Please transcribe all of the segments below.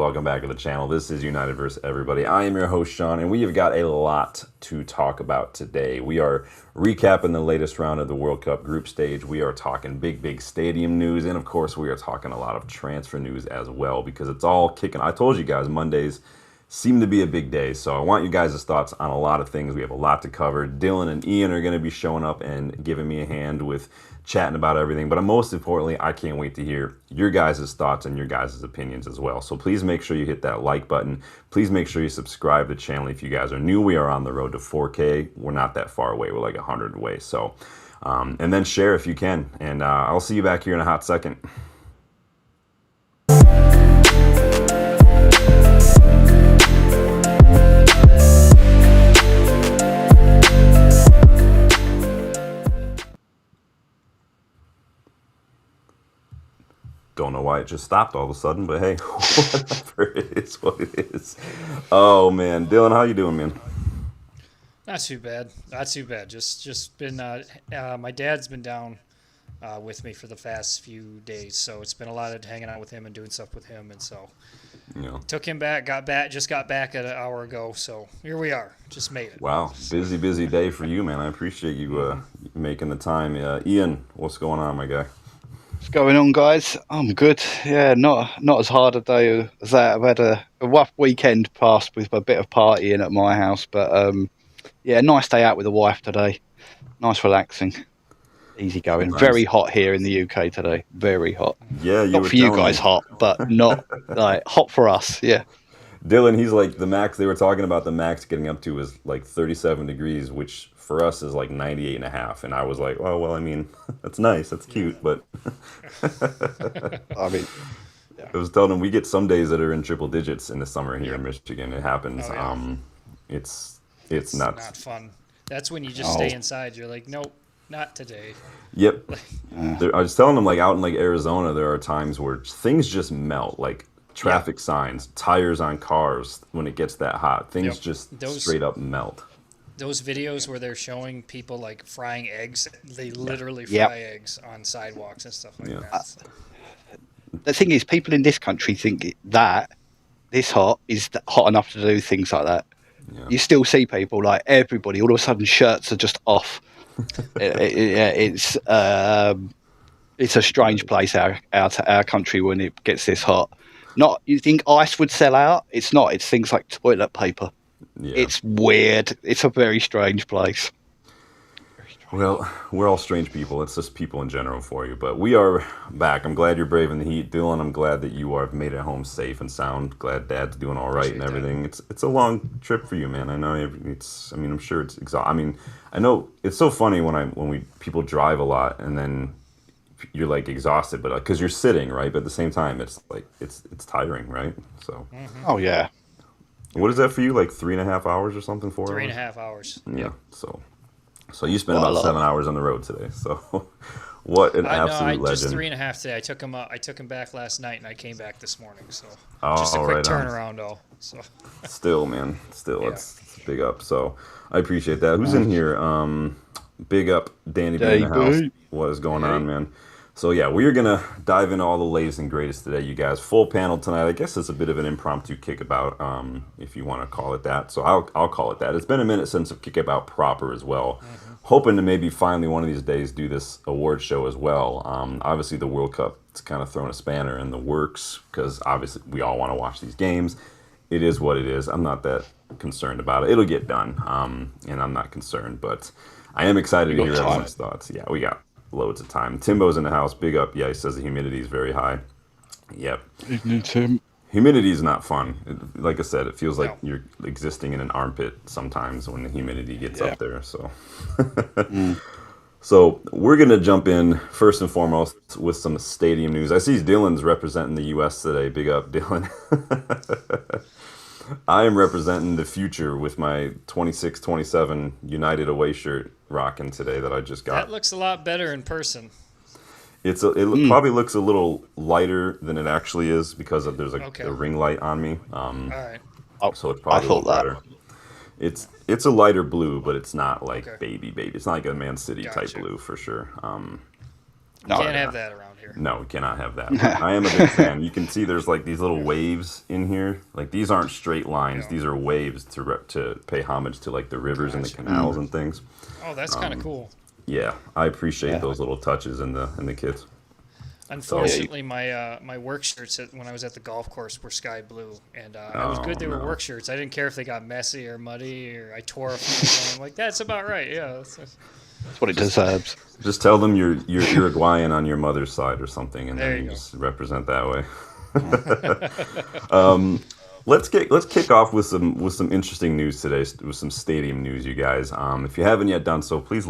welcome back to the channel. This is United vs. Everybody. I am your host, Sean, and we have got a lot to talk about today. We are recapping the latest round of the World Cup group stage. We are talking big stadium news, and of course, we are talking a lot of transfer news as well, because it's all kicking. I told you guys, Mondays seem to be a big day, so I want you guys' thoughts on a lot of things. We have a lot to cover. Dylan and Ian are going to be showing up and giving me a hand with chatting about everything, but most importantly, I can't wait to hear your guys' thoughts and your guys' opinions as well. So please make sure you hit that like button. Please make sure you subscribe to the channel if you guys are new. We are on the road to 4K. We're not that far away. We're like 100 away. So, and then share if you can. And I'll see you back here in a hot second. Don't know why it just stopped all of a sudden, but hey, whatever, it is what it is. Oh man, Dylan, how you doing, man? Not too bad. Not too bad. Just been. My dad's been down with me for the past few days, so it's been a lot of hanging out with him and doing stuff with him, and so took him back. Just got back an hour ago, so here we are. Just made it. Wow, busy day for you, man. I appreciate you making the time. Ian, what's going on, my guy? What's going on, guys? I'm good. Yeah, not as hard a day as that. I've had a rough weekend past with a bit of partying at my house, but yeah, nice day out with the wife today. Nice, relaxing, easy going. Nice. Very hot here in the UK today. Very hot. Yeah, not for you guys, hot, but not like hot for us. Yeah. Dylan, he's like the max. They were talking about the max getting up to is like 37 degrees, which for us is like 98 and a half. And I was like, oh, well, I mean, that's nice. That's cute. But I mean, I was telling them we get some days that are in triple digits in the summer here in Michigan. It happens. Oh, yeah. It's nuts. Not fun. That's when you just stay inside. You're like, nope, not today. Yep. I was telling them, like, out in like Arizona, there are times where things just melt, like traffic signs, tires on cars. When it gets that hot, things just straight up melt. Those videos where they're showing people like frying eggs, they literally fry eggs on sidewalks and stuff like that. The thing is, people in this country think that this hot is hot enough to do things like that. Yeah. You still see people, like everybody, all of a sudden shirts are just off. It's a strange place, our country, when it gets this hot. Not, you think ice would sell out? It's not. It's things like toilet paper. Yeah. It's weird. It's a very strange place. Well, we're all strange people. It's just people in general for you. But we are back. I'm glad you're braving the heat, Dylan. I'm glad that you are made it home safe and sound. Glad Dad's doing all right and everything. It's a long trip for you, man. I know it's. I mean, I'm sure it's exhausting. I mean, I know it's so funny when people drive a lot and then you're like exhausted, but because you're sitting, right? But at the same time, it's like it's tiring, right? So. Oh yeah. What is that for you? Like 3.5 hours or something? 4 hours? 3.5 hours. Yeah. So you spent about 7 hours on the road today. So what an absolute legend. Just 3.5 today. I took him back last night, and I came back this morning. So just a quick turnaround. So still, man, it's big up. So I appreciate that. Who's in here? Big up, Danny B in the house. What is going on, man? So yeah, we are gonna dive into all the latest and greatest today, you guys. Full panel tonight. I guess it's a bit of an impromptu kickabout, if you want to call it that. So I'll call it that. It's been a minute since a kickabout proper as well. Hoping to maybe finally one of these days do this award show as well. Obviously the World Cup, it's kind of thrown a spanner in the works because obviously we all want to watch these games. It is what it is. I'm not that concerned about it. It'll get done, and I'm not concerned, but I am excited to hear everyone's thoughts. Yeah, we got loads of time. Timbo's in the house. Big up. Yeah, he says the humidity is very high. Yep. Evening, Tim. Humidity is not fun. Like I said, it feels like you're existing in an armpit sometimes when the humidity gets up there. So, So we're going to jump in first and foremost with some stadium news. I see Dylan's representing the U.S. today. Big up, Dylan. I am representing the future with my 26-27 United away shirt rocking today that I just got. That looks a lot better in person. It probably looks a little lighter than it actually is because there's a ring light on me. All right. So it's probably a little lighter. It's a lighter blue, but it's not like baby. It's not like a Man City type blue for sure. Can't have that around here. No, we cannot have that. But I am a big fan. You can see there's like these little waves in here. Like these aren't straight lines. These are waves to pay homage to like the rivers and the canals and things. Oh, that's kind of cool. Yeah, I appreciate those little touches in the kits. Unfortunately, my work shirts when I was at the golf course were sky blue, and it was good they were work shirts. I didn't care if they got messy or muddy or I tore a few. I'm like, that's about right. Yeah, that's what it deserves. Just tell them you're Uruguayan on your mother's side or something, and then you just represent that way. Let's kick off with some interesting news today, with some stadium news, you guys. If you haven't yet done so, please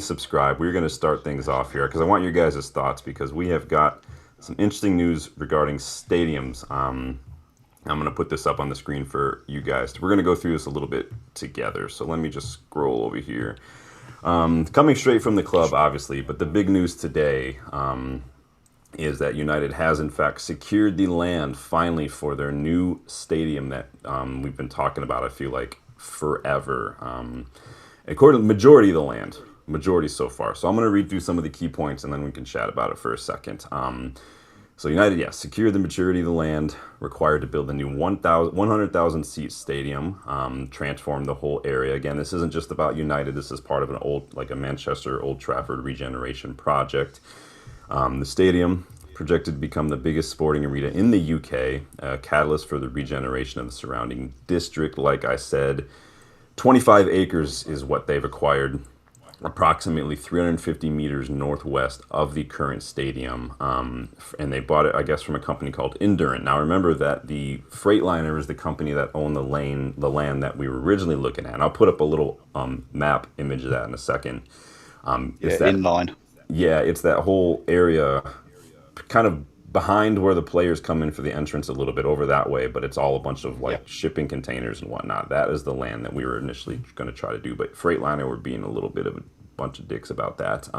subscribe. We're going to start things off here because I want your guys' thoughts because we have got some interesting news regarding stadiums. I'm going to put this up on the screen for you guys. We're going to go through this a little bit together. So let me just scroll over here. Coming straight from the club, obviously, but the big news today is that United has, in fact, secured the land finally for their new stadium that we've been talking about, I feel like, forever. According to the majority of the land, majority so far. So I'm going to read through some of the key points, and then we can chat about it for a second. So United, secured the majority of the land required to build a new 100,000 seat stadium, transform the whole area. Again, this isn't just about United. This is part of a Manchester Old Trafford regeneration project. The stadium projected to become the biggest sporting arena in the UK, a catalyst for the regeneration of the surrounding district. Like I said, 25 acres is what they've acquired, approximately 350 meters northwest of the current stadium. And they bought it, I guess, from a company called Endurant. Now, remember that the Freightliner is the company that owned the land that we were originally looking at. And I'll put up a little map image of that in a second. Inline. Yeah, it's that whole area kind of behind where the players come in for the entrance a little bit over that way, but it's all a bunch of shipping containers and whatnot. That is the land that we were initially going to try to do, but Freightliner were being a little bit of a bunch of dicks about that.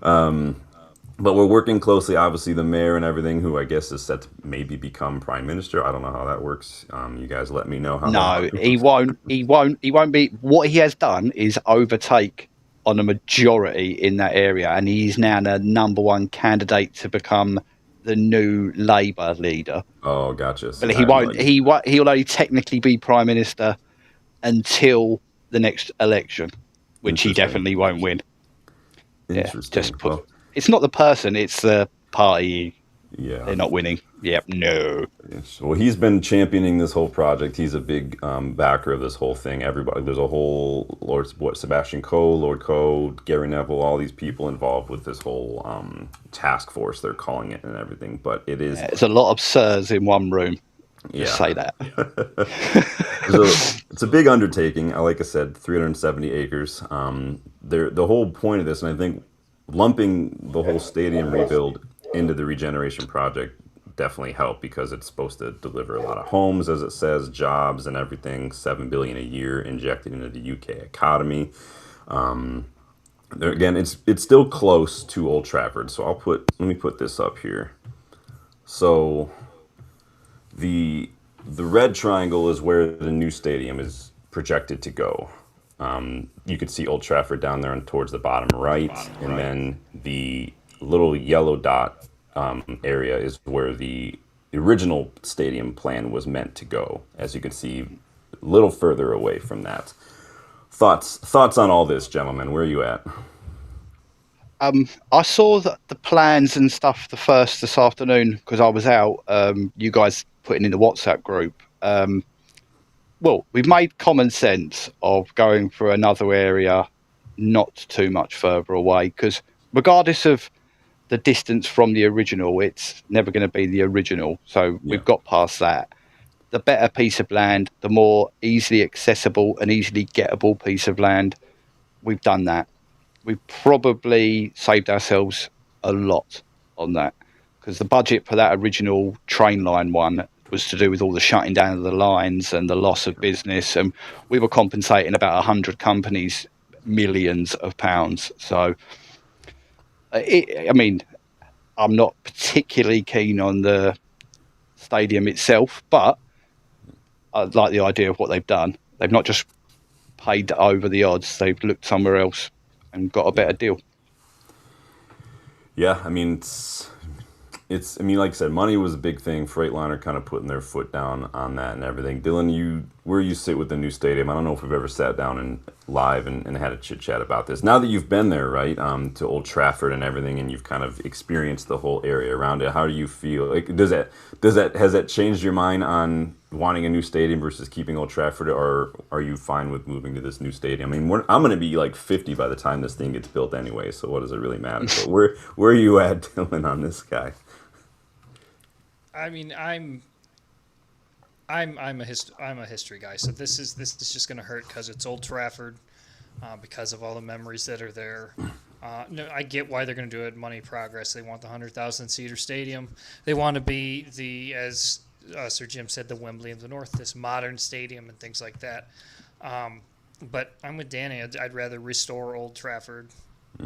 But we're working closely, obviously, the mayor and everything, who I guess is set to maybe become prime minister. I don't know how that works. You guys let me know how. No, he won't. He won't be. What he has done is overtake on a majority in that area, and he is now the number one candidate to become the new Labour leader. Oh, gotcha. But he won't. He'll only technically be prime minister until the next election, which he definitely won't win. Interesting. It's not the person; it's the party. Yeah, they're not winning. Yep, no. Well, he's been championing this whole project. He's a big backer of this whole thing. Everybody, there's a whole Sebastian Coe, Lord Coe, Gary Neville, all these people involved with this whole task force. They're calling it and everything, but it is. It's a lot of sirs in one room. Just say that. It's a big undertaking. Like I said, 370 acres. The whole point of this, and I think lumping the whole stadium rebuild into the regeneration project definitely helped because it's supposed to deliver a lot of homes, as it says, jobs and everything. $7 billion a year injected into the UK economy. Again, it's still close to Old Trafford, so let me put this up here. So the red triangle is where the new stadium is projected to go. You could see Old Trafford down there and towards the bottom right, and then the little yellow dot area is where the original stadium plan was meant to go. As you can see, a little further away from that. Thoughts on all this, gentlemen? Where are you at? I saw the plans and stuff this afternoon because I was out. You guys putting in the WhatsApp group. Well, we've made common sense of going for another area, not too much further away, because regardless of the distance from the original, it's never going to be the original. So we've got past that. The better piece of land, the more easily accessible and easily gettable piece of land, we've done that. We've probably saved ourselves a lot on that because the budget for that original train line one was to do with all the shutting down of the lines and the loss of business. And we were compensating about 100 companies millions of pounds. So, I'm not particularly keen on the stadium itself, but I like the idea of what they've done. They've not just paid over the odds. They've looked somewhere else and got a better deal. Yeah, I mean, I mean, like I said, money was a big thing. Freightliner kind of putting their foot down on that and everything. Dylan, where you sit with the new stadium, I don't know if we've ever sat down and live and had a chit chat about this. Now that you've been there, right, to Old Trafford and everything, and you've kind of experienced the whole area around it, how do you feel? Like, has that changed your mind on wanting a new stadium versus keeping Old Trafford, or are you fine with moving to this new stadium? I mean, I'm going to be like 50 by the time this thing gets built anyway, so what does it really matter? But where are you at, Dylan, on this guy? I mean, I'm a history guy, so this is just gonna hurt because it's Old Trafford, because of all the memories that are there. No, I get why they're gonna do it. Money, progress. They want the 100,000 seater stadium. They want to be as Sir Jim said, the Wembley of the North, this modern stadium and things like that. But I'm with Danny. I'd rather restore Old Trafford,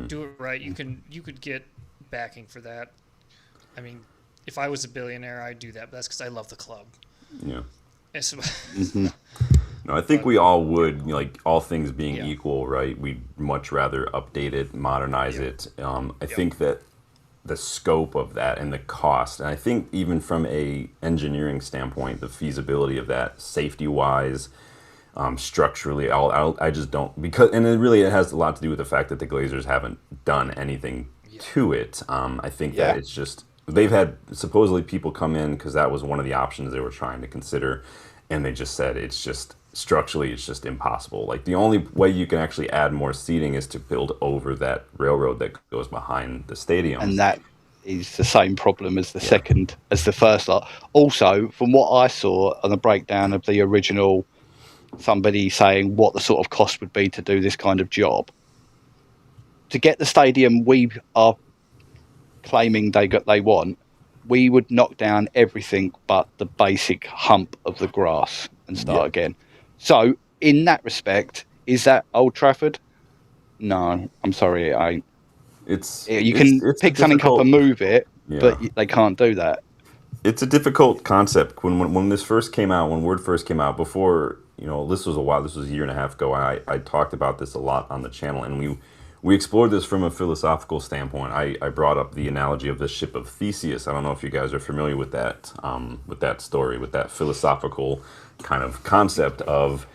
do it right. You could get backing for that. I mean, if I was a billionaire, I'd do that. But that's because I love the club. Yeah. Mm-hmm. No, I think we all would, like, all things being equal, right? We'd much rather update it, modernize it. I think that the scope of that and the cost, and I think even from a engineering standpoint, the feasibility of that, safety wise, structurally, I just don't, because, and it has a lot to do with the fact that the Glazers haven't done anything to it. I think that it's just, they've had supposedly people come in because that was one of the options they were trying to consider, and they just said it's just structurally it's just impossible. Like, the only way you can actually add more seating is to build over that railroad that goes behind the stadium, and that is the same problem as the first lot. Also, from what I saw on the breakdown of the original, somebody saying what the sort of cost would be to do this kind of job, to get the stadium we are claiming they want, we would knock down everything but the basic hump of the grass and start again. So, in that respect, is that Old Trafford? No, I'm sorry, it ain't. You can pick something up and move it, but they can't do that. It's a difficult concept. When this first came out, when word first came out, before, this was a while, this was a year and a half ago, I talked about this a lot on the channel, and we explored this from a philosophical standpoint. I brought up the analogy of the ship of Theseus. I don't know if you guys are familiar with that story, with that philosophical kind of concept of,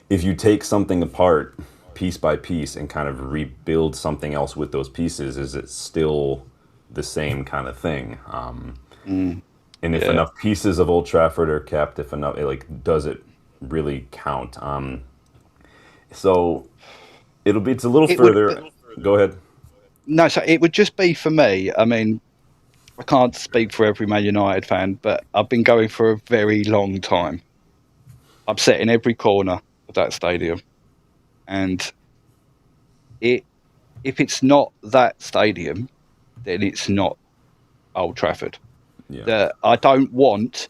if you take something apart piece by piece and kind of rebuild something else with those pieces, is it still the same kind of thing? And if enough pieces of Old Trafford are kept, if enough, does it really count? So it's a little further. Go ahead. No, so it would just be, for me, I mean, I can't speak for every Man United fan, but I've been going for a very long time. I'm sat in every corner of that stadium. And if it's not that stadium, then it's not Old Trafford. Yeah. I don't want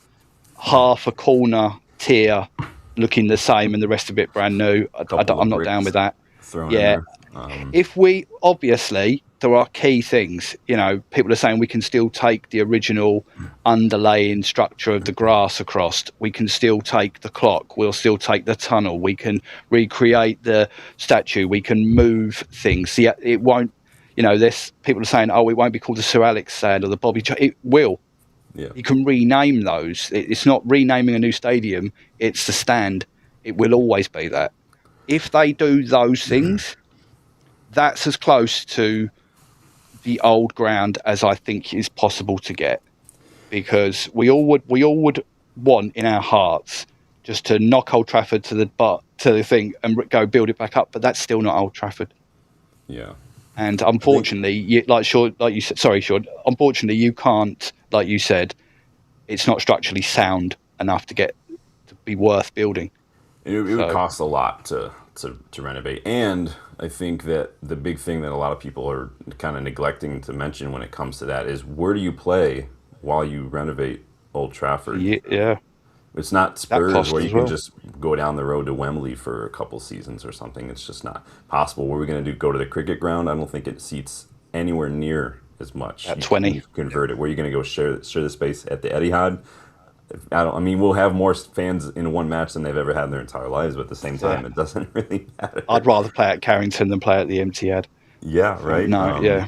half a corner tier looking the same and the rest of it brand new. I'm not down with that. If we, obviously, there are key things. People are saying we can still take the original underlaying structure of the grass across. We can still take the clock. We'll still take the tunnel. We can recreate the statue. We can move things. It won't. This people are saying, it won't be called the Sir Alex stand or the Bobby. It will. Yeah. You can rename those. It's not renaming a new stadium. It's the stand. It will always be that. If they do those things, that's as close to the old ground as I think is possible to get, because we all would want in our hearts just to knock Old Trafford to the thing and go build it back up, but that's still not Old Trafford. Yeah. And unfortunately, unfortunately, you can't, like you said, it's not structurally sound enough to be worth building. It would cost a lot to renovate, and I think that the big thing that a lot of people are kind of neglecting to mention when it comes to that is, where do you play while you renovate Old Trafford? Yeah. It's not Spurs where you can just go down the road to Wembley for a couple seasons or something. It's just not possible. What are we going to do? Go to the cricket ground? I don't think it seats anywhere near as much. At 20. You convert it. Where are you going to go share the space at the Etihad? We'll have more fans in one match than they've ever had in their entire lives, but at the same time, it doesn't really matter. I'd rather play at Carrington than play at the Etihad. Yeah, right. No,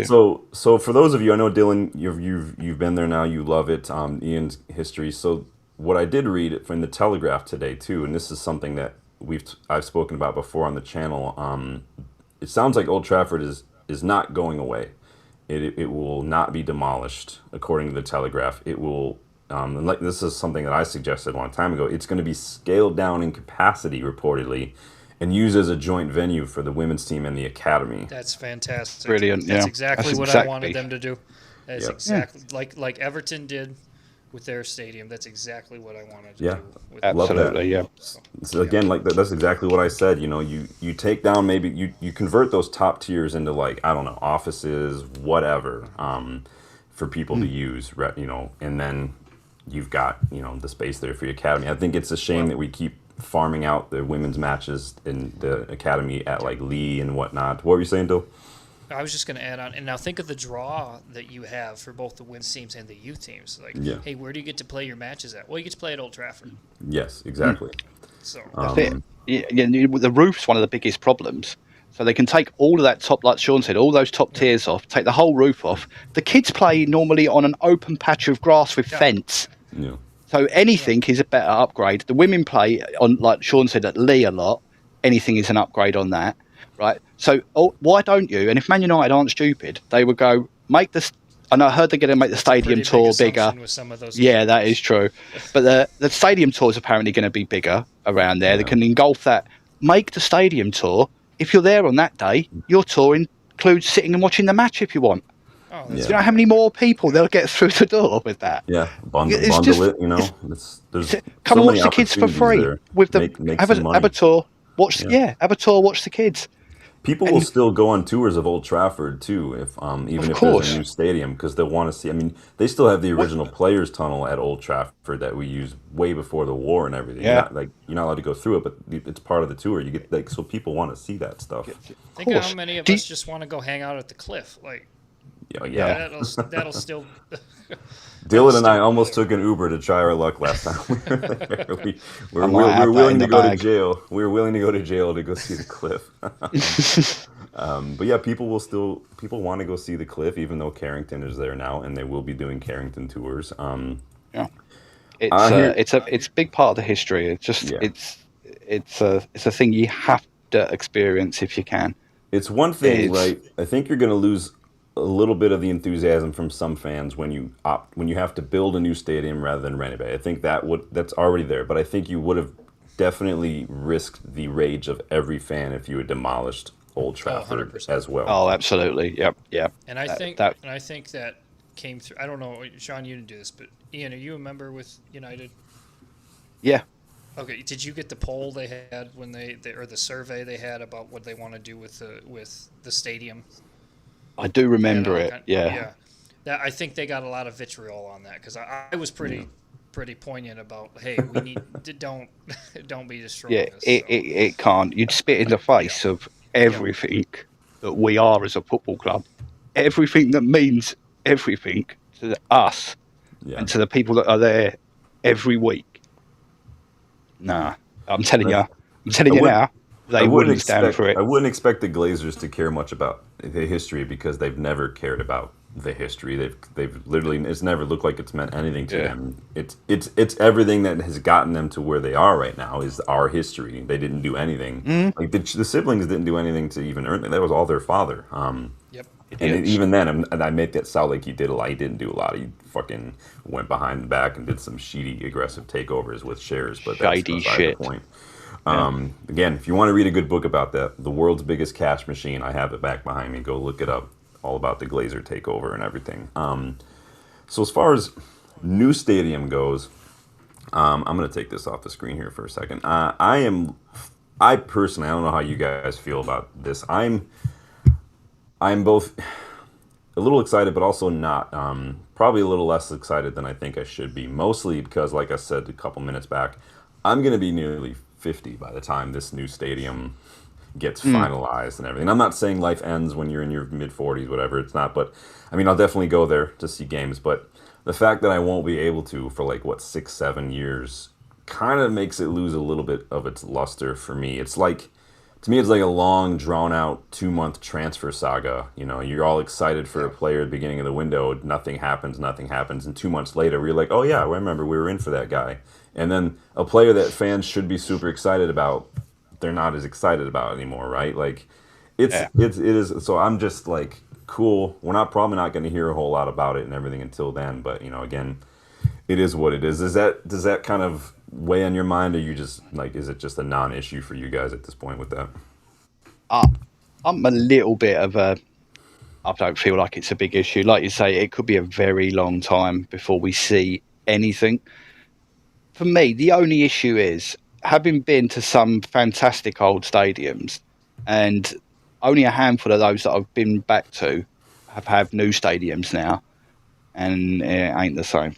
So for those of you, I know Dylan, you've been there now. You love it. Ian's history. So what I did read from the Telegraph today too, and this is something that I've spoken about before on the channel. It sounds like Old Trafford is not going away. It will not be demolished, according to the Telegraph. It will. And like this is something that I suggested a long time ago. It's going to be scaled down in capacity, reportedly, and used as a joint venue for the women's team and the academy. That's fantastic. Brilliant. That's yeah. exactly That's what exactly. I wanted them to do. That's Yep. exactly like Everton did with their stadium. That's exactly what I wanted to Yeah. do. With Absolutely, yeah. So again, like that's exactly what I said. You know, you take down, maybe you convert those top tiers into, like, I don't know, offices, whatever, for people to use, you know, and then you've got, you know, the space there for your academy. I think it's a shame that we keep farming out the women's matches in the academy at like Lee and whatnot. What were you saying, Dill? I was just going to add on, and now think of the draw that you have for both the women's teams and the youth teams. Like, Yeah. hey, where do you get to play your matches at? Well, you get to play at Old Trafford. Yes, exactly. So That's it. Yeah, the roof's one of the biggest problems. So they can take all of that top, like Sean said, all those top tiers off, take the whole roof off. The kids play normally on an open patch of grass with fence. Yeah. So anything is a better upgrade. The women play on, like Sean said, at Lee a lot. Anything is an upgrade on that, right? So why don't you? And if Man United aren't stupid, they would go make this. And I heard they're going to make the stadium tour bigger. With some of those Yeah, that is true. But the stadium tour is apparently going to be bigger around there. Yeah. They can engulf that. Make the stadium tour. If you're there on that day, your tour includes sitting and watching the match if you want. Oh, Do you know how many more people they'll get through the door with that? Yeah, bundle just- it, you know. There's Come so and watch many the kids for opportunities free there. with the Make have some a money. tour. Have a tour. Watch the kids. People will still go on tours of Old Trafford too, if even if there's a new stadium, because they'll want to see. I mean, they still have the original Players Tunnel at Old Trafford that we used way before the war and everything. Yeah. You're not allowed to go through it, but it's part of the tour. You get so people want to see that stuff. Think of how many of us just want to go hang out at the cliff. Like, Yeah. that'll still. Dylan and I almost took an Uber to try our luck last time we were there. We were willing to go to jail. We were willing to go to jail to go see the cliff. But yeah, people want to go see the cliff, even though Carrington is there now, and they will be doing Carrington tours. It's a big part of the history. It's just it's a thing you have to experience if you can. It's one thing, right? I think you're going to lose a little bit of the enthusiasm from some fans when you have to build a new stadium rather than renovate. I think that's already there, but I think you would have definitely risked the rage of every fan if you had demolished Old Trafford 100%. as well. Oh, absolutely. Yep. And I think that came through. I don't know, Sean, you didn't do this, but Ian, are you a member with United? Yeah. Okay. Did you get the poll they had when they or the survey they had about what they want to do with the stadium? I do remember it. Yeah. That, I think they got a lot of vitriol on that because I was pretty poignant about, hey, we need to don't be destroying this. It can't. You'd spit in the face of everything that we are as a football club. Everything that means everything to us and to the people that are there every week. Nah, I'm telling you now, they wouldn't stand for it. I wouldn't expect the Glazers to care much about the history because they've never cared about the history. They've literally, it's never looked like it's meant anything to them. It's everything that has gotten them to where they are right now is our history. They didn't do anything. Like the siblings didn't do anything to even earn it. That was all their father. Yep. And even then, and I make that sound like he did a lot. He didn't do a lot. He fucking went behind the back and did some shitty, aggressive takeovers with shares. But that's beside the point. Again, if you want to read a good book about that, The World's Biggest Cash Machine, I have it back behind me. Go look it up. All about the Glazer takeover and everything. So as far as new stadium goes, I'm going to take this off the screen here for a second. I personally, I don't know how you guys feel about this. I'm both a little excited, but also not. Probably a little less excited than I think I should be. Mostly because, like I said a couple minutes back, I'm going to be nearly 50 by the time this new stadium gets finalized and everything. I'm not saying life ends when you're in your mid-40s, whatever. It's not. But, I mean, I'll definitely go there to see games. But the fact that I won't be able to for, 6-7 years kind of makes it lose a little bit of its luster for me. It's like to me, it's like a long, drawn out 2 month transfer saga. You know, you're all excited for a player at the beginning of the window. Nothing happens. And 2 months later, we're like, oh, yeah, I remember we were in for that guy. And then a player that fans should be super excited about, they're not as excited about anymore, right? Like, Yeah. it is. So I'm just like, cool. We're not probably not going to hear a whole lot about it and everything until then. But, you know, again, it is what it is. Does that kind of weigh on your mind, or you just like, is it just a non-issue for you guys at this point with that? I, I'm a little bit of a. I don't feel like it's a big issue. Like you say, it could be a very long time before we see anything. For me, the only issue is having been to some fantastic old stadiums, and only a handful of those that I've been back to have had new stadiums now, and it ain't the same.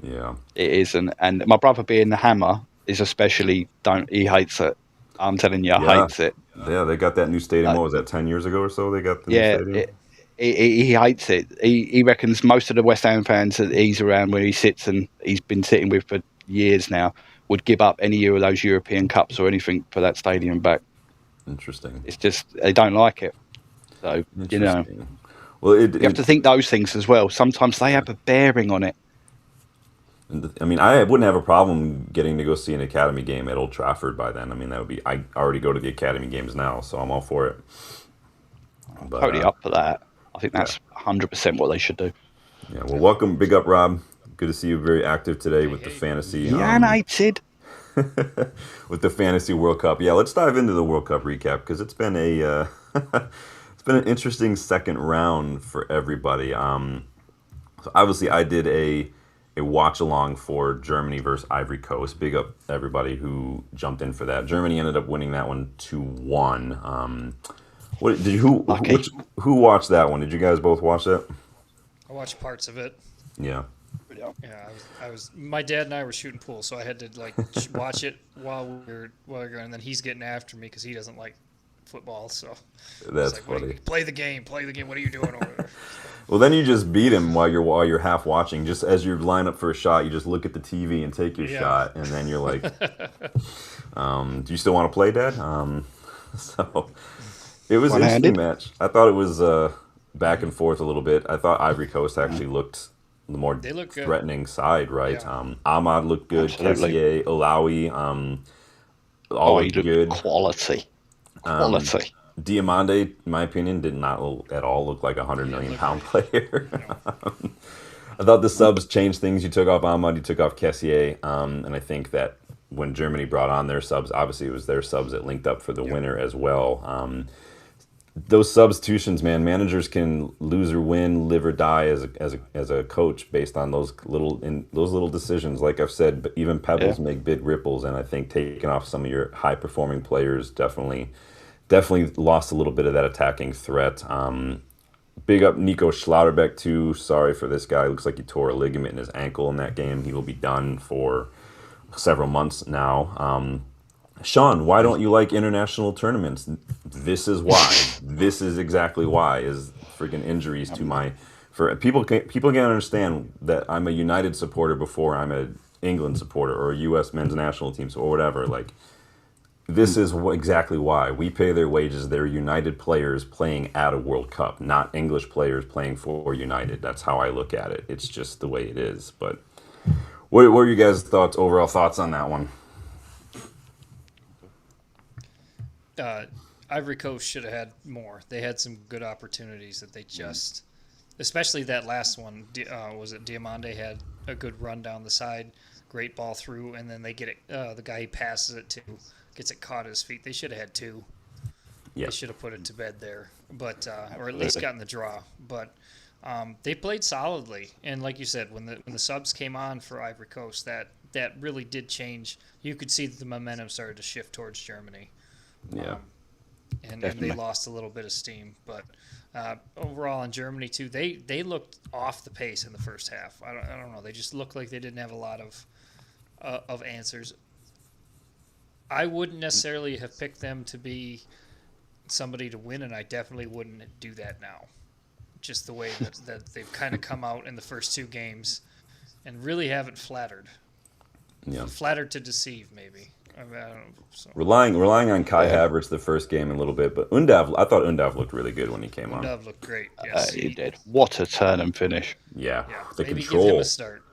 Yeah. It isn't. And my brother being the Hammer is especially he hates it. I'm telling you, Yeah. hates it. Yeah, they got that new stadium. Like, What was that, 10 years ago or so? They got the new yeah, stadium? he hates it. He reckons most of the West Ham fans that he's around where he sits and he's been sitting with for years now would give up any of those European Cups or anything for that stadium back. Interesting. It's just they don't like it. So, Interesting. Well, you have to think those things as well. Sometimes they have a bearing on it. I mean, I wouldn't have a problem getting to go see an Academy game at Old Trafford by then. I mean, that would be, I already go to the Academy games now, so I'm all for it. But, Totally up for that. I think that's 100% what they should do. yeah, well, welcome. Big up, Rob. Good to see you very active today with the fantasy. United. With the fantasy World Cup. Yeah, let's dive into the World Cup recap because it's been a it's been an interesting second round for everybody. So obviously I did a watch along for Germany versus Ivory Coast. Big up everybody who jumped in for that. Germany ended up winning that one 2-1. What did you who watched that one? Did you guys both watch that? I watched parts of it. Yeah. Yeah, I was. My dad and I were shooting pool, so I had to like watch it while we were going. And then he's getting after me because he doesn't like football. So That's like, funny. Play the game. Play the game. What are you doing over there? Well, then you just beat him while you're half watching. Just as you line up for a shot, you just look at the TV and take your shot, and then you're like, "Do you still want to play, Dad?" So it was an interesting match. I thought it was back and forth a little bit. I thought Ivory Coast actually looked the more threatening side, right? Yeah. Ahmad looked good. Kessié, Olawi, all looked good. Quality. Diamande, in my opinion, did not at all look like a 100 million pound player. I thought the subs changed things. You took off Ahmad, you took off Kessié, and I think that when Germany brought on their subs, obviously it was their subs that linked up for the winner as well. Those substitutions, man, managers can lose or win, live or die as a coach based on those little decisions. Like I've said, but even pebbles make big ripples, and I think taking off some of your high performing players definitely lost a little bit of that attacking threat. Big up Nico Schlotterbeck too. Sorry for this guy. Looks like he tore a ligament in his ankle in that game. He will be done for several months now. Sean, why don't you like international tournaments? This is why. This is exactly why. Is freaking injuries to my. For people can't understand that I'm a United supporter before I'm a England supporter or a U.S. men's national team or whatever. Like, this is exactly why we pay their wages. They're United players playing at a World Cup, not English players playing for United. That's how I look at it. It's just the way it is. But what are you guys' overall thoughts on that one? Ivory Coast should have had more. They had some good opportunities that they just, especially that last one. Was it Diamande had a good run down the side, great ball through, and then they get it. The guy he passes it to gets it caught at his feet. They should have had two. Yeah. They should have put it to bed there, but or at least gotten the draw. But they played solidly, and like you said, when the subs came on for Ivory Coast, that really did change. You could see that the momentum started to shift towards Germany. Yeah. And they lost a little bit of steam. But overall in Germany, too, they looked off the pace in the first half. I don't know. They just looked like they didn't have a lot of answers. I wouldn't necessarily have picked them to be somebody to win, and I definitely wouldn't do that now. Just the way that they've kind of come out in the first two games and really haven't flattered. Yeah. Flattered to deceive, maybe. I mean, I don't know. So. Relying on Kai Havertz the first game a little bit, but I thought Undav looked really good when he came on. Undav looked great. Yes, he did. What a turn and finish! Yeah, the maybe control. give him a start.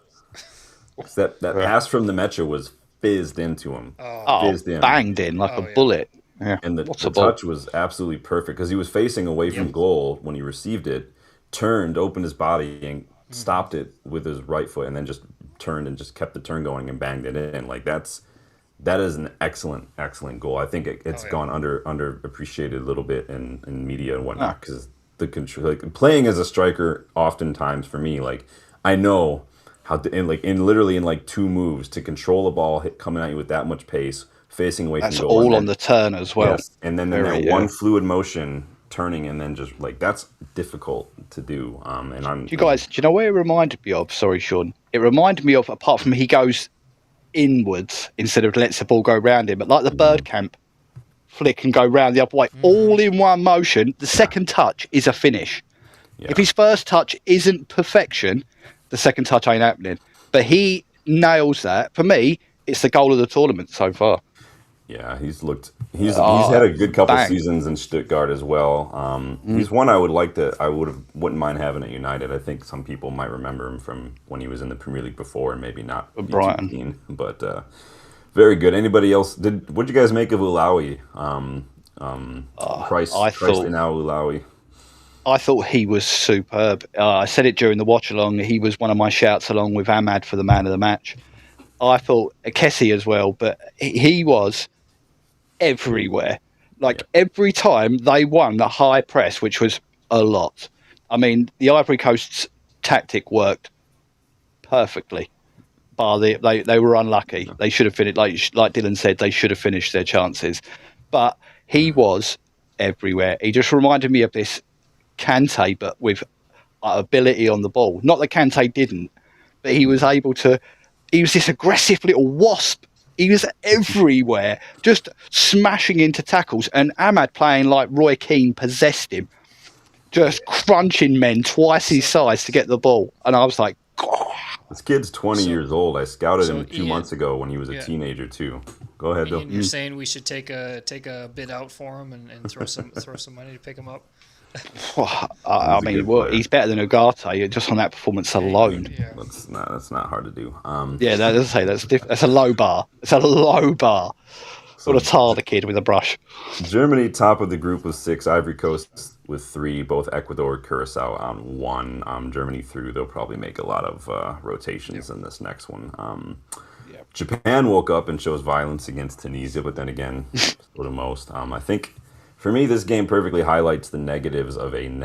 That pass from the Metro was fizzed into him. Banged in like a bullet. Yeah. And the touch was absolutely perfect because he was facing away from goal when he received it, turned, opened his body, and stopped it with his right foot, and then just turned and just kept the turn going and banged it in. Like that is an excellent goal. I think it's gone underappreciated a little bit in media and whatnot because the control, like playing as a striker, oftentimes for me, like I know how to, in like 2 moves to control a ball coming at you with that much pace. Facing away from goal. That's all on the turn as well. Yes. And then that one fluid motion turning and then just like that's difficult to do. Do you know where it reminded me of? Sorry, Sean. It reminded me of, apart from he goes inwards instead of lets the ball go round him, but like the bird camp flick and go round the other way, all in one motion. The second touch is a finish. Yeah. If his first touch isn't perfection, the second touch ain't happening. But he nails that. For me, it's the goal of the tournament so far. Yeah, he's had a good couple seasons in Stuttgart as well. He's one I wouldn't mind having at United. I think some people might remember him from when he was in the Premier League before and maybe not Brighton. But very good. Anybody else? What'd you guys make of Ulawi? Christ in Ulawi. I thought he was superb. I said it during the watch along. He was one of my shouts along with Ahmad for the man of the match. I thought Kessie as well, but he was everywhere. Every time they won the high press, which was a lot. I mean, the Ivory Coast's tactic worked perfectly. Bar they were unlucky. They should have finished, like Dylan said, they should have finished their chances. But he was everywhere. He just reminded me of this Kante, but with ability on the ball. Not that Kante didn't, but he was able to. He was this aggressive little wasp. He was everywhere, just smashing into tackles. And Ahmad playing like Roy Keane possessed him, just crunching men twice his size to get the ball. And I was like, God. This kid's 20 years old. I scouted him 2 months ago when he was a teenager too. Go ahead, Bill. You're saying we should take a bid out for him and throw some money to pick him up? I mean, he's better than Ugarte just on that performance alone. Yeah. That's not hard to do. That's a low bar. It's a low bar. Got to tar the kid with a brush. Germany top of the group with 6. Ivory Coast with 3. Both Ecuador, Curacao on 1. Germany through. They'll probably make a lot of rotations in this next one. Japan woke up and shows violence against Tunisia, but then again, for the most. I think. For me, this game perfectly highlights the negatives of an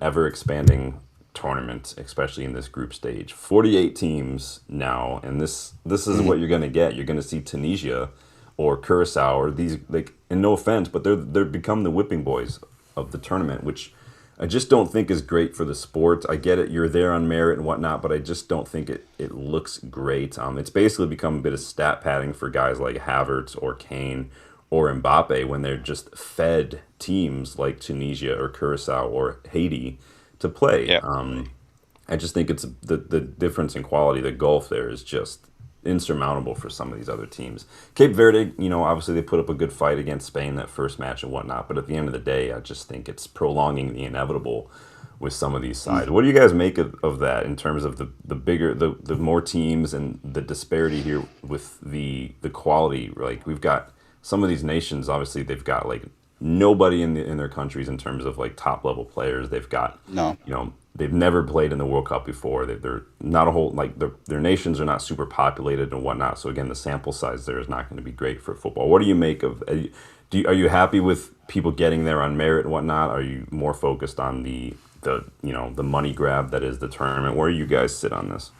ever-expanding tournament, especially in this group stage. 48 teams now, and this is what you're going to get. You're going to see Tunisia or Curacao or these, like, and no offense, but they're become the whipping boys of the tournament, which I just don't think is great for the sport. I get it, you're there on merit and whatnot, but I just don't think it looks great. It's basically become a bit of stat padding for guys like Havertz or Kane or Mbappe when they're just fed teams like Tunisia or Curacao or Haiti to play. Yeah. I just think it's the difference in quality, the gulf there is just insurmountable for some of these other teams. Cape Verde, obviously they put up a good fight against Spain that first match and whatnot, but at the end of the day, I just think it's prolonging the inevitable with some of these sides. What do you guys make of that in terms of the bigger, the more teams and the disparity here with the quality? Like, we've got some of these nations, obviously, they've got like nobody in their countries in terms of like top level players. They've got they've never played in the World Cup before. They're not a whole their nations are not super populated and whatnot. So again, the sample size there is not going to be great for football. What do you make of? Are you happy with people getting there on merit and whatnot? Are you more focused on the money grab that is the tournament? Where do you guys sit on this?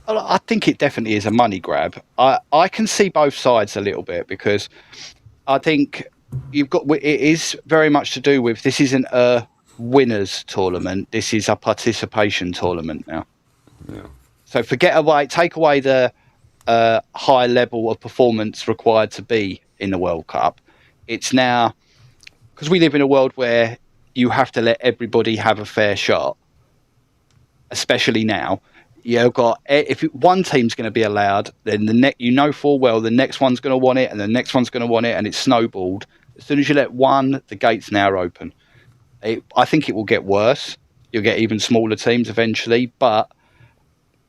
I think it definitely is a money grab. I can see both sides a little bit because I think it is very much to do with this isn't a winners tournament. This is a participation tournament now. Yeah. So take away the high level of performance required to be in the World Cup. It's now, because we live in a world where you have to let everybody have a fair shot, especially now. you've got, if one team's going to be allowed, then full well the next one's going to want it, and the next one's going to want it, and it's snowballed. As soon as you let one, the gates now are open. I think it will get worse. You'll get even smaller teams eventually, but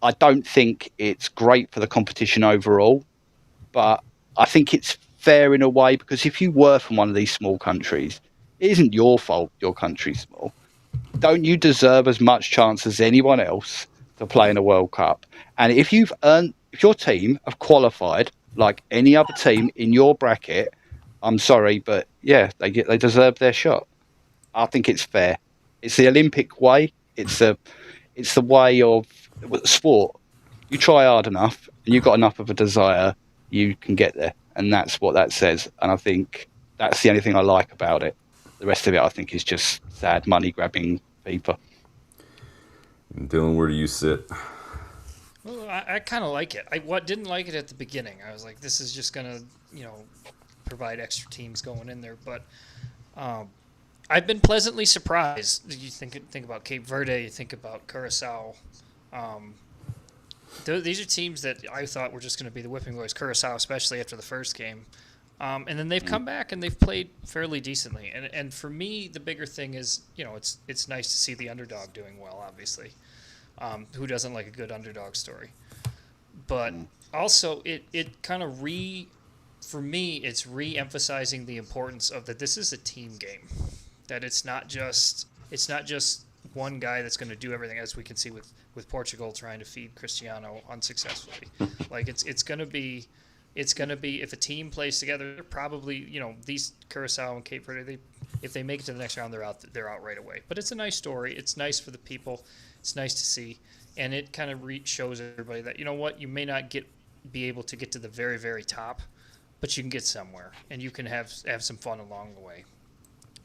I don't think it's great for the competition overall. But I think it's fair in a way, because if you were from one of these small countries, it isn't your fault your country's small. Don't you deserve as much chance as anyone else to play in a World Cup? And if your team have qualified like any other team in your bracket, I'm sorry, but yeah, they deserve their shot. I think it's fair. It's the Olympic way. It's the way of sport. You try hard enough, and you've got enough of a desire, you can get there, and that's what that says. And I think that's the only thing I like about it. The rest of it, I think, is just sad money grabbing FIFA. And Dylan, where do you sit? Well, I kind of like it. I didn't like it at the beginning. I was like, this is just gonna, provide extra teams going in there. But I've been pleasantly surprised. You think about Cape Verde, you think about Curacao. These are teams that I thought were just going to be the whipping boys. Curacao, especially after the first game, and then they've come back and they've played fairly decently. And for me, the bigger thing is, it's nice to see the underdog doing well. Obviously, who doesn't like a good underdog story? But also, it kind of for me, it's re-emphasizing the importance of that. This is a team game. That it's not just one guy that's going to do everything, as we can see with Portugal trying to feed Cristiano unsuccessfully. Like it's going to be if a team plays together, they're probably these Curacao and Cape Verde, if they make it to the next round, they're out right away. But it's a nice story. It's nice for the people. It's nice to see, and it kind of shows everybody that you may not be able to get to the very, very top, but you can get somewhere, and you can have some fun along the way.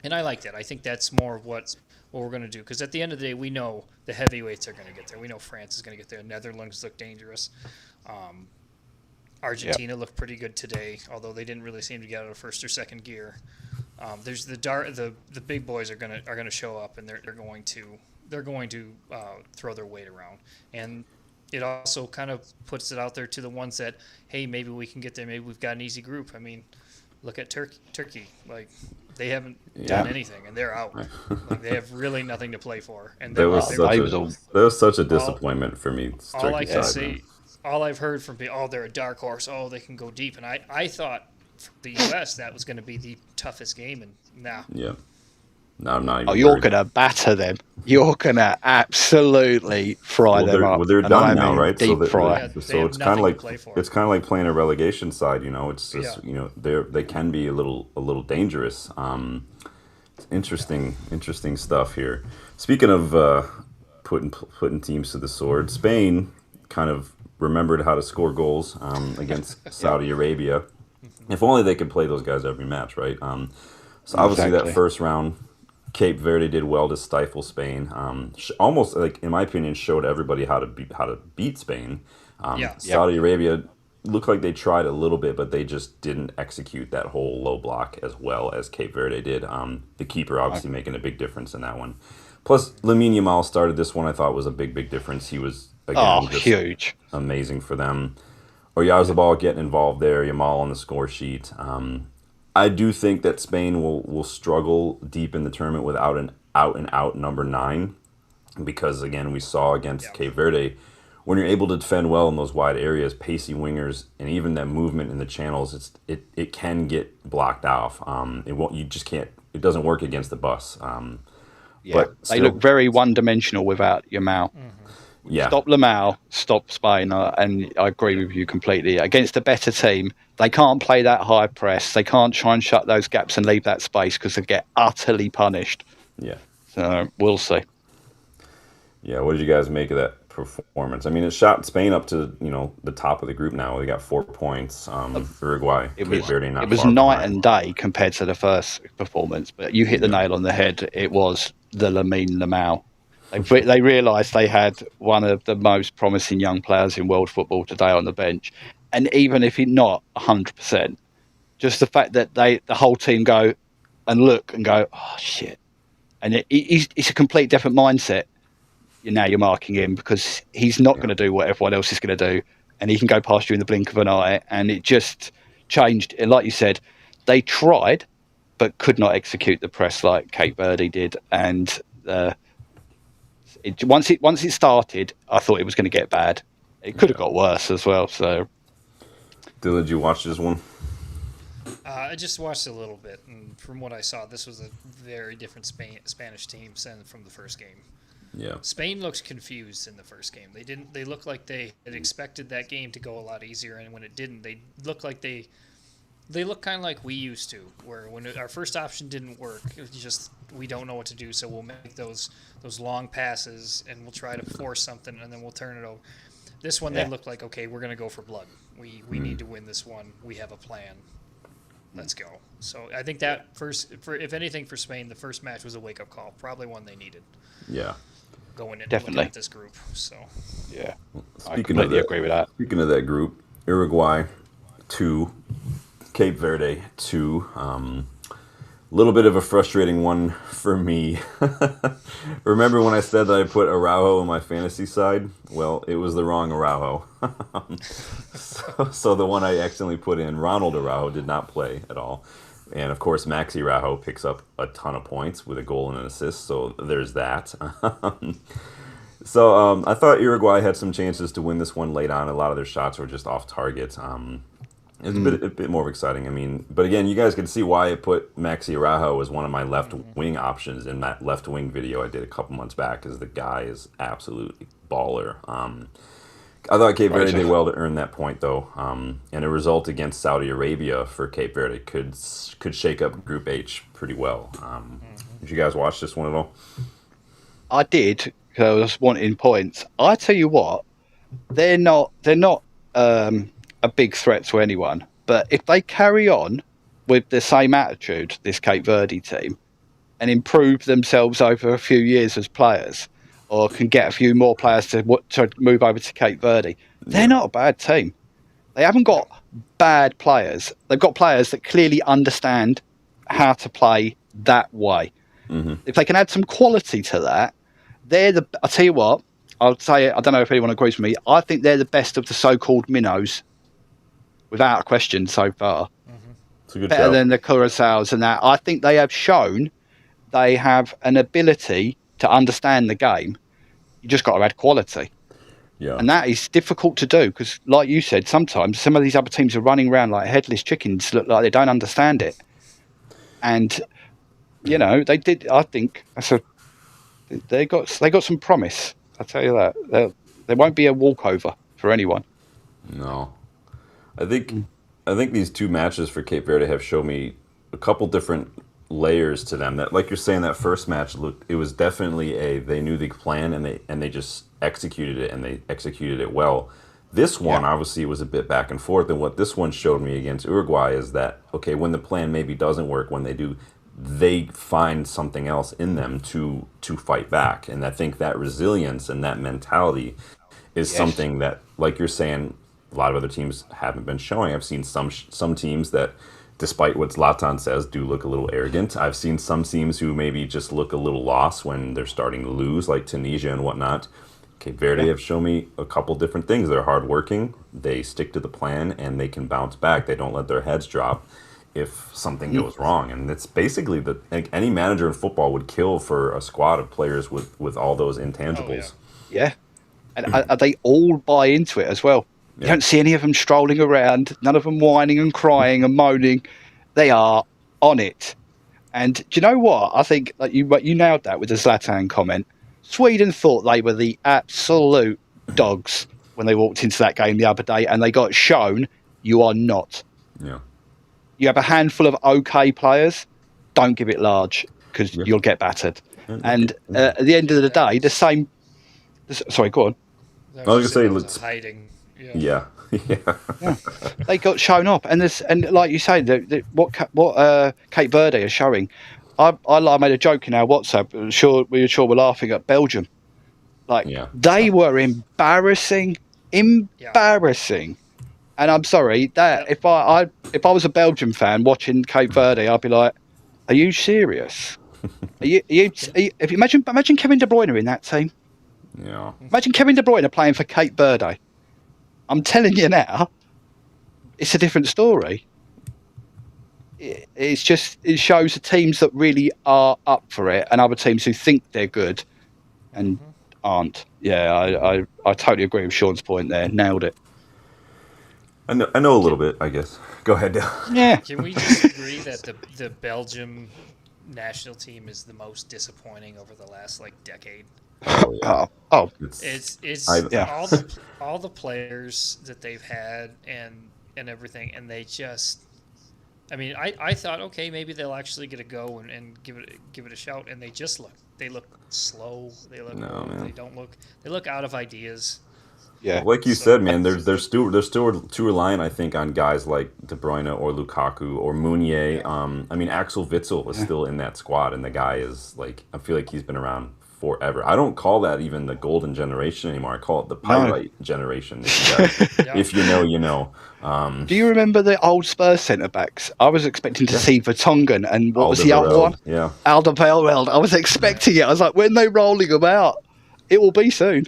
And I like that. I think that's more of what we're going to do. Because at the end of the day, we know the heavyweights are going to get there. We know France is going to get there. Netherlands look dangerous. Argentina looked pretty good today, although they didn't really seem to get out of first or second gear. There's the big boys are going to show up, and they're going to throw their weight around. And it also kind of puts it out there to the ones that, hey, maybe we can get there. Maybe we've got an easy group. I mean, look at Turkey. Like, they haven't done anything, and they're out. Like, they have really nothing to play for. And that was such a disappointment for me. All I can say, all I've heard from people, they're a dark horse. Oh, they can go deep. And I thought for the U.S. that was going to be the toughest game, and nah. Yeah. No, I'm not even. You're going to batter them. You're going to absolutely fry them up. Well, they're done now, right? Deep fry. So it's kind of like playing a relegation side. It's just they can be a little dangerous. It's interesting stuff here. Speaking of putting teams to the sword, Spain kind of remembered how to score goals against Saudi Arabia. If only they could play those guys every match, right? So obviously that first round, Cape Verde did well to stifle Spain. Almost, like, in my opinion, showed everybody how to beat Spain. Saudi Arabia looked like they tried a little bit, but they just didn't execute that whole low block as well as Cape Verde did. The keeper obviously making a big difference in that one. Plus, Lamine Yamal started this one. I thought was a big difference. He was huge, amazing for them. Oyarzabal getting involved there. Yamal on the score sheet. I do think that Spain will struggle deep in the tournament without an out-and-out number 9, because, again, we saw against Cape Verde, when you're able to defend well in those wide areas, pacey wingers, and even that movement in the channels, it can get blocked off. It doesn't work against the bus. But they look very one-dimensional without Yamal. Mm-hmm. Yeah. Stop Lamau, stop Spain, and I agree with you completely. Against a better team, they can't play that high press. They can't try and shut those gaps and leave that space, because they get utterly punished. Yeah. So we'll see. Yeah, what did you guys make of that performance? I mean, it shot Spain up to the top of the group now. They got 4 points. Uruguay, it was night and day compared to the first performance. But you hit the nail on the head. It was the Lamine Yamal. They realised they had one of the most promising young players in world football today on the bench. And even if he's not 100%, just the fact that the whole team go and look and go, oh, shit. And it's a complete different mindset. now you're marking him because he's not going to do what everyone else is going to do, and he can go past you in the blink of an eye. And it just changed. And like you said, they tried, but could not execute the press like Cape Verde did. And once it started, I thought it was going to get bad. It could have got worse as well. So, Dylan, did you watch this one? I just watched a little bit, and from what I saw, this was a very different Spanish team from the first game. Yeah. Spain looked confused in the first game. They looked like they had expected that game to go a lot easier, and when it didn't, they looked like they look kind of like we used to, where when our first option didn't work, it was just we don't know what to do, so we'll make those long passes and we'll try to force something, and then we'll turn it over. This one, they looked like, okay, we're going to go for blood. We need to win this one. We have a plan. Let's go. So I think that if anything for Spain, the first match was a wake-up call, probably one they needed. Yeah. Going in definitely at this group. So yeah, I completely agree with that. Speaking of that group, Uruguay 2, Cape Verde 2. Little bit of a frustrating one for me. Remember when I said that I put Araujo on my fantasy side? Well, it was the wrong Araujo. so the one I accidentally put in, Ronald Araujo, did not play at all. And of course, Maxi Araujo picks up a ton of points with a goal and an assist, so there's that. So I thought Uruguay had some chances to win this one late on. A lot of their shots were just off target. It's a bit more exciting. I mean, but again, you guys can see why I put Maxi Araujo as one of my left wing options in that left wing video I did a couple months back, because the guy is absolutely baller. I thought Cape Verde did well to earn that point, though, and a result against Saudi Arabia for Cape Verde could shake up Group H pretty well. Did you guys watch this one at all? I did, because I was wanting points. I tell you what, they're not a big threat to anyone. But if they carry on with the same attitude, this Cape Verde team, and improve themselves over a few years as players, or can get a few more players to move over to Cape Verde, they're not a bad team. They haven't got bad players. They've got players that clearly understand how to play that way. Mm-hmm. If they can add some quality to that, I'll tell you what, I'll say it, I don't know if anyone agrees with me, I think they're the best of the so-called minnows, without a question so far. It's a good Better show. than the Curaçaos and that. I think they have shown they have an ability to understand the game. You just got to add quality. Yeah. And that is difficult to do because, like you said, sometimes some of these other teams are running around like headless chickens, look like they don't understand it. And, you know, they did, I think, they got some promise. I'll tell you that. There won't be a walkover for anyone. No. I think these two matches for Cape Verde have shown me a couple different layers to them. That, like you're saying, that first match it was definitely they knew the plan and they just executed it, and they executed it well. This one obviously was a bit back and forth, and what this one showed me against Uruguay is that, okay, when the plan maybe doesn't work, when they do, they find something else in them to fight back. And I think that resilience and that mentality is something that, like you're saying, a lot of other teams haven't been showing. I've seen some teams that, despite what Zlatan says, do look a little arrogant. I've seen some teams who maybe just look a little lost when they're starting to lose, like Tunisia and whatnot. Cape Verde have shown me a couple different things. They're hardworking, they stick to the plan, and they can bounce back. They don't let their heads drop if something goes wrong. And it's basically any manager in football would kill for a squad of players with all those intangibles. Yeah. And they all buy into it as well. You don't see any of them strolling around, none of them whining and crying and moaning. They are on it. And do you know what? I think you nailed that with the Zlatan comment. Sweden thought they were the absolute dogs when they walked into that game the other day, and they got shown you are not. Yeah. You have a handful of okay players, don't give it large because you'll get battered. And at the end of the day, the same... Sorry, go on. I was going to say, hiding. Yeah. They got shown up, and like you say, what Cape Verde are showing. I made a joke in our WhatsApp. We were laughing at Belgium. They were embarrassing, and I'm sorry that if I was a Belgium fan watching Cape Verde, I'd be like, "Are you serious? Imagine Kevin De Bruyne in that team? Yeah. Imagine Kevin De Bruyne playing for Cape Verde. I'm telling you now, it's a different story. It shows the teams that really are up for it and other teams who think they're good and aren't. Yeah, I totally agree with Sean's point there. Nailed it. I know a little bit, I guess. Go ahead, Dale. Yeah. Can we just agree that the Belgium national team is the most disappointing over the last decade? Oh, yeah. Oh. It's all the players that they've had and everything, and they just. I mean, I thought, okay, maybe they'll actually get a go and give it a shout, and they look slow. They look they look out of ideas. Yeah, like you said, man, they're still too reliant, I think, on guys like De Bruyne or Lukaku or Meunier. Yeah. I mean, Axel Witsel is still in that squad, and the guy is I feel like he's been around forever. I don't call that even the golden generation anymore. I call it the Pyrite generation. If you know, you know. Do you remember the old Spurs centre backs? I was expecting to see Vertonghen and what was the other one? Yeah, Alderweireld. I was expecting it. I was like, when they rolling them out? It will be soon.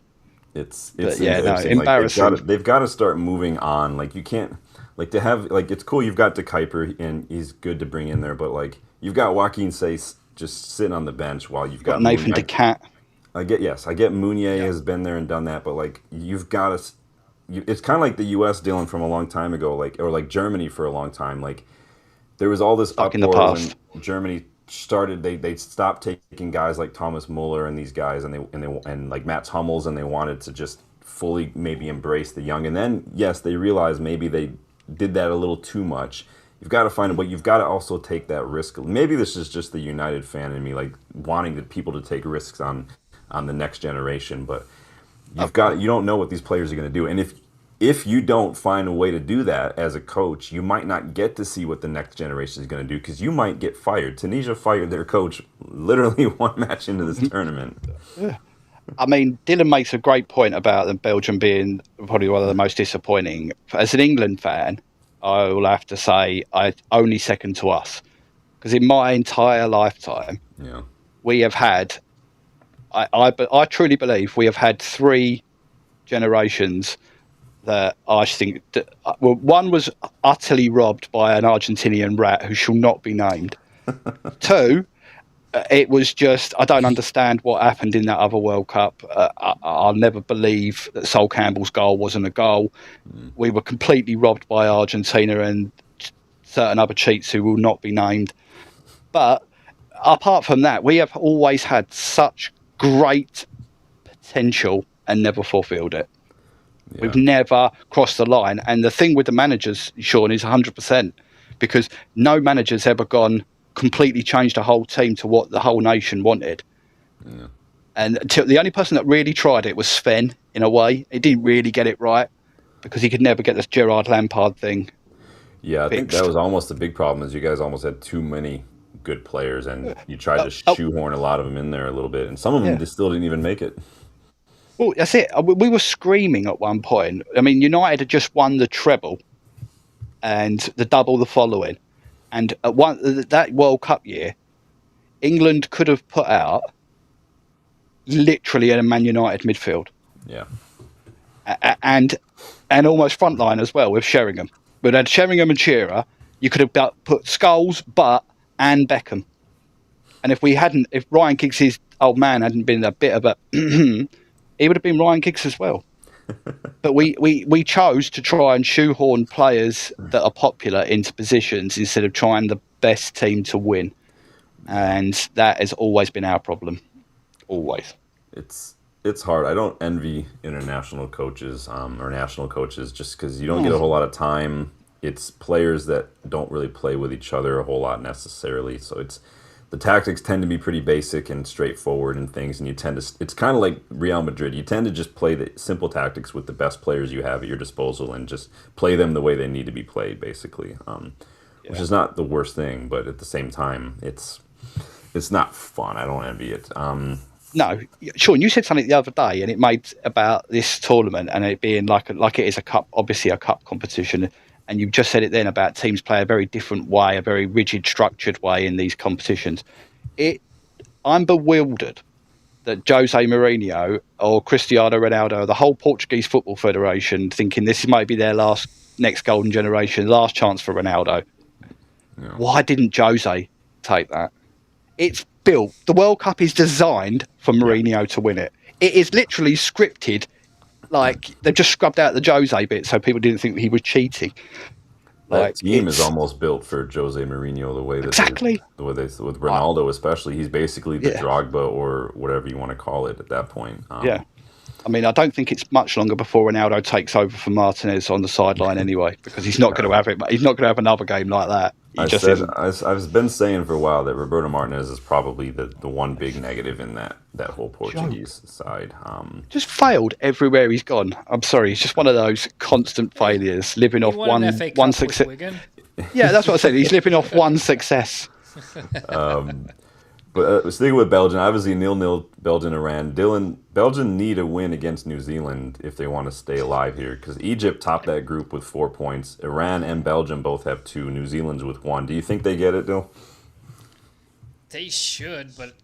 It's embarrassing. They've got to start moving on. You can't to have it's cool. You've got De Kuiper and he's good to bring in there, but you've got Joaquin Seyss just sitting on the bench while you've got Nathan De Cat. I get Meunier has been there and done that, but you've got to. It's kind of like the U.S. dealing from a long time ago, or Germany for a long time. There was all this uproar when Germany started. They stopped taking guys like Thomas Muller and these guys, and like Mats Hummels, and they wanted to just fully maybe embrace the young. And then yes, they realized maybe they did that a little too much. You've got to find it, but you've got to also take that risk. Maybe this is just the United fan in me, wanting the people to take risks on the next generation, but you don't know what these players are going to do, and if you don't find a way to do that as a coach, you might not get to see what the next generation is going to do because you might get fired. Tunisia fired their coach literally one match into this tournament. Yeah. I mean, Dylan makes a great point about Belgium being probably one of the most disappointing. As an England fan, I will have to say I only second to us, because in my entire lifetime, we have had. I truly believe we have had 3 generations that I think one was utterly robbed by an Argentinian rat who shall not be named. 2, it was just, I don't understand what happened in that other World Cup. I'll never believe that Sol Campbell's goal wasn't a goal. We were completely robbed by Argentina and certain other cheats who will not be named. But apart from that, we have always had such great potential and never fulfilled it. Yeah. We've never crossed the line. And the thing with the managers, Sean, is 100%, because no manager's ever completely changed a whole team to what the whole nation wanted. Yeah. And the only person that really tried it was Sven, in a way. He didn't really get it right because he could never get this Gerard Lampard thing. Yeah, I think that was almost the big problem, is you guys almost had too many good players and you tried to shoehorn a lot of them in there a little bit. And some of them just still didn't even make it. Well, that's it. We were screaming at one point. I mean, United had just won the treble and the double the following. And at that World Cup year, England could have put out literally a Man United midfield. Yeah. And almost front line as well with Sheringham. But had Sheringham and Shearer, you could have put Scholes, Butt, and Beckham. And if Ryan Giggs' old man hadn't been a bit of a he would have been Ryan Giggs as well. But we chose to try and shoehorn players that are popular into positions instead of trying the best team to win. And that has always been our problem. Always. It's hard. I don't envy international coaches or national coaches just because you don't get a whole lot of time. It's players that don't really play with each other a whole lot necessarily. So the tactics tend to be pretty basic and straightforward and things, and it's kind of like Real Madrid. You tend to just play the simple tactics with the best players you have at your disposal and just play them the way they need to be played, basically, which is not the worst thing, but at the same time, it's not fun. I don't envy it. No, Sean, you said something the other day, and it made about this tournament and it being like it is a cup, obviously a cup competition. And you just said it then about teams play a very different way, a very rigid, structured way in these competitions. I'm bewildered that Jose Mourinho or Cristiano Ronaldo, the whole Portuguese Football Federation, thinking this might be their next golden generation, last chance for Ronaldo. Yeah. Why didn't Jose take that? It's built. The World Cup is designed for Mourinho to win it. It is literally scripted. Like, they've just scrubbed out the Jose bit so people didn't think that he was cheating. That team is almost built for Jose Mourinho, the way that with Ronaldo especially. He's basically the Drogba or whatever you want to call it at that point. I mean, I don't think it's much longer before Ronaldo takes over for Martinez on the sideline anyway, because he's not going to have it. He's not going to have another game like that. I've been saying for a while that Roberto Martinez is probably the one big negative in that whole Portuguese side. Just failed everywhere he's gone. I'm sorry, he's just one of those constant failures, living off one success. Yeah, that's what I said. He's living off one success. But sticking with Belgium, obviously 0-0 Belgium-Iran. Belgium need a win against New Zealand if they want to stay alive here, because Egypt topped that group with 4 points. Iran and Belgium both have 2. New Zealand's with 1. Do you think they get it, Dill? They should, but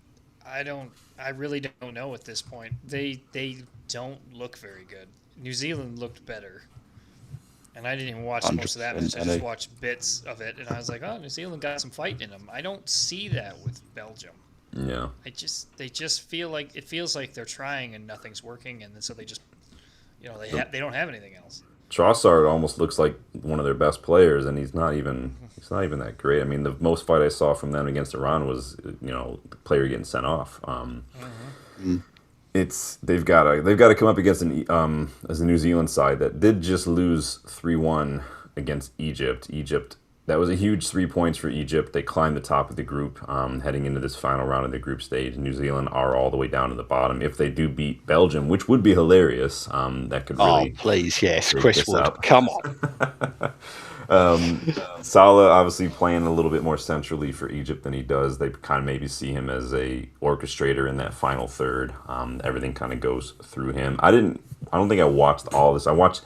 I really don't know at this point. They don't look very good. New Zealand looked better. And I didn't even watch most of that match. I just watched bits of it, and I was like, "Oh, New Zealand got some fight in them." I don't see that with Belgium. Yeah. They just feels like they're trying and nothing's working, and so they just, they don't have anything else. Trossard almost looks like one of their best players, and he's not even that great. I mean, the most fight I saw from them against Iran was the player getting sent off. They've got to come up against as a New Zealand side that did just lose 3-1 against Egypt. That was a huge 3 points for Egypt. They climbed the top of the group heading into this final round of the group stage. New Zealand are all the way down to the bottom. If they do beat Belgium, which would be hilarious, that could really... Oh, please, yes, Chris Wood, come on. Salah obviously playing a little bit more centrally for Egypt than he does. They kind of maybe see him as a orchestrator in that final third. Everything kind of goes through him. I don't think I watched all this. I watched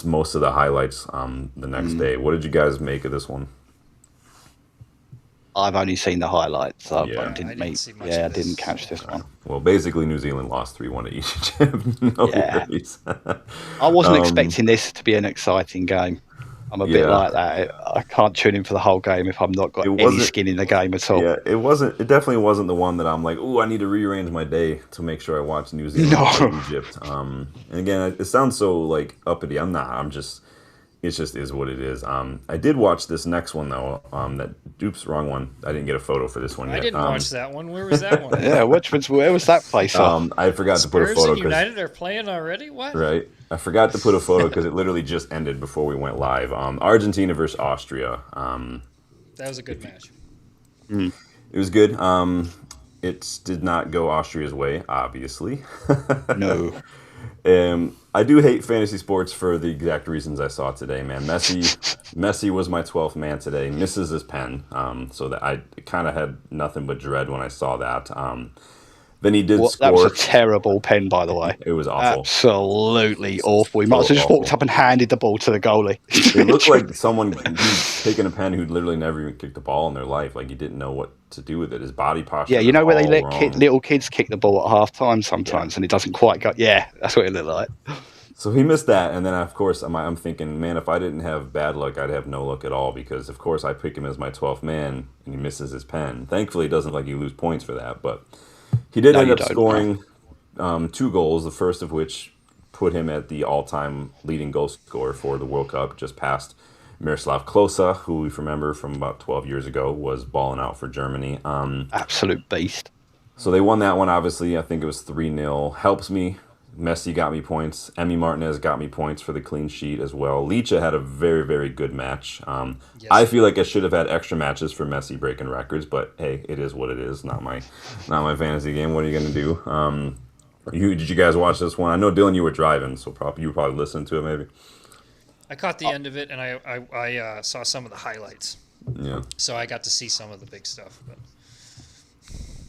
most of the highlights the next day. What did you guys make of this one? I've only seen the highlights. I didn't catch this one. Well, basically, New Zealand lost 3-1 to Egypt. Worries. I wasn't expecting this to be an exciting game. I'm a bit like that. I can't tune in for the whole game if I'm not got any skin in the game at all. Yeah, it definitely wasn't the one that I'm like, I need to rearrange my day to make sure I watch New Zealand and Egypt. And again, it sounds so like uppity. I'm not. It just is what it is. I did watch this next one though. Wrong one. I didn't get a photo for this one yet. I didn't watch that one. Where was that one? Where was that place? I forgot to put a photo. Spurs and United are playing already. What? Right. I forgot to put a photo because it literally just ended before we went live. Argentina versus Austria. That was a good match. It was good. It did not go Austria's way, obviously. No. I do hate fantasy sports for the exact reasons I saw today, man. Messi was my 12th man today. Misses his pen, so that I kind of had nothing but dread when I saw that. Then he did score. That was a terrible pen, by the way. It was awful. Absolutely awful. He might as well just walked up and handed the ball to the goalie. It looked like someone who'd taken a pen who'd literally never even kicked the ball in their life. Like he didn't know what to do with it. His body posture. Yeah, you know where they let little kids kick the ball at half time sometimes, and it doesn't quite go. Yeah, that's what it looked like. So he missed that, and then of course I'm thinking, man, if I didn't have bad luck, I'd have no luck at all because of course I pick him as my 12th man, and he misses his pen. Thankfully, it doesn't look like you lose points for that, but he did end up scoring 2 goals. The first of which put him at the all-time leading goal scorer for the World Cup, just past Miroslav Klose, who we remember from about 12 years ago was balling out for Germany. Absolute beast. So they won that one. Obviously, I think it was 3-0. Helps me. Messi got me points. Emi Martinez got me points for the clean sheet as well. Licha had a very, very good match. Yes. I feel like I should have had extra matches for Messi breaking records, but hey, it is what it is. Not my fantasy game. What are you going to do? Did you guys watch this one? I know, Dylan, you were driving, so you were probably listening to it maybe. I caught the end of it, and I saw some of the highlights. Yeah. So I got to see some of the big stuff, but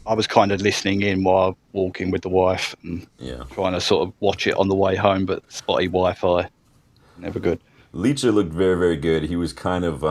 I was kind of listening in while walking with the wife and trying to sort of watch it on the way home, but spotty Wi-Fi, never good. Licha looked very, very good. He was kind of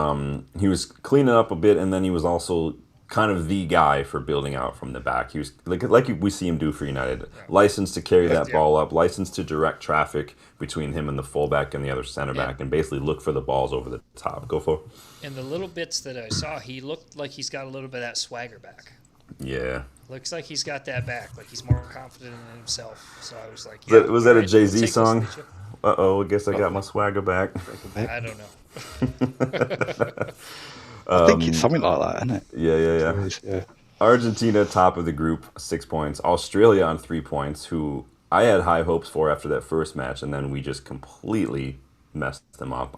he was cleaning up a bit, and then he was also kind of the guy for building out from the back. He was like we see him do for United, Yeah. licensed to carry that Yeah. ball up, licensed to direct traffic between him and the fullback and the other center back, and basically look for the balls over the top. Go for. In the little bits that I saw, he looked like he's got a little bit of that swagger back. Yeah. Looks like he's got that back. Like he's more confident in himself. So I was like, Was that a right, Jay-Z we'll take song? this, I guess I got my swagger back. I don't know. I think it's something like that, isn't it? Yeah. Yeah. Argentina, top of the group, 6 points. Australia on 3 points, who I had high hopes for after that first match, and then we just completely messed them up.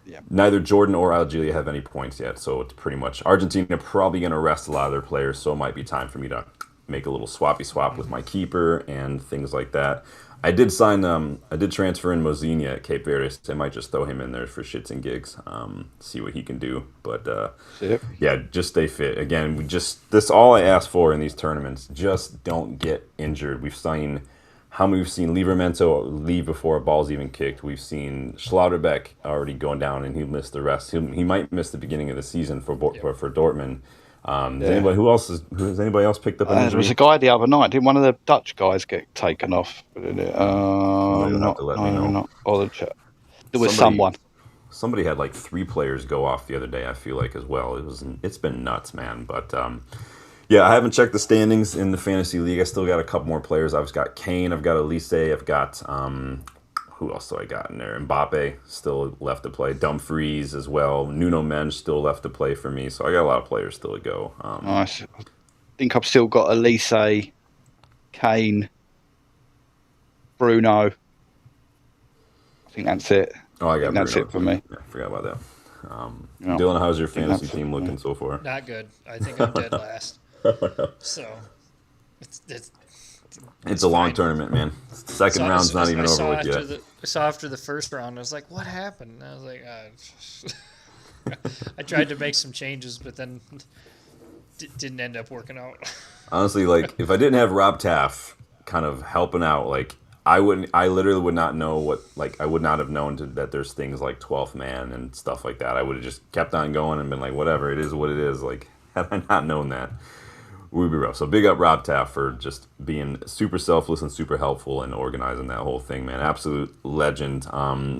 Yeah. Neither Jordan or Algeria have any points yet, so it's pretty much Argentina probably going to rest a lot of their players, so it might be time for me to make a little swappy swap with my keeper and things like that. I did transfer in Mozinha at Cape Verde. So I might just throw him in there for shits and gigs, see what he can do. But yeah, just stay fit. Again, this all I ask for in these tournaments. Just don't get injured. We've seen Livramento leave before a ball's even kicked. We've seen Schlotterbeck already going down, and he missed the rest. He might miss the beginning of the season for Dortmund. Has anybody else picked up an injury? There was a guy the other night. Didn't one of the Dutch guys get taken off? You'll have to let me know. There was someone. Somebody had like 3 players go off the other day, I feel like, as well. It's been nuts, man. But yeah, I haven't checked the standings in the fantasy league. I still got a couple more players. I've got Kane, I've got Elise, I've got who else do I got in there? Mbappe still left to play. Dumfries as well. Nuno Mendes still left to play for me. So I got a lot of players still to go. Nice. I think I've still got Elise, Kane, Bruno. I think that's it. Oh, I got Bruno. That's it for me. Yeah, I forgot about that. Dylan, how's your fantasy team looking so far? Not good. I think I'm dead last. So it's a long tournament, man. Second round's not even over with yet. I saw after the first round, I was like, what happened? And I was like, I tried to make some changes, but then didn't end up working out. Honestly, like, if I didn't have Rob Taff kind of helping out, like, I literally would not know I would not have known that there's things like 12th man and stuff like that. I would have just kept on going and been like, whatever, it is what it is. Like, had I not known that, we'd be rough. So big up Rob Taff for just being super selfless and super helpful and organizing that whole thing, man. Absolute legend.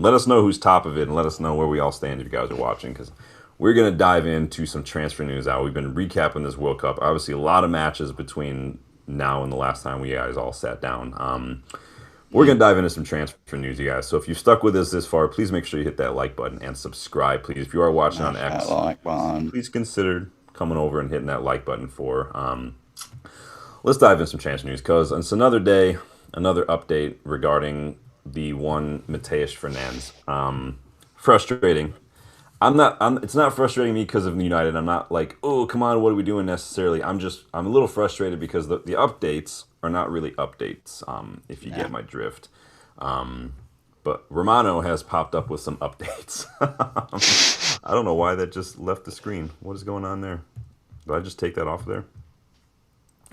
Let us know who's top of it, and let us know where we all stand if you guys are watching, because we're going to dive into some transfer news out. We've been recapping this World Cup. Obviously, a lot of matches between now and the last time we guys all sat down. We're going to dive into some transfer news, you guys. So if you've stuck with us this far, please make sure you hit that like button and subscribe, please. If you are watching on X, please consider coming over and hitting that like button for. Let's dive into some transfer news, because it's another day, another update regarding the one Mateus Fernandes. Frustrating. It's not frustrating me because of United. I'm not like, oh, come on, what are we doing necessarily? I'm a little frustrated because the updates are not really updates, if you get my drift. But Romano has popped up with some updates. I don't know why that just left the screen. What is going on there? Did I just take that off there?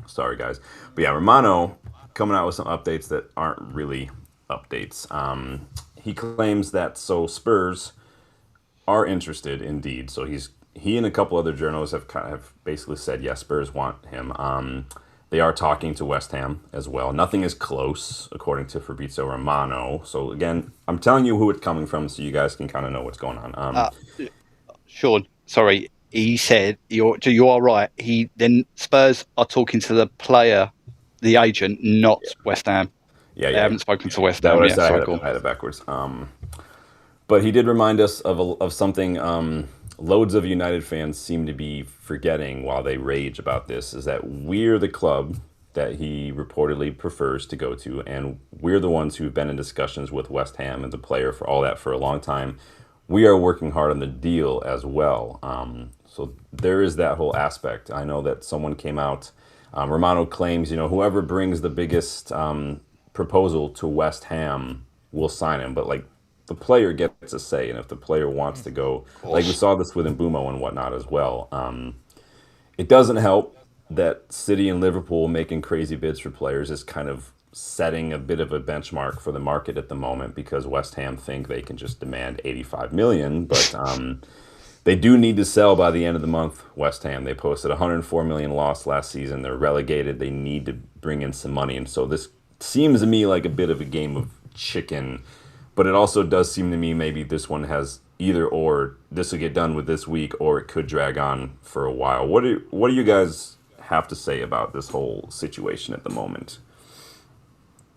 Sorry, guys. But yeah, Romano coming out with some updates that aren't really updates. He claims that Spurs are interested indeed. So he and a couple other journalists have basically said, yes, Spurs want him. They are talking to West Ham as well. Nothing is close, according to Fabrizio Romano. So again, I'm telling you who it's coming from, so you guys can kind of know what's going on. Sean, sorry, he said you are right. Spurs are talking to the player, the agent, not West Ham. Yeah, they haven't spoken to West Ham yet. I had it backwards. But he did remind us of something. Loads of United fans seem to be forgetting while they rage about this, is that we're the club that he reportedly prefers to go to, and we're the ones who've been in discussions with West Ham and the player for all that for a long time. We are working hard on the deal as well. So there is that whole aspect. I know that someone came out, Romano claims, whoever brings the biggest proposal to West Ham will sign him, but like, the player gets a say, and if the player wants to go, like we saw this with Mbumo and whatnot as well. It doesn't help that City and Liverpool making crazy bids for players is kind of setting a bit of a benchmark for the market at the moment, because West Ham think they can just demand 85 million, but They do need to sell by the end of the month. West Ham, they posted 104 million loss last season. They're relegated. They need to bring in some money, and so this seems to me like a bit of a game of chicken. But it also does seem to me maybe this one has either or. This will get done with this week, or it could drag on for a while. What do you guys have to say about this whole situation at the moment?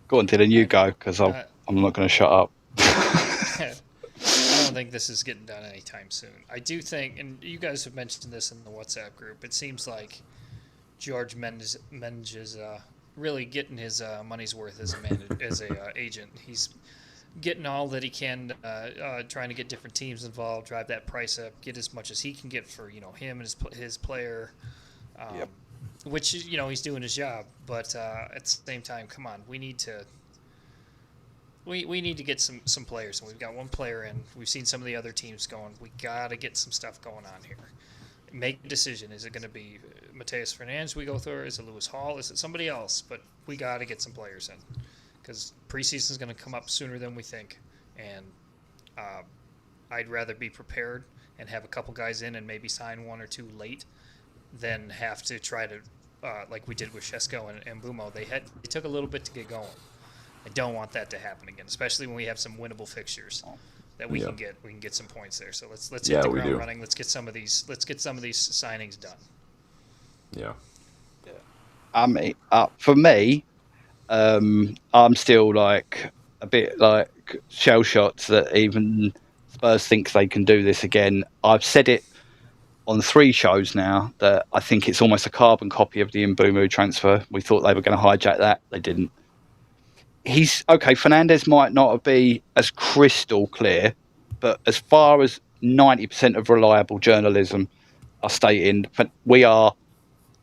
Go on, Dylan, you go, because I'm not going to shut up. I don't think this is getting done anytime soon. I do think, and you guys have mentioned this in the WhatsApp group, it seems like George Mendes is really getting his money's worth as a agent. He's getting all that he can, trying to get different teams involved, drive that price up, get as much as he can get for him and his player, which he's doing his job. But at the same time, come on, we need to. We need to get some players, and we've got one player in. We've seen some of the other teams going. We got to get some stuff going on here. Make a decision. Is it going to be Mateus Fernandes we go through? Is it Lewis Hall? Is it somebody else? But we got to get some players in because preseason is going to come up sooner than we think. And I'd rather be prepared and have a couple guys in and maybe sign one or two late than have to try to, like we did with Shesko and Bumo. They took a little bit to get going. I don't want that to happen again, especially when we have some winnable fixtures that we can get. We can get some points there. So let's hit the ground running. Let's get some of these signings done. Yeah. I mean, for me, I'm still like a bit like shell shocked that even Spurs think they can do this again. I've said it on 3 shows now that I think it's almost a carbon copy of the Mbumu transfer. We thought they were going to hijack that. They didn't. He's okay. Fernandes might not be as crystal clear, but as far as 90% of reliable journalism are stating, we are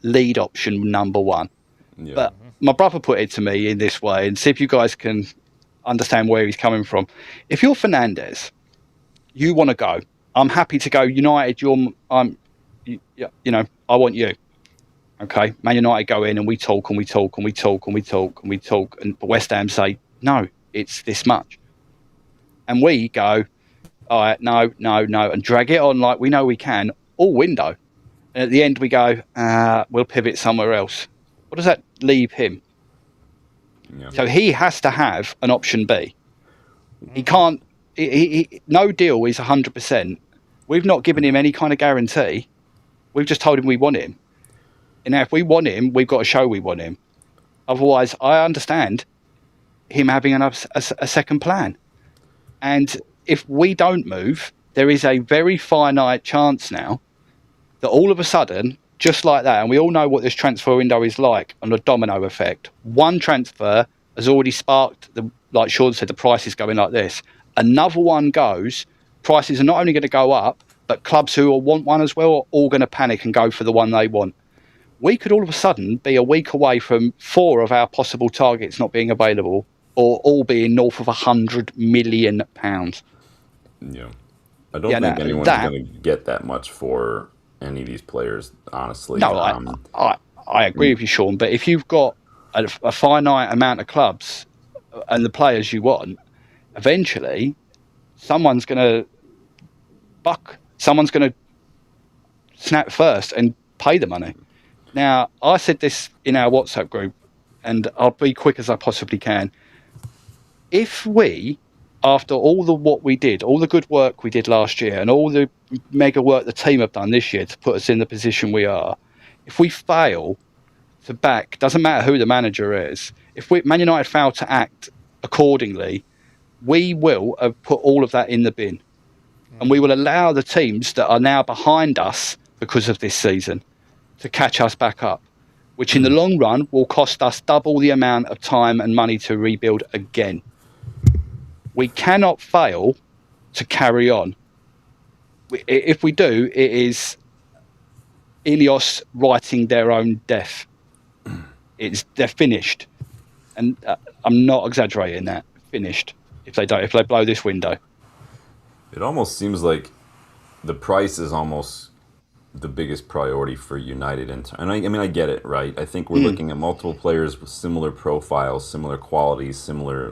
lead option number 1. Yeah. But my brother put it to me in this way, and see if you guys can understand where he's coming from. If you're Fernandes, you want to go. I'm happy to go. United, I want you. Okay, Man United go in and we talk and we talk and we talk and we talk and we talk, and West Ham say no, it's this much, and we go, all right, no, and drag it on like we know we can all window, and at the end we go, we'll pivot somewhere else. What does that leave him? Yeah. So he has to have an option B. He can't. No deal is 100%. We've not given him any kind of guarantee. We've just told him we want him. And now if we want him, we've got to show we want him. Otherwise, I understand him having a second plan. And if we don't move, there is a very finite chance now that all of a sudden, just like that, and we all know what this transfer window is like on a domino effect. One transfer has already sparked, like Sean said, the price is going like this. Another one goes, prices are not only going to go up, but clubs who want one as well are all going to panic and go for the one they want. We could all of a sudden be a week away from 4 of our possible targets not being available, or all being north of £100 million. Yeah. I don't think anyone's going to get that much for any of these players, honestly. No, I agree with you, Sean, but if you've got a finite amount of clubs and the players you want, eventually someone's going to buck. Someone's going to snap first and pay the money. Now, I said this in our WhatsApp group, and I'll be quick as I possibly can. If we, after all the good work we did last year, and all the mega work the team have done this year to put us in the position we are, if we fail to back, doesn't matter who the manager is, if Man United fail to act accordingly, we will have put all of that in the bin. And we will allow the teams that are now behind us because of this season to catch us back up, which in the long run will cost us double the amount of time and money to rebuild again. We cannot fail to carry on. If we do, it is Ilios writing their own death. They're finished, and I'm not exaggerating that. Finished. If they blow this window. It almost seems like the price is almost the biggest priority for United. And I mean, I get it, right? I think we're looking at multiple players with similar profiles, similar qualities, similar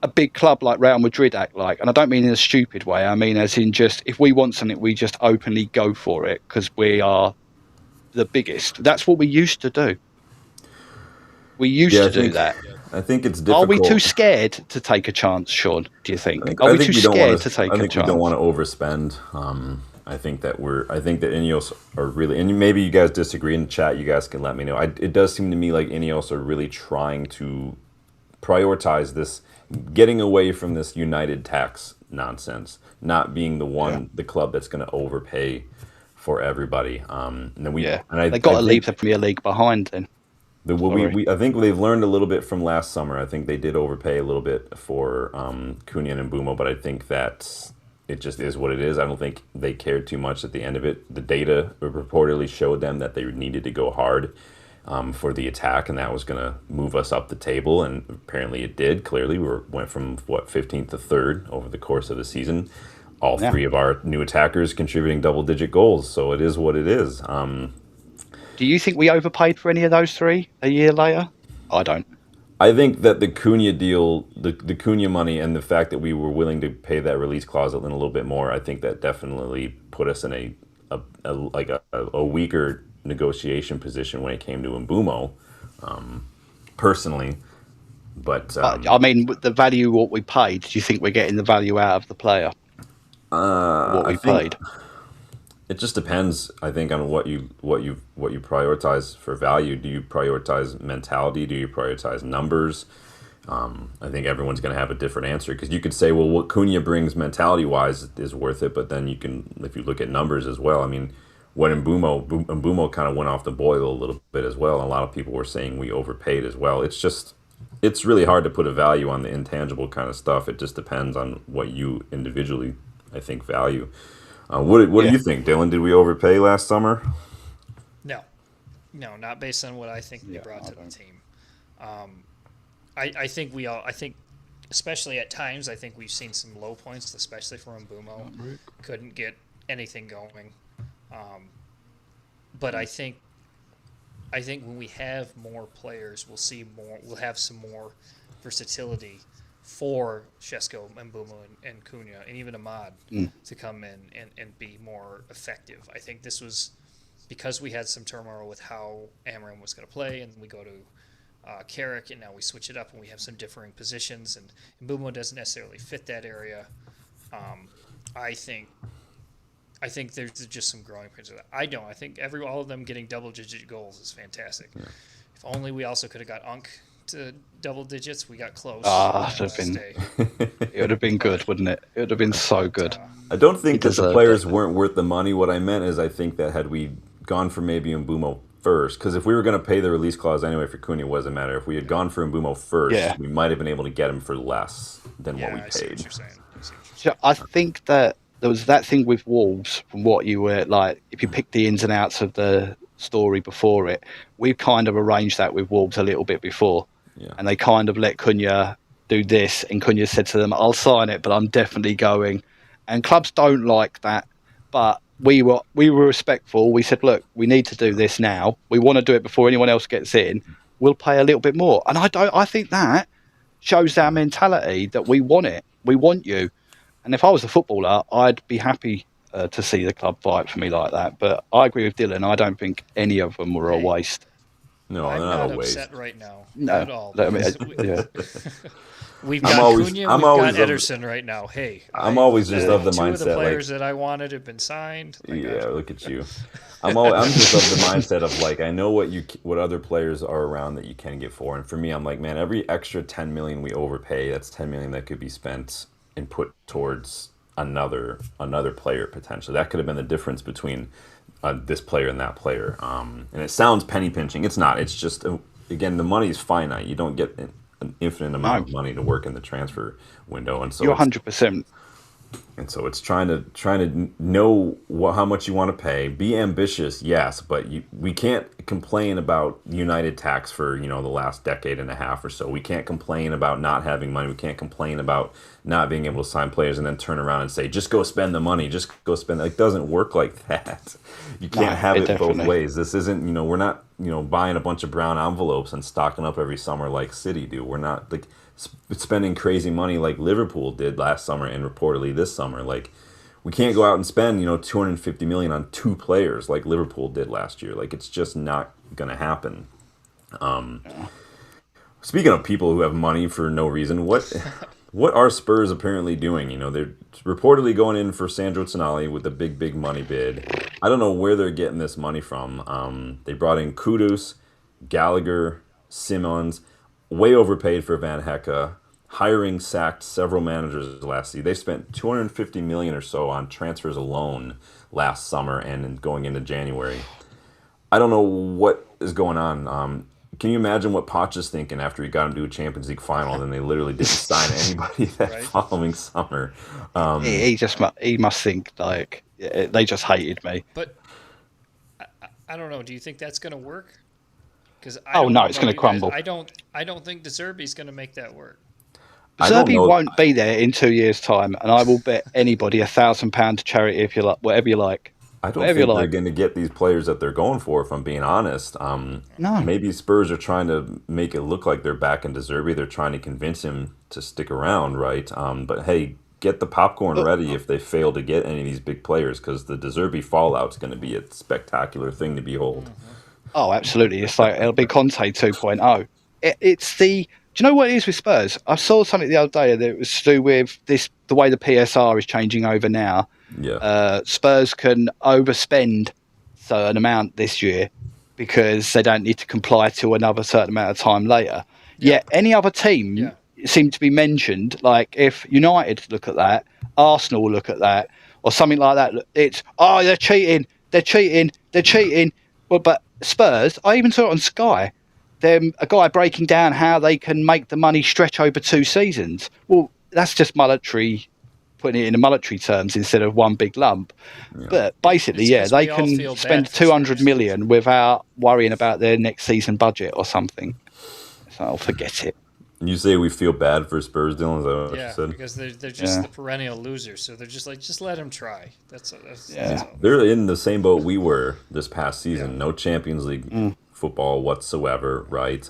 a big club like Real Madrid act like, and I don't mean in a stupid way. I mean as in just if we want something, we just openly go for it because we are the biggest. That's what we used to do. We used to do that. I think it's difficult. Are we too scared to take a chance, Sean? Do you think? Are we too scared to take a chance? I think we don't want to overspend. I think that Ineos are really, and maybe you guys disagree in the chat. You guys can let me know. It does seem to me like Ineos are really trying to prioritize this, getting away from this United tax nonsense, not being the club that's going to overpay for everybody. And then they got to leave the Premier League behind then. I think they've learned a little bit from last summer. I think they did overpay a little bit for Cunha and Mbeumo, but I think that it just is what it is. I don't think they cared too much at the end of it. The data reportedly showed them that they needed to go hard for the attack, and that was going to move us up the table, and apparently it did. Clearly, went from 15th to 3rd over the course of the season. All three of our new attackers contributing double-digit goals, so it is what it is. Do you think we overpaid for any of those three a year later? I don't. I think that the Cunha deal, the Cunha money, and the fact that we were willing to pay that release clause in a little bit more, I think that definitely put us in a weaker negotiation position when it came to Mbeumo, personally. But I mean, the value what we paid. Do you think we're getting the value out of the player? What we paid. It just depends, I think, on what you prioritize for value. Do you prioritize mentality? Do you prioritize numbers? I think everyone's going to have a different answer, because you could say, well, what Cunha brings mentality-wise is worth it, but then you can, if you look at numbers as well, I mean, what Mbeumo kind of went off the boil a little bit as well. And a lot of people were saying we overpaid as well. It's really hard to put a value on the intangible kind of stuff. It just depends on what you individually, I think, value. What do you think, Dylan? Did we overpay last summer? No, not based on what I think we brought to the team. I think especially at times, I think we've seen some low points, especially for Mbeumo. Couldn't get anything going. But I think when we have more players, we'll have some more versatility for Šeško, Mbeumo, and Cunha, and even Ahmad to come in and be more effective. I think this was because we had some turmoil with how Amram was going to play, and we go to Carrick, and now we switch it up, and we have some differing positions, and Mbeumo doesn't necessarily fit that area. I think there's just some growing pains of that. I don't. I think all of them getting double-digit goals is fantastic. Yeah. If only we also could have got Unk to double digits. We got close. It would have been good, wouldn't it? It would have been so good. I don't think that the players weren't worth the money. What I meant is I think that had we gone for maybe Mbeumo first, because if we were going to pay the release clause anyway for Cunha, it wasn't matter. If we had gone for Mbeumo first, we might have been able to get him for less than what we paid. I see what you're saying. So I think that there was that thing with Wolves, from what you were like, if you pick the ins and outs of the story before it, we kind of arranged that with Wolves a little bit before. Yeah. And they kind of let Cunha do this, and Cunha said to them, I'll sign it, but I'm definitely going. And clubs don't like that, but we were respectful. We said, look, we need to do this now. We want to do it before anyone else gets in. We'll pay a little bit more. And I think that shows our mentality that we want it. We want you. And if I was a footballer, I'd be happy to see the club fight for me like that. But I agree with Dylan. I don't think any of them were a waste. No, I'm not not waste. upset right now. No, at all. We've got Cunha, we've got Ederson right now. Hey, I'm always just of the mindset. Two of the players that I wanted have been signed. Look at you. I'm just of the mindset of like, I know what other players are around that you can get for, and for me, I'm like, man, every extra 10 million we overpay, that's 10 million that could be spent and put towards another player potentially. That could have been the difference between this player and that player. And it sounds penny pinching. It's not. It's just again, the money is finite. You don't get an infinite amount of money to work in the transfer window, and so you're 100%. And so it's trying to know how much you want to pay. Be ambitious, yes, but we can't complain about United tax for the last decade and a half or so. We can't complain about not having money. We can't complain about not being able to sign players and then turn around and say, just go spend the money. Just go spend it. It doesn't work like that. You can't have it both ways. This isn't, we're not buying a bunch of brown envelopes and stocking up every summer like City do. We're not like spending crazy money like Liverpool did last summer and reportedly this summer. Like, we can't go out and spend 250 million on two players like Liverpool did last year. Like, it's just not gonna happen. Speaking of people who have money for no reason, what are Spurs apparently doing? They're reportedly going in for Sandro Tonali with a big money bid. I don't know where they're getting this money from. They brought in Kudus, Gallagher, Simmons, way overpaid for Van Hecke, sacked several managers last season. They spent 250 million or so on transfers alone last summer and going into January. I don't know what is going on. Can you imagine what Poch is thinking after he got him to a Champions League final and they literally didn't sign anybody that following summer? He must think like they just hated me. But I don't know. Do you think that's going to work? Because it's going to crumble. I don't think De Zerbi's going to make that work. Zerbi won't be there in 2 years' time, and I will bet anybody £1,000 to charity if you like, whatever you like. I don't think they're going to get these players that they're going for, if I'm being honest. No. Maybe Spurs are trying to make it look like they're back in De Zerbi. They're trying to convince him to stick around, right? But hey, get the popcorn ready if they fail to get any of these big players, because the De Zerbi fallout's going to be a spectacular thing to behold. Oh, absolutely. It's like it'll be Conte 2.0. It's the... Do you know what it is with Spurs? I saw something the other day that was to do with the way the PSR is changing over now. Yeah. Spurs can overspend a certain amount this year because they don't need to comply to another certain amount of time later. Yet any other team seem to be mentioned, like if United look at that, Arsenal look at that, or something like that, it's, they're cheating. Well, but Spurs, I even saw it on Sky, them a guy breaking down how they can make the money stretch over 2 seasons. Well, that's just monetary, putting it in monetary terms instead of one big lump. Yeah. But basically, they can spend 200 million without worrying about their next season budget or something. So I'll forget it. You say we feel bad for Spurs, Dylan? Is that what you said? Because they're just the perennial losers. So they're just like, just let them try. That's all. They're in the same boat we were this past season. No Champions League football whatsoever, right?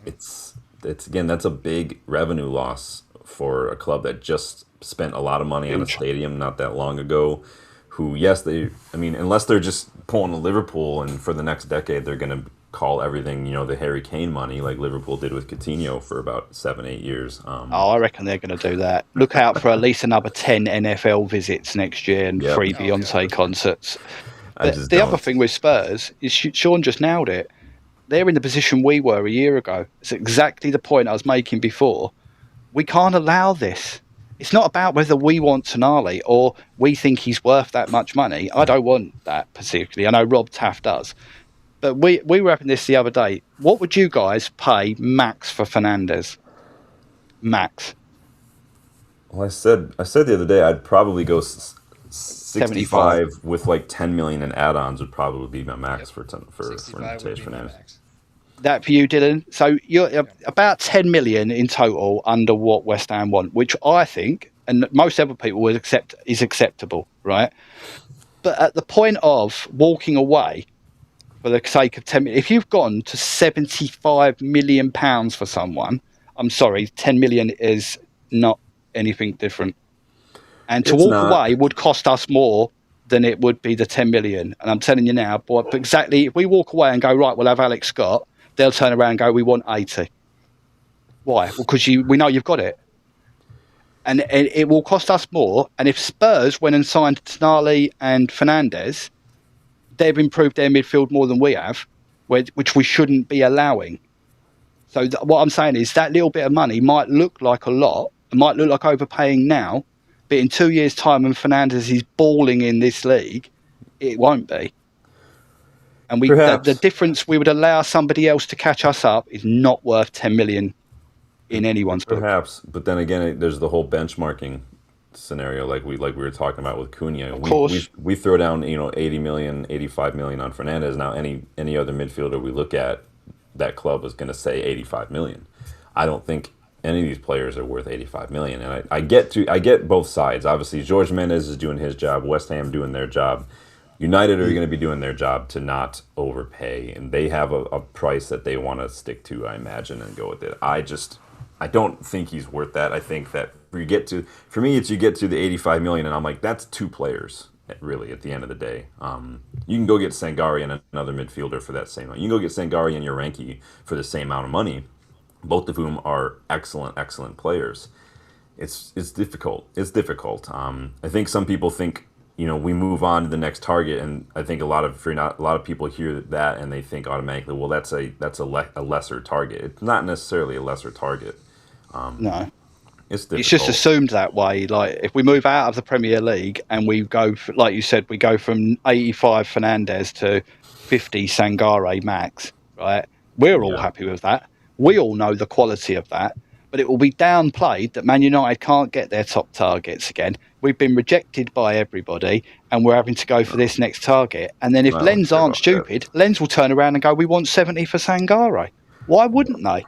It's again, that's a big revenue loss for a club that just spent a lot of money on a stadium not that long ago. Who, unless they're just pulling a Liverpool and for the next decade they're going to call everything, the Harry Kane money like Liverpool did with Coutinho for about 7-8 years. I reckon they're going to do that. Look out for at least another 10 NFL visits next year and 3 Beyonce concerts. The other thing with Spurs is Sean just nailed it. They're in the position we were a year ago. It's exactly the point I was making before. We can't allow this. It's not about whether we want Tonali or we think he's worth that much money. I don't want that particularly. I know Rob Taft does. But we were having this the other day. What would you guys pay max for Fernandes? Max. Well, I said the other day I'd probably go 65 with like 10 million in add-ons would probably be my max for Mateus Fernandes. That for you, Dylan. So you're about 10 million in total under what West Ham want, which I think, and most other people would accept, is acceptable, right? But at the point of walking away for the sake of 10 million, if you've gone to 75 million pounds for someone, I'm sorry, 10 million is not anything different. And to walk away would cost us more than it would be the 10 million. And I'm telling you now, but exactly, if we walk away and go, right, we'll have Alex Scott, they'll turn around and go, we want 80. Why? Well, because we know you've got it. And it will cost us more. And if Spurs went and signed Tonali and Fernandes, they've improved their midfield more than we have, which we shouldn't be allowing. So what I'm saying is that little bit of money might look like a lot, it might look like overpaying now, but in 2 years' time when Fernandes is balling in this league, it won't be. And the difference we would allow somebody else to catch us up is not worth 10 million in anyone's book. Perhaps, but then again, there's the whole benchmarking scenario like we were talking about with Cunha. Of course. We throw down 80 million, 85 million on Fernandes. Now any other midfielder we look at, that club is going to say 85 million. I don't think any of these players are worth 85 million, and I get both sides. Obviously, Jorge Mendes is doing his job, West Ham doing their job. United are going to be doing their job to not overpay, and they have a price that they want to stick to, I imagine, and go with it. I don't think he's worth that. I think that for me, you get to the 85 million, and I'm like, that's 2 players, really, at the end of the day. You can go get Sangare and another midfielder for that same amount. You can go get Sangare and Uranki for the same amount of money, both of whom are excellent players. It's difficult. It's difficult. I think some people think, we move on to the next target, and I think a lot of people hear that and they think automatically, well, that's a lesser target. It's not necessarily a lesser target. No, it's difficult. It's just assumed that way. Like if we move out of the Premier League and we go, like you said, we go from 85 Fernandes to 50 Sangare max, right? We're all happy with that. We all know the quality of that. But it will be downplayed that Man United can't get their top targets again. We've been rejected by everybody, and we're having to go for this next target. And then if Lens aren't stupid, Lens will turn around and go, we want 70 for Sangare. Why wouldn't they?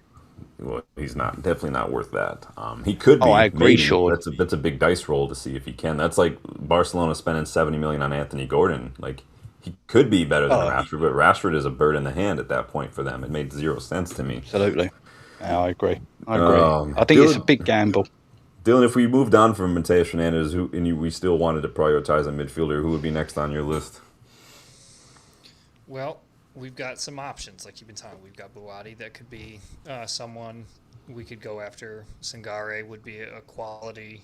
Well, he's definitely not worth that. He could be. Oh, I agree, maybe. Sean. That's a big dice roll to see if he can. That's like Barcelona spending 70 million on Anthony Gordon. Like, he could be better than Rashford, but Rashford is a bird in the hand at that point for them. It made 0 sense to me. Absolutely. Yeah, I agree. I think it's a big gamble. Dylan, if we moved on from Mateus Fernandes, we still wanted to prioritize a midfielder, who would be next on your list? Well, we've got some options, like you've been talking. We've got Buati, that could be someone we could go after. Sangare would be a quality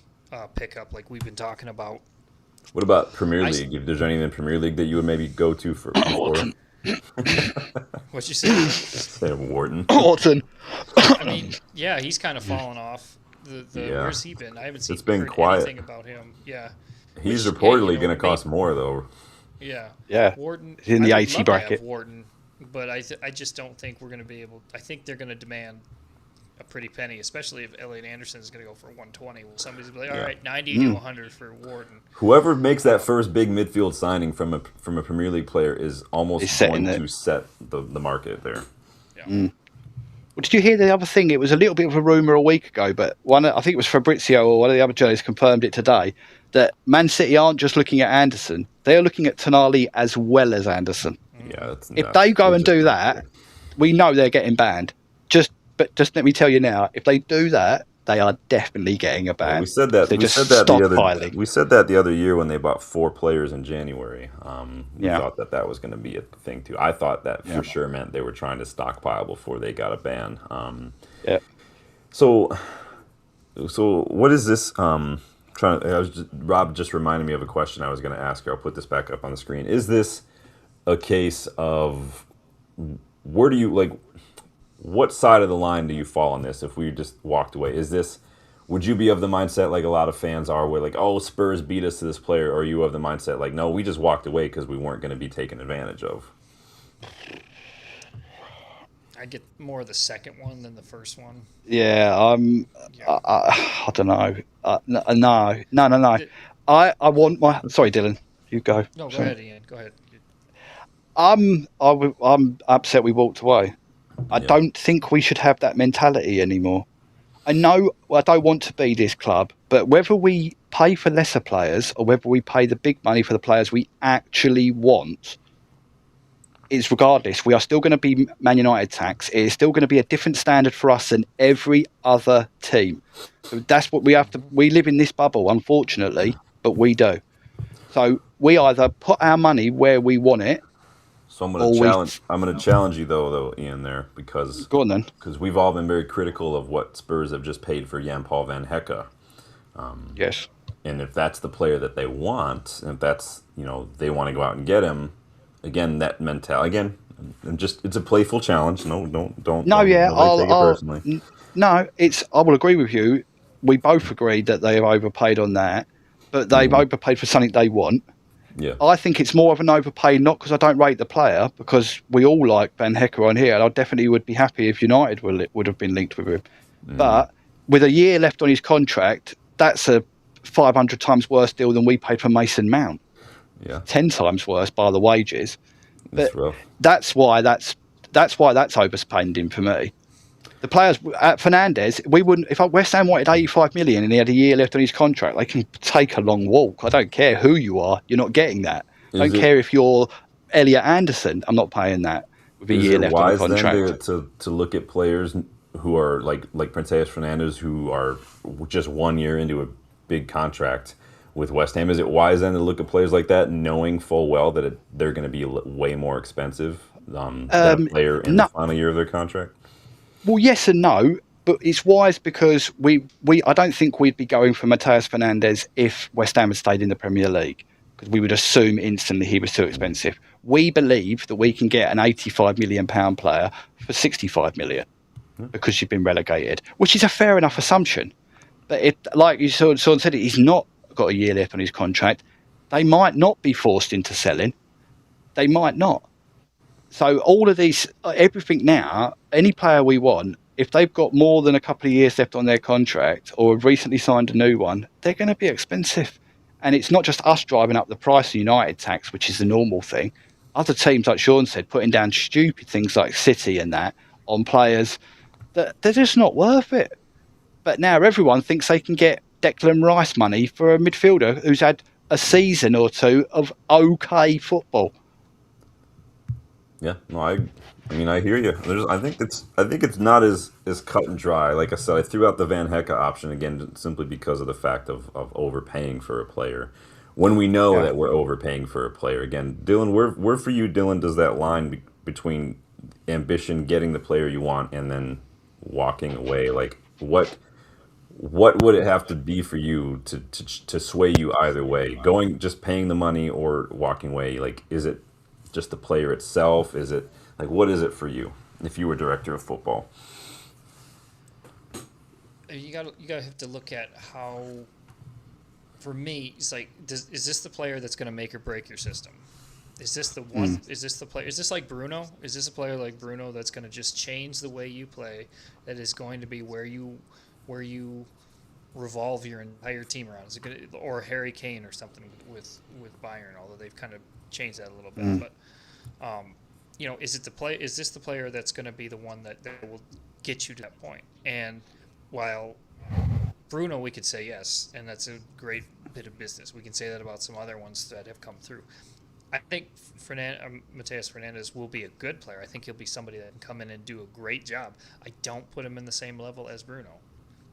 pickup, like we've been talking about. What about Premier League? If there's anything in Premier League that you would maybe go to for What'd you say? Say Wharton. Wharton. I mean, yeah, he's kind of fallen off. Where's he been? I haven't seen. It's been quiet. Anything about him. Yeah. He's reportedly going to cost more, though. Yeah. Yeah. Wharton. He's in the I 80 would love bracket. to have Wharton, but I just don't think we're going to be able. I think they're going to demand a pretty penny, especially if Elliot Anderson is going to go for 120. Well, somebody's going to be like, all right, 90 to 100 for Wharton. Whoever makes that first big midfield signing from a Premier League player is almost going to set the market there. Yeah. Well, did you hear the other thing? It was a little bit of a rumour a week ago, but I think it was Fabrizio or one of the other journalists confirmed it today, that Man City aren't just looking at Anderson. They are looking at Tonali as well as Anderson. Yeah, if they go and do that, we know they're getting banned. But just let me tell you now, if they do that, they are definitely getting a ban. We said that. We said that the other year when they bought 4 players in January. We thought that was going to be a thing too. I thought that for sure meant they were trying to stockpile before they got a ban. So what is this? Rob just reminded me of a question I was going to ask her. I'll put this back up on the screen. Is this a case of what side of the line do you fall on this if we just walked away? Would you be of the mindset like a lot of fans are where like, oh, Spurs beat us to this player, or are you of the mindset like, no, we just walked away because we weren't going to be taken advantage of? I get more of the second one than the first one. Yeah, I don't know. No. I want my... Sorry, Dylan. You go. No, go ahead, Ian. Go ahead. I'm upset we walked away. I don't think we should have that mentality anymore. I know I don't want to be this club, but whether we pay for lesser players or whether we pay the big money for the players we actually want, is regardless. We are still going to be Man United tax. It is still going to be a different standard for us than every other team. So that's what we have to... We live in this bubble, unfortunately, but we do. So we either put our money where we want it. So I'm going to challenge you though, Ian, there, because go on then. Because we've all been very critical of what Spurs have just paid for Jan-Paul van Hecke. Yes. And if that's the player that they want, and if that's they want to go out and get him, again, that mentality and just it's a playful challenge. Don't take it personally. No, I will agree with you. We both agreed that they have overpaid on that, but they've overpaid for something they want. Yeah, I think it's more of an overpay, not because I don't rate the player, because we all like Van Hecke on here, and I definitely would be happy if United would have been linked with him. But with a year left on his contract, that's a 500 times worse deal than we paid for Mason Mount. Yeah, 10 times worse by the wages. That's but rough. That's why that's overspending for me. The players at Fernandes, we wouldn't. If West Ham wanted 85 million and he had a year left on his contract, they can take a long walk. I don't care who you are, you're not getting that. Is Don't care if you're Elliot Anderson. I'm not paying that with a year left on the contract. Is it wise then to look at players who are like Mateus Fernandes, who are just 1 year into a big contract with West Ham? Is it wise then to look at players like that, knowing full well that they're going to be way more expensive than a player in the final year of their contract? Well, yes and no, but it's wise because I don't think we'd be going for Mateus Fernandes if West Ham had stayed in the Premier League, because we would assume instantly he was too expensive. We believe that we can get an £85 million player for 65 million because you've been relegated, which is a fair enough assumption. But like you said, he's not got a year left on his contract. They might not be forced into selling. They might not. So all of these, everything now, any player we want, if they've got more than a couple of years left on their contract or have recently signed a new one, they're going to be expensive. And it's not just us driving up the price of United tax, which is the normal thing. Other teams, like Sean said, putting down stupid things like City and that on players that they're just not worth it. But now everyone thinks they can get Declan Rice money for a midfielder who's had a season or two of okay football. Yeah, no, I mean, I hear you. I think it's not as cut and dry. Like I said, I threw out the Van Hecke option again simply because of the fact of overpaying for a player. When we know that we're overpaying for a player, again, Dylan, where for you, Dylan, does that line between ambition, getting the player you want, and then walking away? Like, what would it have to be for you to sway you either way? Just paying the money or walking away? Like, is it just the player itself? Is it like, what is it for you if you were director of football? You gotta have to look at how. For me, it's like, is this the player that's going to make or break your system? Is this the one? Is this the player? Is this like Bruno? Is this a player like Bruno that's going to just change the way you play? That is going to be where you revolve your entire team around? Is it gonna, or Harry Kane or something with Bayern? Although they've kind of changed that a little bit, but is this the player that's going to be the one that will get you to that point? And while Bruno, we could say yes, and that's a great bit of business. We can say that about some other ones that have come through. I think Mateus Fernandes will be a good player. I think he'll be somebody that can come in and do a great job. I don't put him in the same level as Bruno.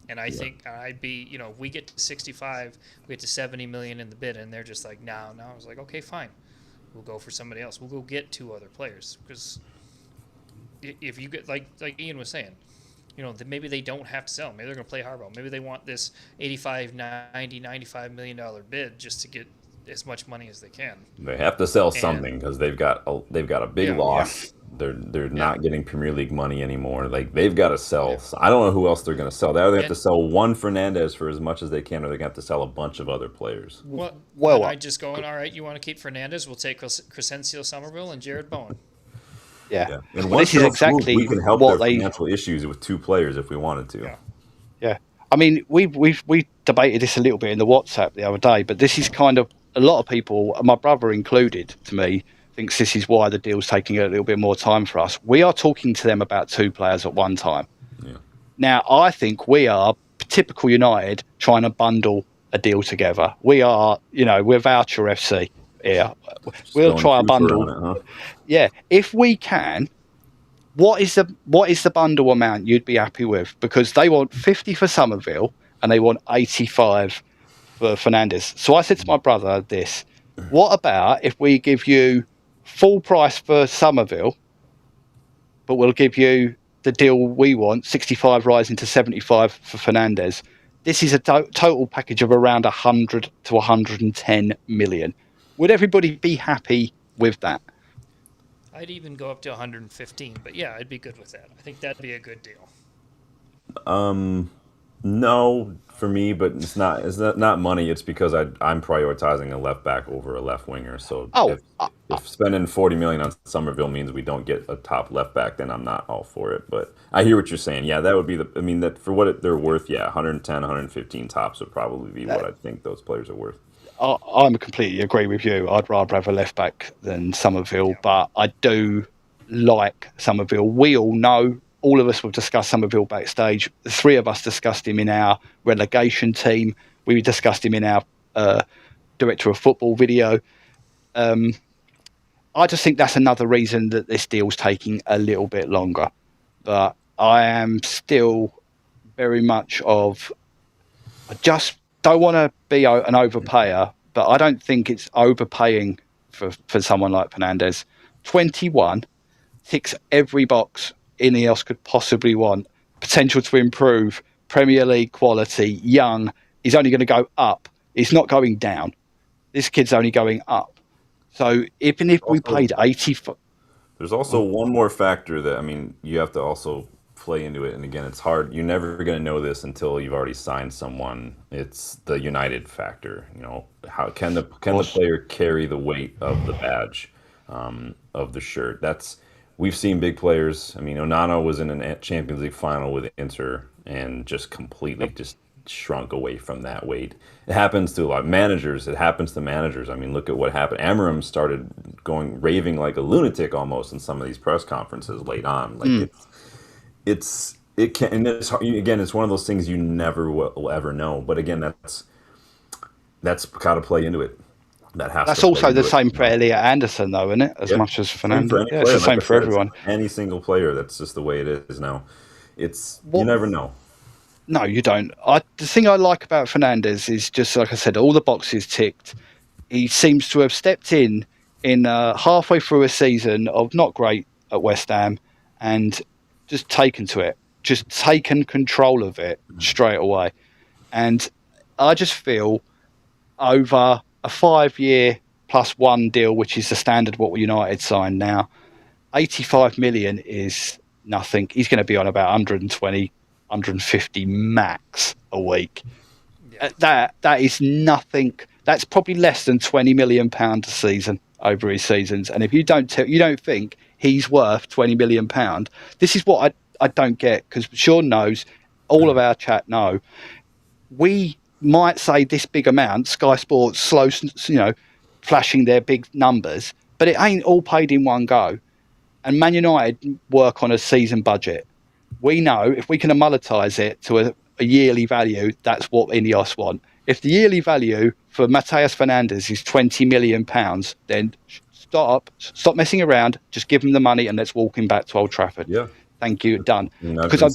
And I think I'd be, if we get to 65, we get to 70 million in the bid, and they're just like, no. I was like, okay, fine. We'll go for somebody else. We'll go get two other players. Because if you get, like Ian was saying, maybe they don't have to sell. Maybe they're going to play hardball. Maybe they want this 85, 90, $95 million bid just to get as much money as they can. They have to sell something because they've got a big loss. Yeah. They're not getting Premier League money anymore. Like, they've got to sell. Yeah. So I don't know who else they're going to sell. They either have to sell one Fernandes for as much as they can, or they're going to have to sell a bunch of other players. Well, I just going, all right, you want to keep Fernandes? We'll take Crescencio Somerville and Jared Bowen. Yeah. And this is exactly we can help their financial issues with two players if we wanted to. Yeah. I mean, we debated this a little bit in the WhatsApp the other day, but this is kind of, a lot of people, my brother included, to me, thinks this is why the deal's taking a little bit more time for us. We are talking to them about two players at one time. Yeah. Now, I think we are, typical United, trying to bundle a deal together. We are, we're Voucher FC here. We'll try a bundle. Yeah, if we can, what is the bundle amount you'd be happy with? Because they want 50 for Somerville and they want 85 for Fernandes. So I said to my brother this: what about if we give you full price for Somerville, but we'll give you the deal we want, 65 rising to 75 for Fernandes? This is a total package of around 100 to 110 million. Would everybody be happy with that? I'd even go up to 115, but yeah, I'd be good with that. I think that'd be a good deal. No, for me, but it's not money. It's because I'm prioritizing a left back over a left winger. So if spending 40 million on Somerville means we don't get a top left back, then I'm not all for it. But I hear what you're saying. Yeah, that would be that for what they're worth. Yeah, 110, 115 tops would probably be what I think those players are worth. I completely agree with you. I'd rather have a left back than Somerville, but I do like Somerville. We all know, all of us will discuss Somerville backstage. The three of us discussed him in our relegation team. We discussed him in our director of football video. I just think that's another reason that this deal's taking a little bit longer. But I am still very much of, I just don't want to be an overpayer, but I don't think it's overpaying for someone like Fernandes. 21 ticks every box Ineos could possibly want. Potential to improve, Premier League quality, young. He's only going to go up. He's not going down. This kid's only going up. So even if we paid 80... There's also one more factor that, I mean, you have to also play into it. And again, it's hard. You're never going to know this until you've already signed someone. It's the United factor. You know, how can the player carry the weight of the badge, of the shirt? We've seen big players. I mean, Onana was in a Champions League final with Inter and just completely just shrunk away from that weight. It happens to a lot of managers. It happens to managers. I mean, look at what happened. Amarim started raving like a lunatic almost in some of these press conferences late on. Like it can, and it's one of those things you never will ever know. But again, that's got to play into it. That's also the same for Elliot Anderson, though, isn't it? As much as Fernandes. Yeah, it's the same for everyone. Any single player. That's just the way it is now. You never know. No, you don't. The thing I like about Fernandes is just, like I said, all the boxes ticked. He seems to have stepped in halfway through a season of not great at West Ham and just taken to it. Just taken control of it straight away. And I just feel over a 5-year plus one deal, which is the standard what United signed now, 85 million is nothing. He's going to be on about 120, 150 max a week. Yeah. That is nothing. That's probably less than £20 million a season over his seasons. And if you don't think he's worth £20 million, this is what I don't get, because Sean knows, all of our chat know. We might say this big amount, Sky Sports slow, flashing their big numbers, but it ain't all paid in one go. And Man United work on a season budget. We know if we can monetize it to a yearly value, that's what Ineos want. If the yearly value for Mateus Fernandes is £20 million, then stop messing around, just give him the money and let's walk him back to Old Trafford. Yeah. Thank you, done. Because I'm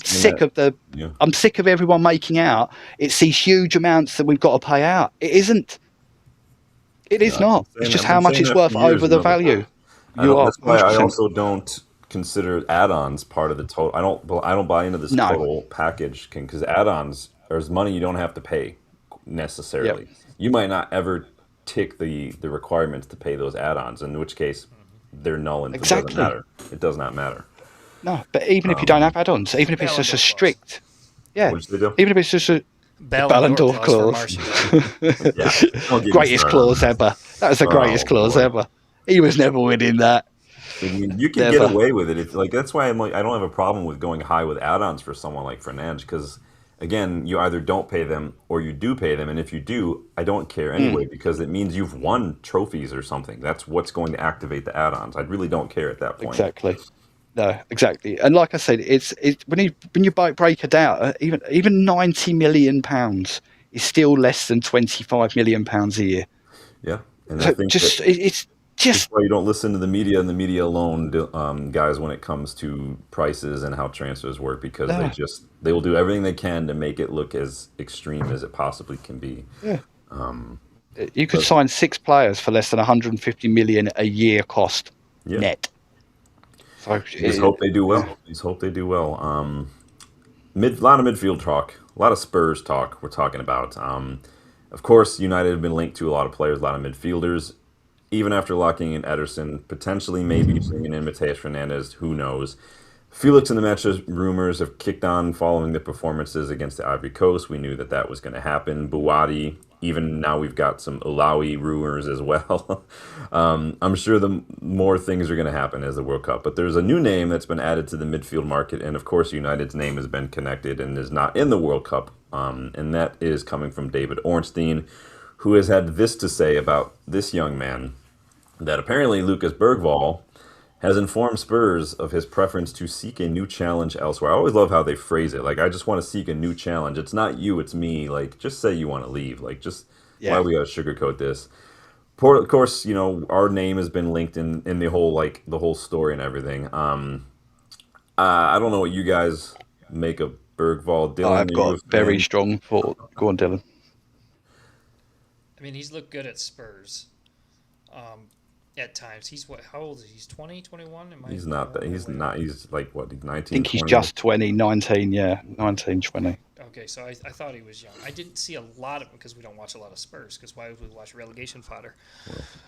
sick of everyone making out it's these huge amounts that we've got to pay out. It isn't. It is not. It's just how much it's worth over the value. That's why I also don't consider add-ons part of the total. I don't buy into this total package, because add-ons there's money you don't have to pay necessarily. Yep. You might not ever tick the requirements to pay those add-ons, in which case they're null and exactly. It doesn't matter. It does not matter. No, but even if you don't have add-ons, even if it's just a strict, even if it's just a Ballon d'Or clause, greatest clause ever. That was the greatest clause ever. He was never winning that. I mean, you can get away with it. That's why I don't have a problem with going high with add-ons for someone like Fernandes, because again, you either don't pay them or you do pay them, and if you do, I don't care anyway, because it means you've won trophies or something. That's what's going to activate the add-ons. I really don't care at that point. Exactly. No, exactly. And like I said, it's when you break it down, even £90 million is still less than £25 million a year. Yeah, and so I think it's just why you don't listen to the media and the media alone, guys, when it comes to prices and how transfers work, because they will do everything they can to make it look as extreme as it possibly can be. Yeah. You could sign 6 players for less than 150 million a year cost net. So just hope they do well. Just hope they do well. A lot of midfield talk, a lot of Spurs talk we're talking about. Of course, United have been linked to a lot of players, a lot of midfielders. Even after locking in Ederson, potentially maybe bringing in Mateus Fernandes, who knows. Felix and the matches rumors have kicked on following the performances against the Ivory Coast. We knew that was going to happen. Buwadi, even now we've got some Alawi rumors as well. I'm sure the more things are going to happen as the World Cup. But there's a new name that's been added to the midfield market, and of course United's name has been connected and is not in the World Cup. And that is coming from David Ornstein, who has had this to say about this young man, that apparently Lucas Bergvall has informed Spurs of his preference to seek a new challenge elsewhere. I always love how they phrase it. Like, I just want to seek a new challenge. It's not you, it's me. Like, just say you want to leave. Like, why we got to sugarcoat this? of course, our name has been linked in the whole story and everything. I don't know what you guys make of Bergvall. Dylan, I've are you got a very fan? strong thought. Go on, Dylan. I mean, he's looked good at Spurs. At times, he's what? How old is he? He's 20, 21? Am I? He's not that. He's not. He's like what? He's I 19, think he's 20. just 20, 19, yeah. 19, 20. Okay, so I thought he was young. I didn't see a lot of him because we don't watch a lot of Spurs. Because why would we watch relegation fodder?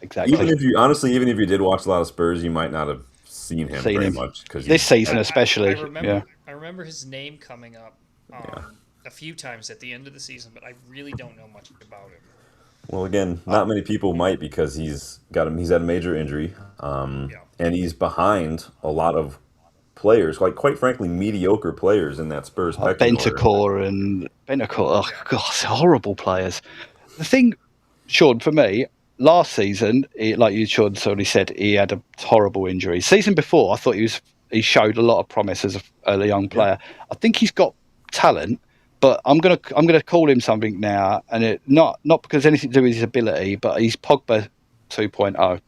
Exactly. Even if you did watch a lot of Spurs, you might not have seen him very much because this season, especially. I remember his name coming up a few times at the end of the season, but I really don't know much about him. Well, again, not many people might because he's had a major injury, and he's behind a lot of players, like quite frankly, mediocre players in that Spurs pecking order. Bentancur, oh god, horrible players. The thing, Sean, for me, last season, like you, Sean, already said, he had a horrible injury. Season before, I thought he showed a lot of promise as a young player. Yeah. I think he's got talent. But I'm gonna call him something now, and it not because anything to do with his ability, but he's Pogba 2.0,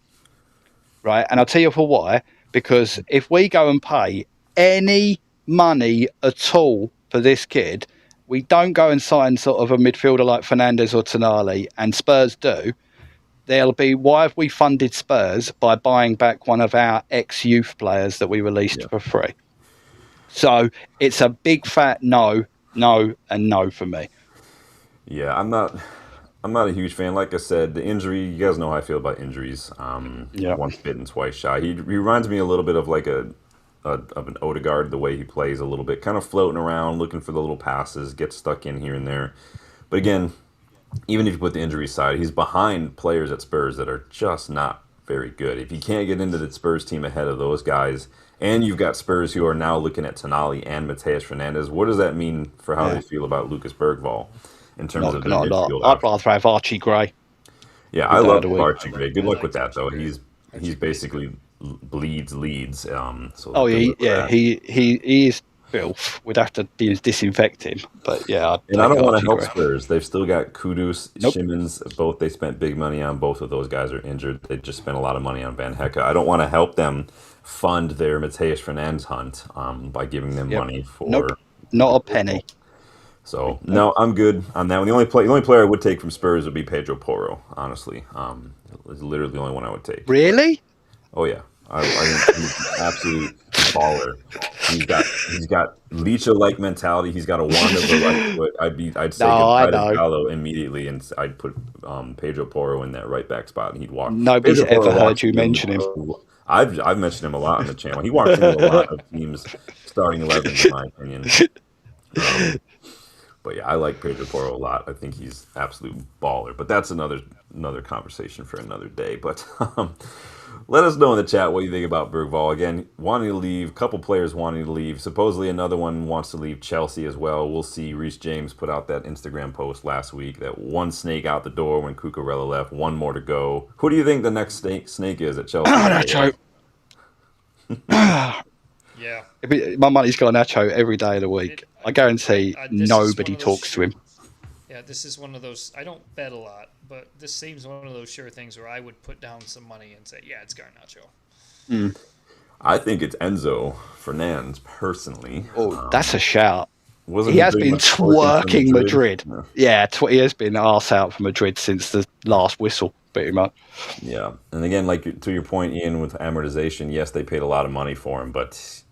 right? And I'll tell you for why. Because if we go and pay any money at all for this kid, we don't go and sign sort of a midfielder like Fernandes or Tonali, and Spurs do. There'll be, why have we funded Spurs by buying back one of our ex-youth players that we released for free? So it's a big fat no, and no for me. Yeah, I'm not a huge fan. Like I said, the injury, you guys know how I feel about injuries. Once bitten, twice shy. He reminds me a little bit of like of an Odegaard, the way he plays a little bit, kind of floating around, looking for the little passes, gets stuck in here and there. But again, even if you put the injury aside, he's behind players at Spurs that are just not very good. If you can't get into the Spurs team ahead of those guys, and you've got Spurs who are now looking at Tonali and Mateus Fernandes, what does that mean for how they feel about Lucas Bergvall in terms of their midfield? I'd rather have Archie Gray. Yeah, I love Archie Gray. Good luck with that, though. He's basically bleeds leads. He is filth. We'd have to disinfect him, but yeah. And I don't want to help Spurs. They've still got Kudus, Shimmons, both. They spent big money on. Both of those guys are injured. They just spent a lot of money on Van Hecke. I don't want to help them fund their Mateus Fernandes hunt by giving them money for not a penny. So no, I'm good on that one. The only player I would take from Spurs would be Pedro Porro. Honestly, it's literally the only one I would take. Really? Oh yeah, I he's an absolute baller. He's got Licha-like mentality. He's got a Wanda the right foot. I'd say goodbye to Gallo immediately, and I'd put Pedro Porro in that right back spot, and he'd walk. Nobody's ever heard you mention him. I've mentioned him a lot on the channel. He walks into a lot of teams' starting 11, in my opinion. But yeah, I like Pedro Porro a lot. I think he's absolute baller. But that's another conversation for another day. But let us know in the chat what you think about Bergvall. Again, wanting to leave, a couple players wanting to leave. Supposedly another one wants to leave Chelsea as well. We'll see. Reece James put out that Instagram post last week that one snake out the door when Cucurella left, one more to go. Who do you think the next snake is at Chelsea? Nacho. Yeah. My money's got Nacho every day of the week. I guarantee nobody talks to him. Yeah, this is one of those. I don't bet a lot, but this seems one of those sure things where I would put down some money and say, yeah, it's Garnacho. I think it's Enzo Fernandes, personally. Oh, that's a shout. He has been twerking Madrid. Yeah, he has been arse out for Madrid since the last whistle, pretty much. Yeah, and again, like to your point, Ian, with amortization, yes, they paid a lot of money for him, but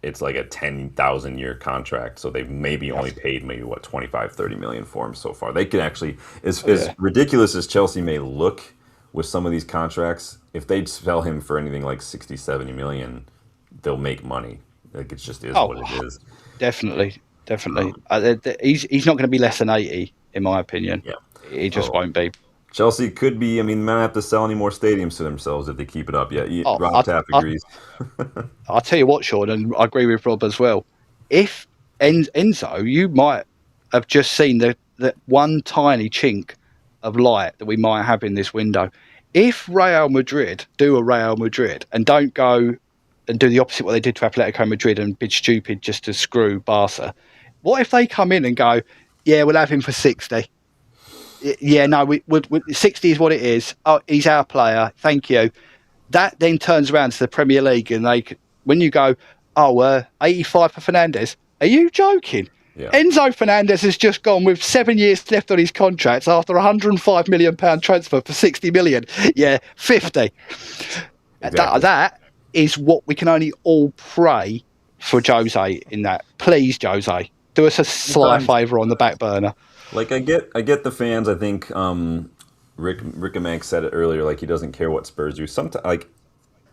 it's like a 10,000 year contract, so they've maybe only paid 25-30 million for him so far. They can actually, as ridiculous as Chelsea may look with some of these contracts, if they sell him for anything like 60-70 million, they'll make money. Like, it just is what it is. Definitely. He's not going to be less than 80, in my opinion. Yeah, he just won't be. Chelsea could be. I mean, they might have to sell any more stadiums to themselves if they keep it up. Yeah, Rob Taff agrees. I'll tell you what, Sean, and I agree with Rob as well. If Enzo, you might have just seen that one tiny chink of light that we might have in this window. If Real Madrid do a Real Madrid and don't go and do the opposite what they did to Atletico Madrid and be stupid just to screw Barca, what if they come in and go, yeah, we'll have him for 60? Yeah, no, 60 is what it is. Oh, he's our player. Thank you. That then turns around to the Premier League, and when you go, 85 for Fernandes. Are you joking? Yeah. Enzo Fernandez has just gone with 7 years left on his contract after £105 million transfer for 60 million. Yeah, 50. Exactly. That is what we can only all pray for Jose in that. Please, Jose, do us a sly favour on the back burner. Like I get the fans. I think Rick and Mank said it earlier. Like he doesn't care what Spurs do. Sometimes, like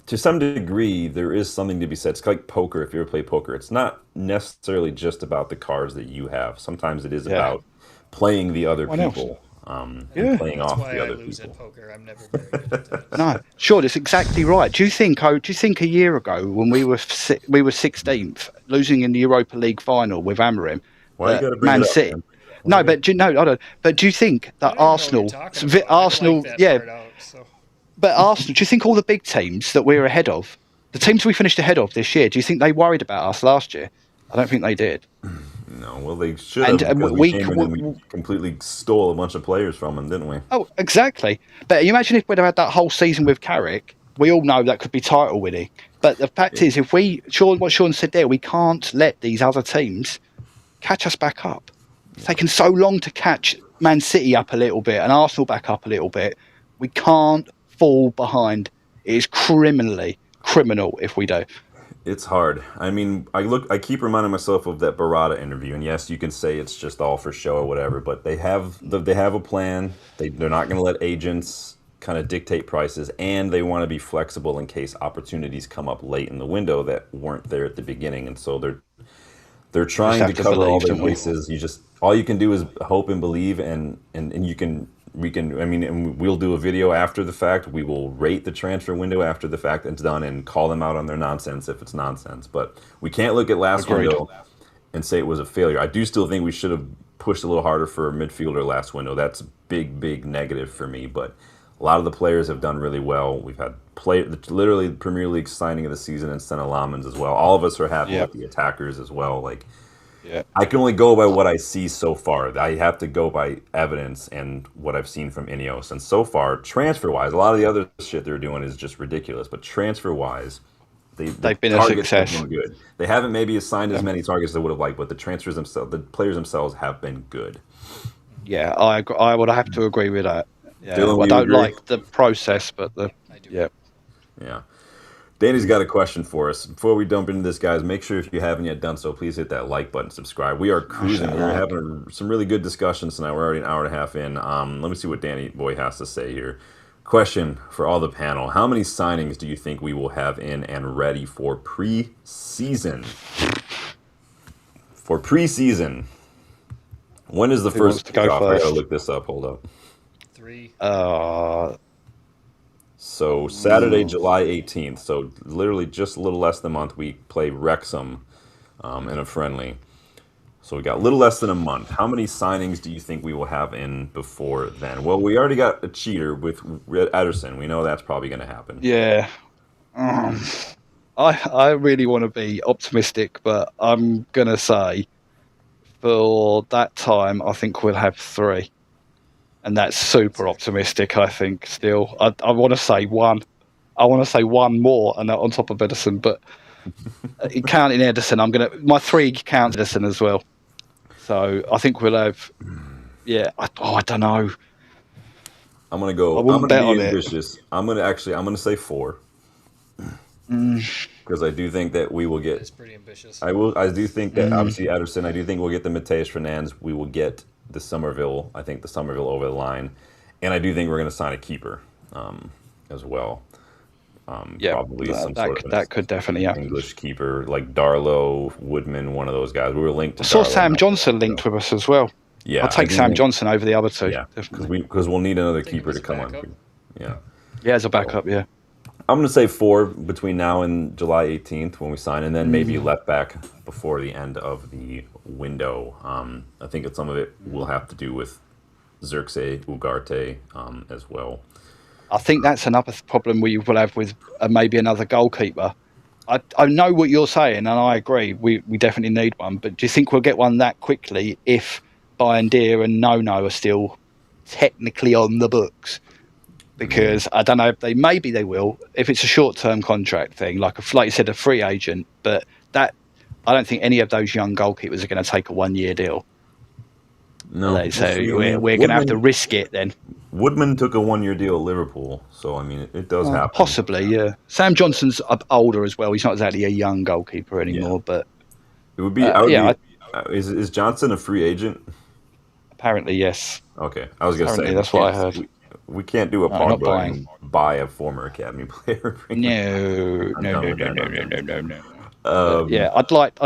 to some degree, there is something to be said. It's like poker. If you ever play poker, it's not necessarily just about the cards that you have. Sometimes it is about playing the other people. And playing off the other people. At poker. I'm never very good at that. No, sure, that's exactly right. Do you think a year ago when we were 16th, losing in the Europa League final with Amorim, Why you got to bring Man it up, City? man? No, but I don't. But do you think that Arsenal, But Arsenal, do you think all the big teams that we're ahead of, the teams we finished ahead of this year, do you think they worried about us last year? I don't think they did. No, well, they should have, because we came in and we completely stole a bunch of players from them, didn't we? Oh, exactly. But you imagine if we'd have had that whole season with Carrick, we all know that could be title winning. But the fact is, what Sean said there, we can't let these other teams catch us back up. It's taken so long to catch Man City up a little bit and Arsenal back up a little bit. We can't fall behind. It is criminal if we do. It's hard. I mean, I keep reminding myself of that Barada interview, and yes, you can say it's just all for show or whatever, but they have a plan. They're not going to let agents kind of dictate prices, and they want to be flexible in case opportunities come up late in the window that weren't there at the beginning, and so they're trying to cover all their bases. All you can do is hope and believe, and we'll do a video after the fact. We will rate the transfer window after the fact it's done and call them out on their nonsense if it's nonsense. But we can't look at last window and say it was a failure. I do still think we should have pushed a little harder for a midfielder last window. That's a big negative for me. But a lot of the players have done really well. We've had literally the Premier League signing of the season and Sena Lamans as well. All of us are happy with the attackers as well. I can only go by what I see so far. I have to go by evidence and what I've seen from Ineos. And so far, transfer-wise, a lot of the other shit they're doing is just ridiculous. But transfer-wise, they've been a success. Have been good. They haven't maybe assigned as many targets as they would have liked, but the players themselves have been good. Yeah, I would have to agree with that. Yeah, Dylan, I don't like the process, but I do. Yeah. Danny's got a question for us. Before we dump into this, guys, make sure if you haven't yet done so, please hit that like button, subscribe. We are cruising. We're having some really good discussions tonight. We're already an hour and a half in. Let me see what Danny Boy has to say here. Question for all the panel. How many signings do you think we will have in and ready for pre-season? When is the first kickoff? I gotta look this up. Hold up. 3. So Saturday, July 18th. So literally just a little less than a month. We play Wrexham in a friendly. So we got a little less than a month. How many signings do you think we will have in before then? Well, we already got a cheater with Ederson. We know that's probably going to happen. Yeah. I really want to be optimistic, but I'm going to say for that time, I think we'll have 3. And that's super optimistic, I think, still. I want to say 1. I want to say 1 more and on top of Ederson, but counting Ederson, my 3 count Ederson as well. So I think we'll have, I don't know. I'm going to be ambitious. I'm going to say 4. Because I do think that we will get. It's pretty ambitious. I do think that obviously Ederson. I do think we'll get the Mateus Fernandes. We will get the Somerville. I think the Somerville over the line, and I do think we're going to sign a keeper as well. Probably some sort of that could definitely happen. English keeper like Darlow, Woodman, one of those guys. We were linked to. I saw Sam Johnson linked with us as well. Yeah, I'll take Sam Johnson over the other 2. Yeah, because we'll need another keeper to come on. Yeah, as a backup. Yeah. I'm going to say 4 between now and July 18th when we sign, and then maybe left back before the end of the window. I think that some of it will have to do with Xerxes Ugarte as well. I think that's another problem we will have with maybe another goalkeeper. I know what you're saying, and I agree. We definitely need one, but do you think we'll get one that quickly if Bayindir and Nono are still technically on the books. Because I don't know if maybe they will if it's a short-term contract thing, like you said, a free agent. But that I don't think any of those young goalkeepers are going to take a 1-year deal. No, So we'll see. I mean, we're going to have to risk it then. Woodman took a 1-year deal at Liverpool, so I mean, it does happen. Possibly, yeah. Sam Johnson's older as well. He's not exactly a young goalkeeper anymore, but it would be. Is Johnson a free agent? Apparently, yes. Okay, I was going to say that's what I heard. We can't do a Pogba and buy a former academy player. No. Yeah, I'd like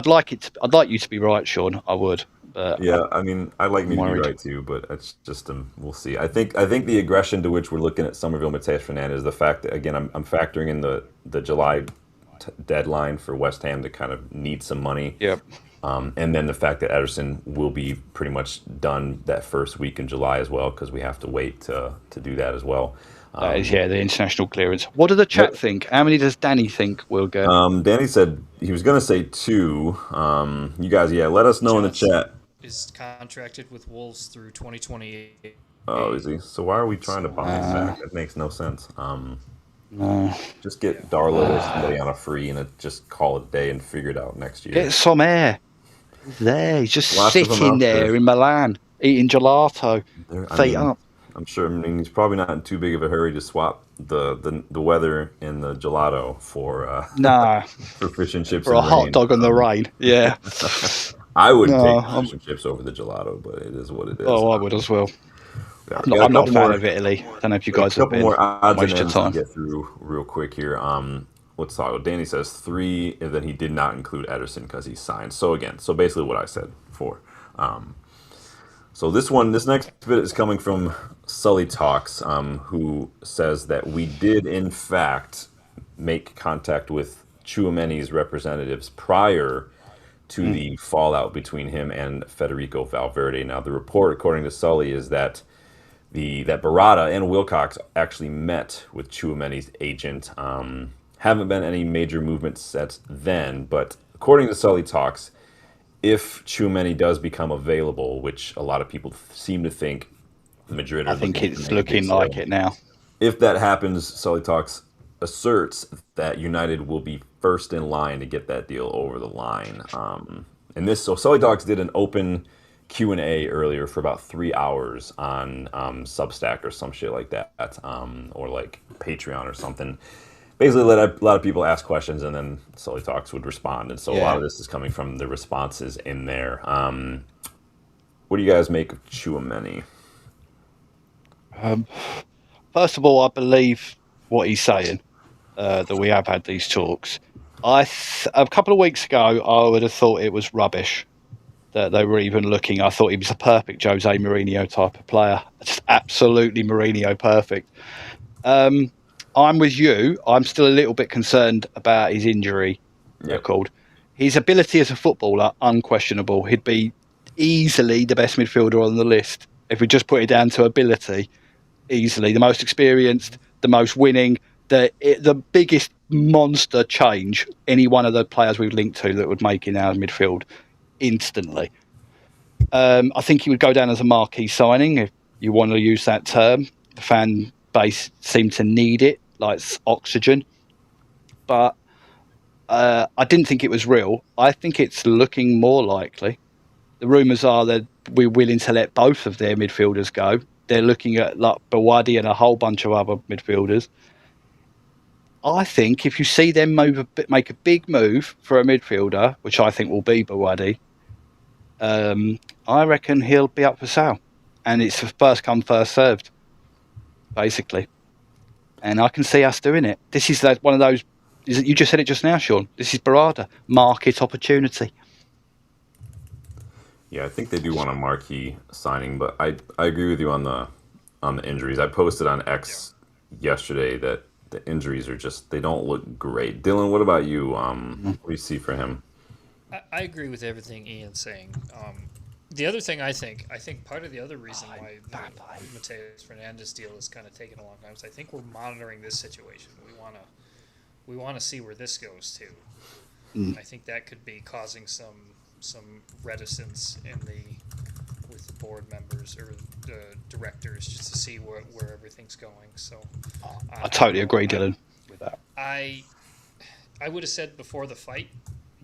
you to be right, Sean. I would. But yeah, I mean, I'd like me to be right too, but it's just we'll see. I think the aggression to which we're looking at Somerville, Mateus Fernandes, the fact that again I'm factoring in the July deadline for West Ham to kind of need some money. Yep. And then the fact that Ederson will be pretty much done that first week in July as well, because we have to wait to do that as well. That is, the international clearance. What do the chat think? How many does Danny think we'll get? Danny said he was going to say 2. You guys, let us know in the chat. Is contracted with Wolves through 2028. Oh, is he? So why are we trying to buy him back? That makes no sense. No. Just get Darlow or somebody on a free and just call it a day and figure it out next year. Get some air. He's just sitting there in Milan eating gelato, feet up. I'm sure. I mean, he's probably not in too big of a hurry to swap the weather and the gelato for for fish and chips for a hot dog on the rain. Yeah, I would take fish and chips over the gelato, but it is what it is. Oh, I would as well. I'm not a fan of Italy. I don't know if you guys have been. A couple more odds and ends to get through real quick here. Let's talk. Danny says 3, and then he did not include Ederson because he's signed. So basically what I said 4. So this next bit is coming from Sully Talks, who says that we did in fact make contact with Tchouaméni's representatives prior to the fallout between him and Federico Valverde. Now the report, according to Sully, is that that Barada and Wilcox actually met with Tchouaméni's agent. Haven't been any major movements since then, but according to Sully Talks, if Tchouaméni does become available, which a lot of people seem to think Madrid are looking like it now. If that happens, Sully Talks asserts that United will be first in line to get that deal over the line. So Sully Talks did an open Q&A earlier for about 3 hours on Substack or some shit like that, or like Patreon or something. Basically, let a lot of people ask questions, and then Sully Talks would respond. And so a lot of this is coming from the responses in there. What do you guys make of Tchouaméni? First of all, I believe what he's saying, that we have had these talks. A couple of weeks ago, I would have thought it was rubbish that they were even looking. I thought he was a perfect Jose Mourinho type of player. Just absolutely Mourinho perfect. I'm with you. I'm still a little bit concerned about his injury record. His ability as a footballer, unquestionable. He'd be easily the best midfielder on the list. If we just put it down to ability, easily. The most experienced, the most winning, the biggest monster change any one of the players we've linked to that would make in our midfield instantly. I think he would go down as a marquee signing, if you want to use that term. The fan base seem to need it, like oxygen. But I didn't think it was real. I think it's looking more likely. The rumours are that we're willing to let both of their midfielders go. They're looking at like Bawadi and a whole bunch of other midfielders. I think if you see them make a big move for a midfielder, which I think will be Bawadi, I reckon he'll be up for sale. And it's first come, first served, basically. And I can see us doing it. This is one of those, you just said it just now, Sean. This is Barada, market opportunity. Yeah, I think they do want a marquee signing, but I agree with you on the injuries. I posted on X yesterday that the injuries are they don't look great. Dylan, what about you? What do you see for him? I agree with everything Ian's saying. The other thing I think part of the other reason why the Mateus Fernandes deal is kind of taking a long time is I think we're monitoring this situation. We want to see where this goes to. I think that could be causing some reticence with the board members or the directors just to see where everything's going. So I totally agree, Dylan, with that. I would have said before the fight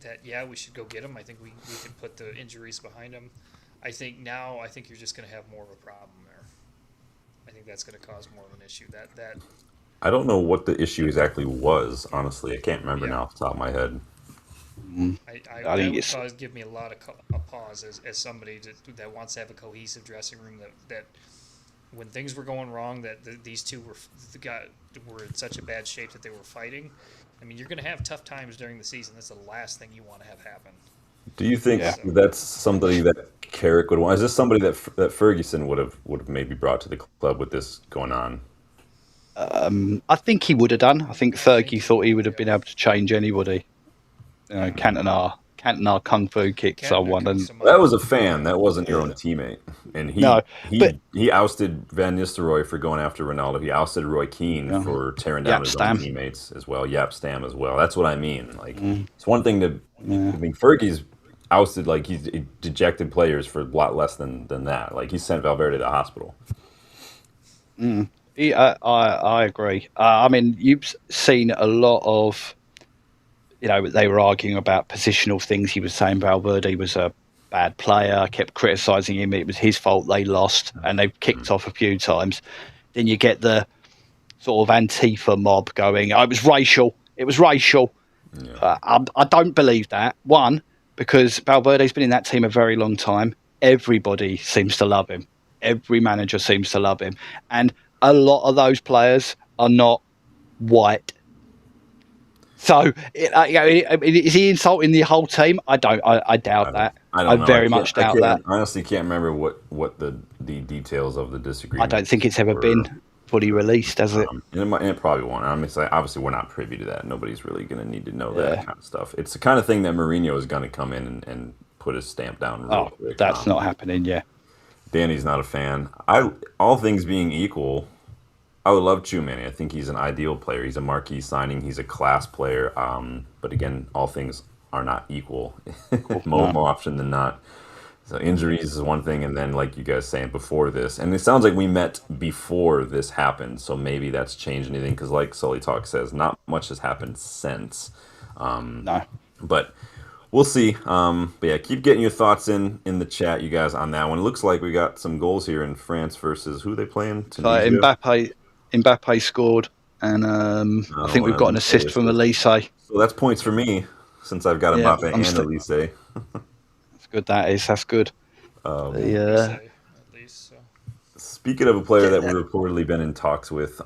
that we should go get him. I think we could put the injuries behind him. I think you're just going to have more of a problem there. I think that's going to cause more of an issue. That I don't know what the issue exactly was. Honestly, I can't remember now off the top of my head. I think that would give me a lot of a pause as somebody that wants to have a cohesive dressing room. That when things were going wrong, that these two were in such a bad shape that they were fighting. I mean, you're going to have tough times during the season. That's the last thing you want to have happen. Do you think that's somebody that Carrick would want? Is this somebody that Ferguson would have maybe brought to the club with this going on? I think he would have done. I think Fergie thought he would have been able to change anybody. Cantona kung fu kicked someone, and that was a fan. That wasn't your own teammate. And he ousted Van Nistelrooy for going after Ronaldo. He ousted Roy Keane for tearing down his own teammates as well. Jaap Stam as well. That's what I mean. Like it's one thing to. I mean, Fergie's ousted he's dejected players for a lot less than that. Like he sent Valverde to the hospital. I agree. I mean, you've seen a lot of. They were arguing about positional things. He was saying Valverde was a bad player, kept criticising him. It was his fault they lost, and they've kicked off a few times. Then you get the sort of Antifa mob going, it was racial. It was racial. Yeah. I don't believe that. One, because Valverde's been in that team a very long time. Everybody seems to love him. Every manager seems to love him. And a lot of those players are not white. So, is he insulting the whole team? I doubt that. I very much doubt that. I honestly can't remember what the details of the disagreement. I don't think it's ever been fully released, has it? And it probably won't. I mean, obviously, we're not privy to that. Nobody's really going to need to know that kind of stuff. It's the kind of thing that Mourinho is going to come in and put his stamp down real quick. That's not happening, Danny's not a fan. All things being equal, I would love Tchouaméni. I think he's an ideal player. He's a marquee signing. He's a class player. But again, all things are not equal more often than not. So injuries is one thing, and then like you guys saying before this, and it sounds like we met before this happened, so maybe that's changed anything because like Sully Talk says, not much has happened since. No. But we'll see. But yeah, keep getting your thoughts in the chat, you guys, on that one. It looks like we got some goals here in France versus who are they playing? Mbappe scored, and I think we've got an assist from Elise. So that's points for me, since I've got Mbappe and Elise. That's good, that's good. At least, so. Speaking of a player that we've reportedly been in talks with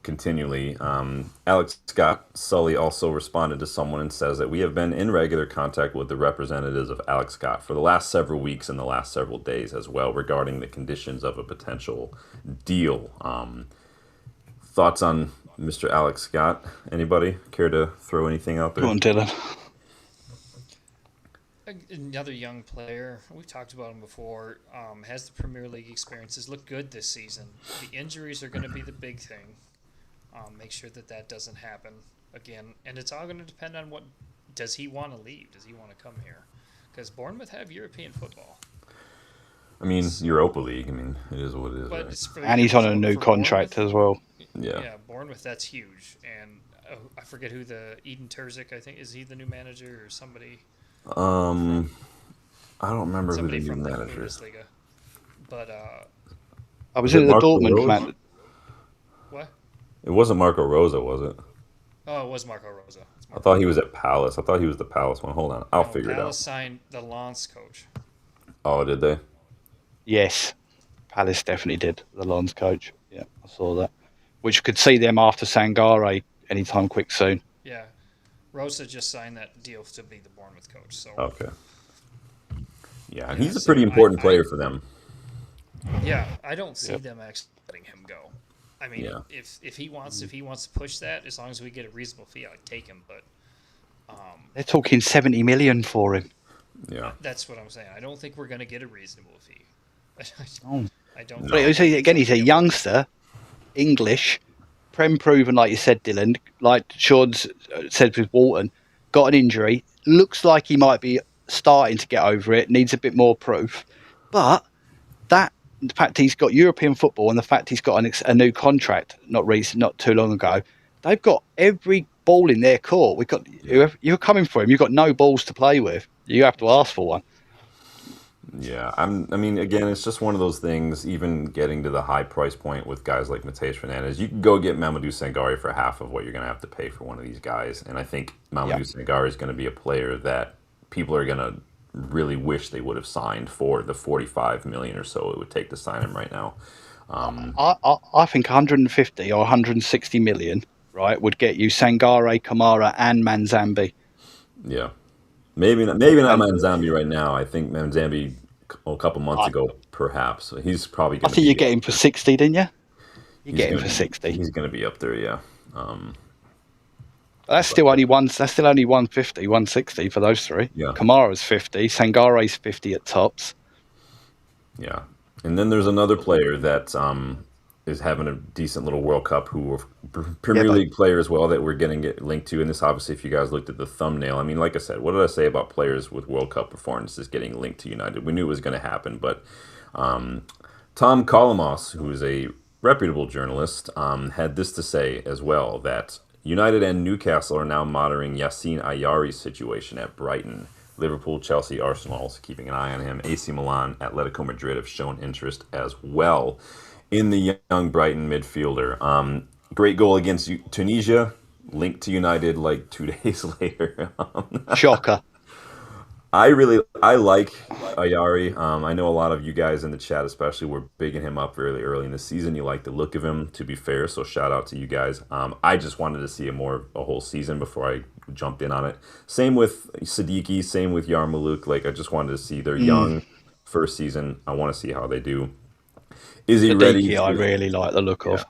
continually, Alex Scott, Sully also responded to someone and says that we have been in regular contact with the representatives of Alex Scott for the last several weeks and the last several days as well regarding the conditions of a potential deal. Thoughts on Mr. Alex Scott? Anybody care to throw anything out there? Go on, Dylan. Another young player. We've talked about him before. Has the Premier League experiences. Looked good this season. The injuries are going to be the big thing. Make sure that doesn't happen again. And it's all going to depend on does he want to leave? Does he want to come here? Because Bournemouth have European football. I mean, Europa League. I mean, it is what it is. But and he's on a new contract as well. Yeah, Bournemouth, that's huge. And I forget who Eden Terzic, I think, is he the new manager or somebody? I don't remember who the new manager is. But I was in the Dortmund man. What? It wasn't Marco Rosa, was it? Oh, it was Marco Rosa. I thought he was at Palace. I thought he was the Palace one. Hold on, I'll figure it out. Palace signed the Lens coach. Oh, did they? Yes, Palace definitely did. The Lens coach. Yeah, I saw that. Which could see them after Sangare anytime quick soon. Yeah. Rosa just signed that deal to be the Bournemouth coach. So okay. Yeah, he's a pretty important player for them. Yeah, I don't see them actually letting him go. I mean, if he wants to push that, as long as we get a reasonable fee, I'd take him. But they're talking 70 million for him. Yeah, that's what I'm saying. I don't think we're going to get a reasonable fee. I don't. But again, he's a youngster, English. Prem proven, like you said, Dylan, like Sean said with Walton, got an injury. Looks like he might be starting to get over it. Needs a bit more proof. But that the fact he's got European football and the fact he's got a new contract not too long ago, they've got every ball in their court. You're coming for him. You've got no balls to play with. You have to ask for one. Yeah, I mean, again, it's just one of those things. Even getting to the high price point with guys like Mateus Fernandes, you can go get Mamadou Sangare for half of what you're going to have to pay for one of these guys. And I think Mamadou Sangare is going to be a player that people are going to really wish they would have signed for the 45 million or so it would take to sign him right now. I think 150 or 160 million, right, would get you Sangare, Kamara, and Manzambi. Yeah. Maybe not Manzambi right now. I think Manzambi a couple months ago, perhaps. He's probably going to I think you get him for 60, didn't you? You get him for 60. He's going to be up there, yeah. That's still only 150, 160 for those three. Yeah. Kamara's 50, Sangare's 50 at tops. Yeah. And then there's another player that is having a decent little World Cup who are Premier League player as well that we're getting it linked to. And this, obviously, if you guys looked at the thumbnail, I mean, like I said, what did I say about players with World Cup performances getting linked to United? We knew it was going to happen, but Tom Kalamos, who is a reputable journalist, had this to say as well, that United and Newcastle are now monitoring Yassine Ayari's situation at Brighton. Liverpool, Chelsea, Arsenal also keeping an eye on him. AC Milan, Atletico Madrid have shown interest as well in the young Brighton midfielder. Great goal against Tunisia, linked to United like 2 days later. Shocker. I like Ayari. I know a lot of you guys in the chat especially were bigging him up really early in the season. You like the look of him, to be fair, so shout out to you guys. I just wanted to see a whole season before I jumped in on it. Same with Siddiqui, same with Yarmouk. Like, I just wanted to see their young first season. I want to see how they do. Is he ready? I really like the look of.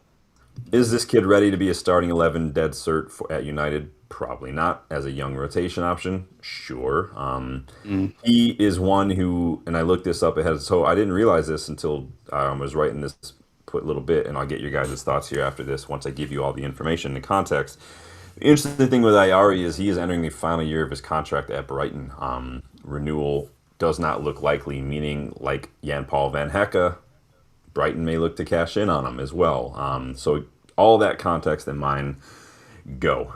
Is this kid ready to be a starting 11 dead cert at United? Probably not. As a young rotation option, sure. He is one who, and I looked this up ahead, so I didn't realize this until I was writing this little bit, and I'll get your guys' thoughts here after this once I give you all the information and context. The interesting thing with Ayari is he is entering the final year of his contract at Brighton. Renewal does not look likely, meaning like Jan-Paul Van Hecke, Brighton may look to cash in on him as well. So all that context in mind, go.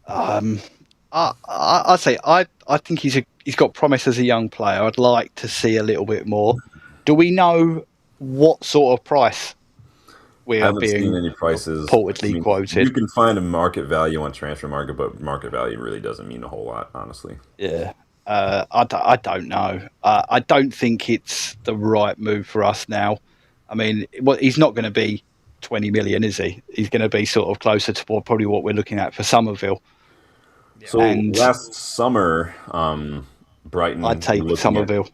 I'd say I think he's got promise as a young player. I'd like to see a little bit more. Do we know what sort of price we are being seen any prices reportedly quoted? You can find a market value on Transfer Market, but market value really doesn't mean a whole lot, honestly. Yeah. I don't know. I don't think it's the right move for us now. I mean, he's not going to be 20 million, is he? He's going to be sort of closer to probably what we're looking at for Somerville. So last summer, Brighton. I'd take Somerville.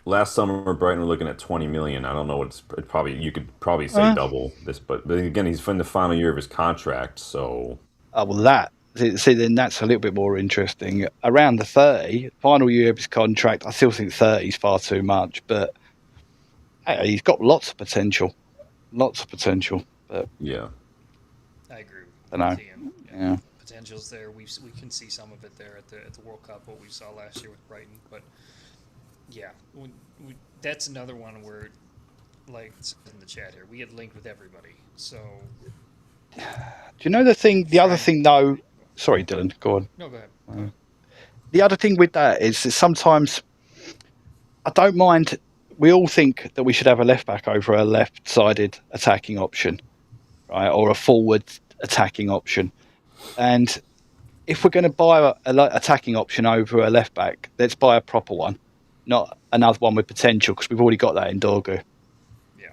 Last summer, Brighton were looking at 20 million. I don't know you could probably say double this, but again, he's in the final year of his contract, so. Then that's a little bit more interesting. Around the 30, final year of his contract, I still think 30 is far too much, but hey, he's got lots of potential. But yeah, I agree. I don't know. Yeah. Potential's there. We can see some of it there at the World Cup, what we saw last year with Brighton. But yeah, that's another one where, like in the chat here, we had linked with everybody. So do you know the other thing though? Sorry, Dylan, go on. No, go ahead. The other thing with that is that sometimes I don't mind. We all think that we should have a left back over a left-sided attacking option, right, or a forward attacking option. And if we're going to buy a attacking option over a left back, let's buy a proper one, not another one with potential, because we've already got that in Dorgu. Yeah,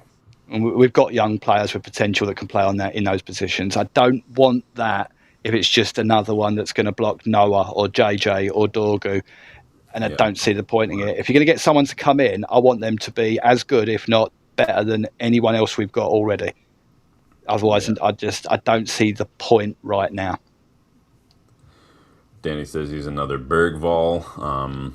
and we've got young players with potential that can play on that in those positions. I don't want that if it's just another one that's going to block Noah or JJ or Dorgu. And I don't see the point in it. If you're going to get someone to come in, I want them to be as good, if not better, than anyone else we've got already. Otherwise, I don't see the point right now. Danny says he's another Bergvall.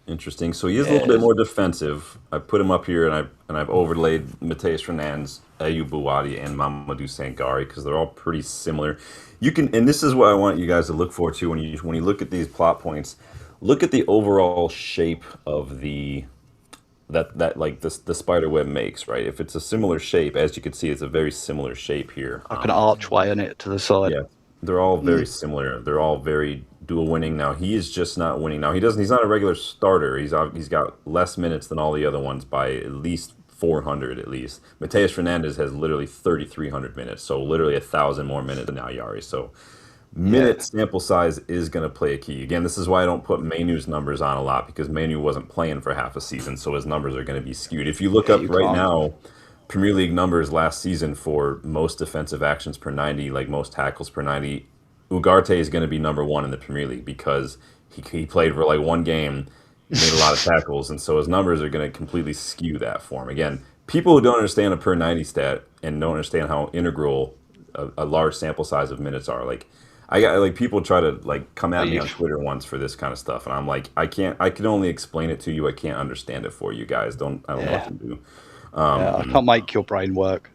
Interesting. So he is a little bit more defensive. I put him up here, and I've overlaid Mateus Fernandes, Ayoub Bouadi, and Mamadou Sangare because they're all pretty similar. And this is what I want you guys to look for too when you look at these plot points. Look at the overall shape of the that like the spider web makes, right? If it's a similar shape, as you can see, it's a very similar shape here. Like an archway in it to the side. Yeah, they're all very similar. They're all very dual winning. Now he is just not winning. Now he doesn't. He's not a regular starter. He's got less minutes than all the other ones by at least 400 at least. Mateus Fernandes has literally 3,300 minutes, so literally 1,000 more minutes than Ayari. So minute sample size is going to play a key. Again, this is why I don't put Manu's numbers on a lot, because Manu wasn't playing for half a season, so his numbers are going to be skewed. If you look up right now, Premier League numbers last season for most defensive actions per 90, like most tackles per 90, Ugarte is going to be number one in the Premier League because he played for like one game, made a lot of tackles, and so his numbers are going to completely skew that for him. Again, people who don't understand a per 90 stat and don't understand how integral a large sample size of minutes are, like I got like people try to like come at me on Twitter once for this kind of stuff, and I'm like, I can only explain it to you. I can't understand it for you guys. I don't know what to do. I can't make your brain work.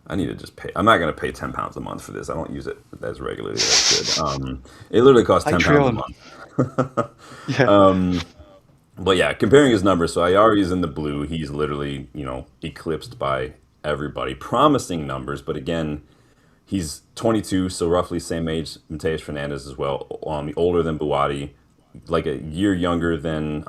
I need to just pay. I'm not going to pay £10 a month for this. I don't use it as regularly as I should. It literally costs £10 a month. But yeah, comparing his numbers, so Ayari is in the blue. He's literally, eclipsed by everybody. Promising numbers, but again, he's 22, so roughly same age. Mateus Fernandes as well. Older than Buwadi, like a year younger than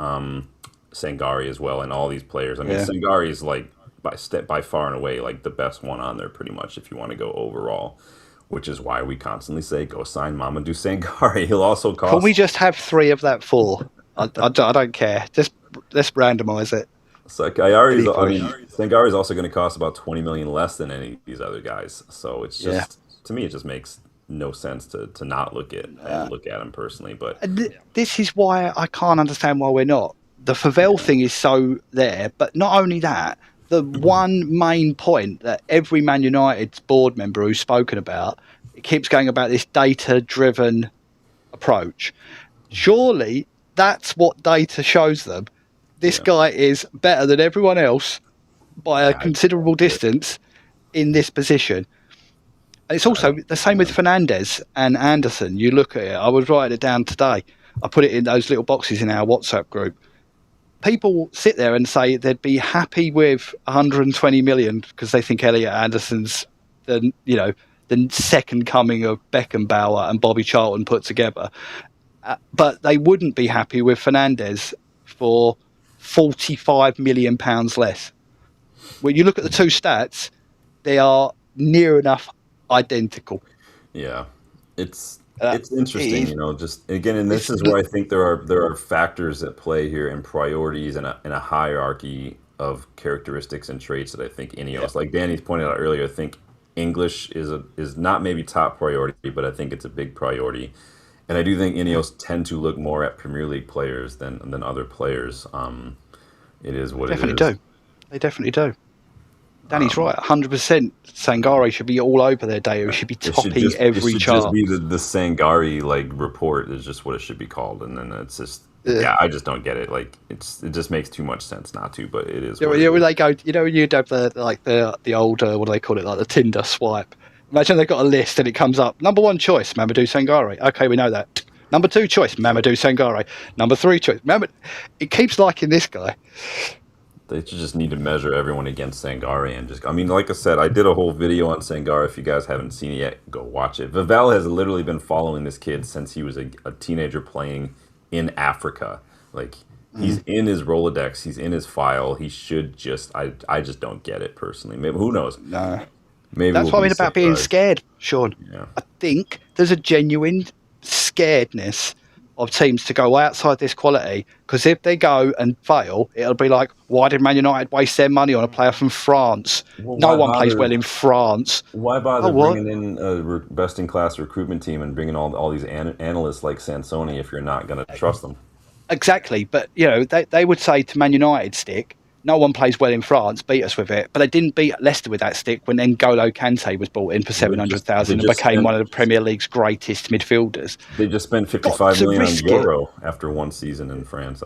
Sangari as well, and all these players. I mean, Sangari is like by far and away like the best one on there, pretty much, if you want to go overall. Which is why we constantly say, go sign Mamadou Sangari. He'll also cost. Can we just have 3 of that 4? I don't care. Just let's randomize it. So Sangari is also going to cost about 20 million less than any of these other guys. So it's just to me, it just makes no sense to not look at him personally. But this is why I can't understand why we're not. The Favell thing is so there, but not only that. The one main point that every Man United board member who's spoken about, it keeps going about this data-driven approach. Surely that's what data shows them. This guy is better than everyone else by a considerable distance in this position. And it's also the same with Fernandes and Anderson. You look at it. I was writing it down today. I put it in those little boxes in our WhatsApp group. People sit there and say they'd be happy with 120 million because they think Elliot Anderson's the second coming of Beckenbauer and Bobby Charlton put together. But they wouldn't be happy with Fernandes for £45 million less. When you look at the two stats, they are near enough identical. Yeah, it's interesting, just again, and this is where I think there are factors at play here and priorities and a hierarchy of characteristics and traits that I think Ineos, like Danny's pointed out earlier, I think English is not maybe top priority, but I think it's a big priority. And I do think Ineos tend to look more at Premier League players than other players. It is what it is. They definitely do. Danny's right, 100%. Sangari should be all over their data. It should be topping every chart. It should just be the Sangari report is just what it should be called, and then it's just I just don't get it. Like it just makes too much sense not to, but it is. When they go, you'd have the old what do they call it, like the Tinder swipe. Imagine they've got a list and it comes up. Number 1 choice, Mamadou Sangari. Okay, we know that. Number 2 choice, Mamadou Sangari. Number 3 choice, It keeps liking this guy. They just need to measure everyone against Sangari and like I said, I did a whole video on Sangari. If you guys haven't seen it yet, go watch it. Favell has literally been following this kid since he was a teenager playing in Africa. Like, he's in his Rolodex, he's in his file. He should just, I just don't get it personally. Maybe, who knows? No. Maybe that's what I mean about being scared, Sean. Yeah. I think there's a genuine scaredness of teams to go outside this quality, because if they go and fail, it'll be like, why did Man United waste their money on a player from France? Well, no one plays well in France. Why bother bringing in a best-in-class recruitment team and bringing all these analysts like Sansoni if you're not going to trust them? Exactly, but they would say to Man United stick, no one plays well in France, beat us with it. But they didn't beat Leicester with that stick when N'Golo Kante was bought in for 700,000 and became one of the Premier League's greatest midfielders. They just spent 55 million on Euro after one season in France.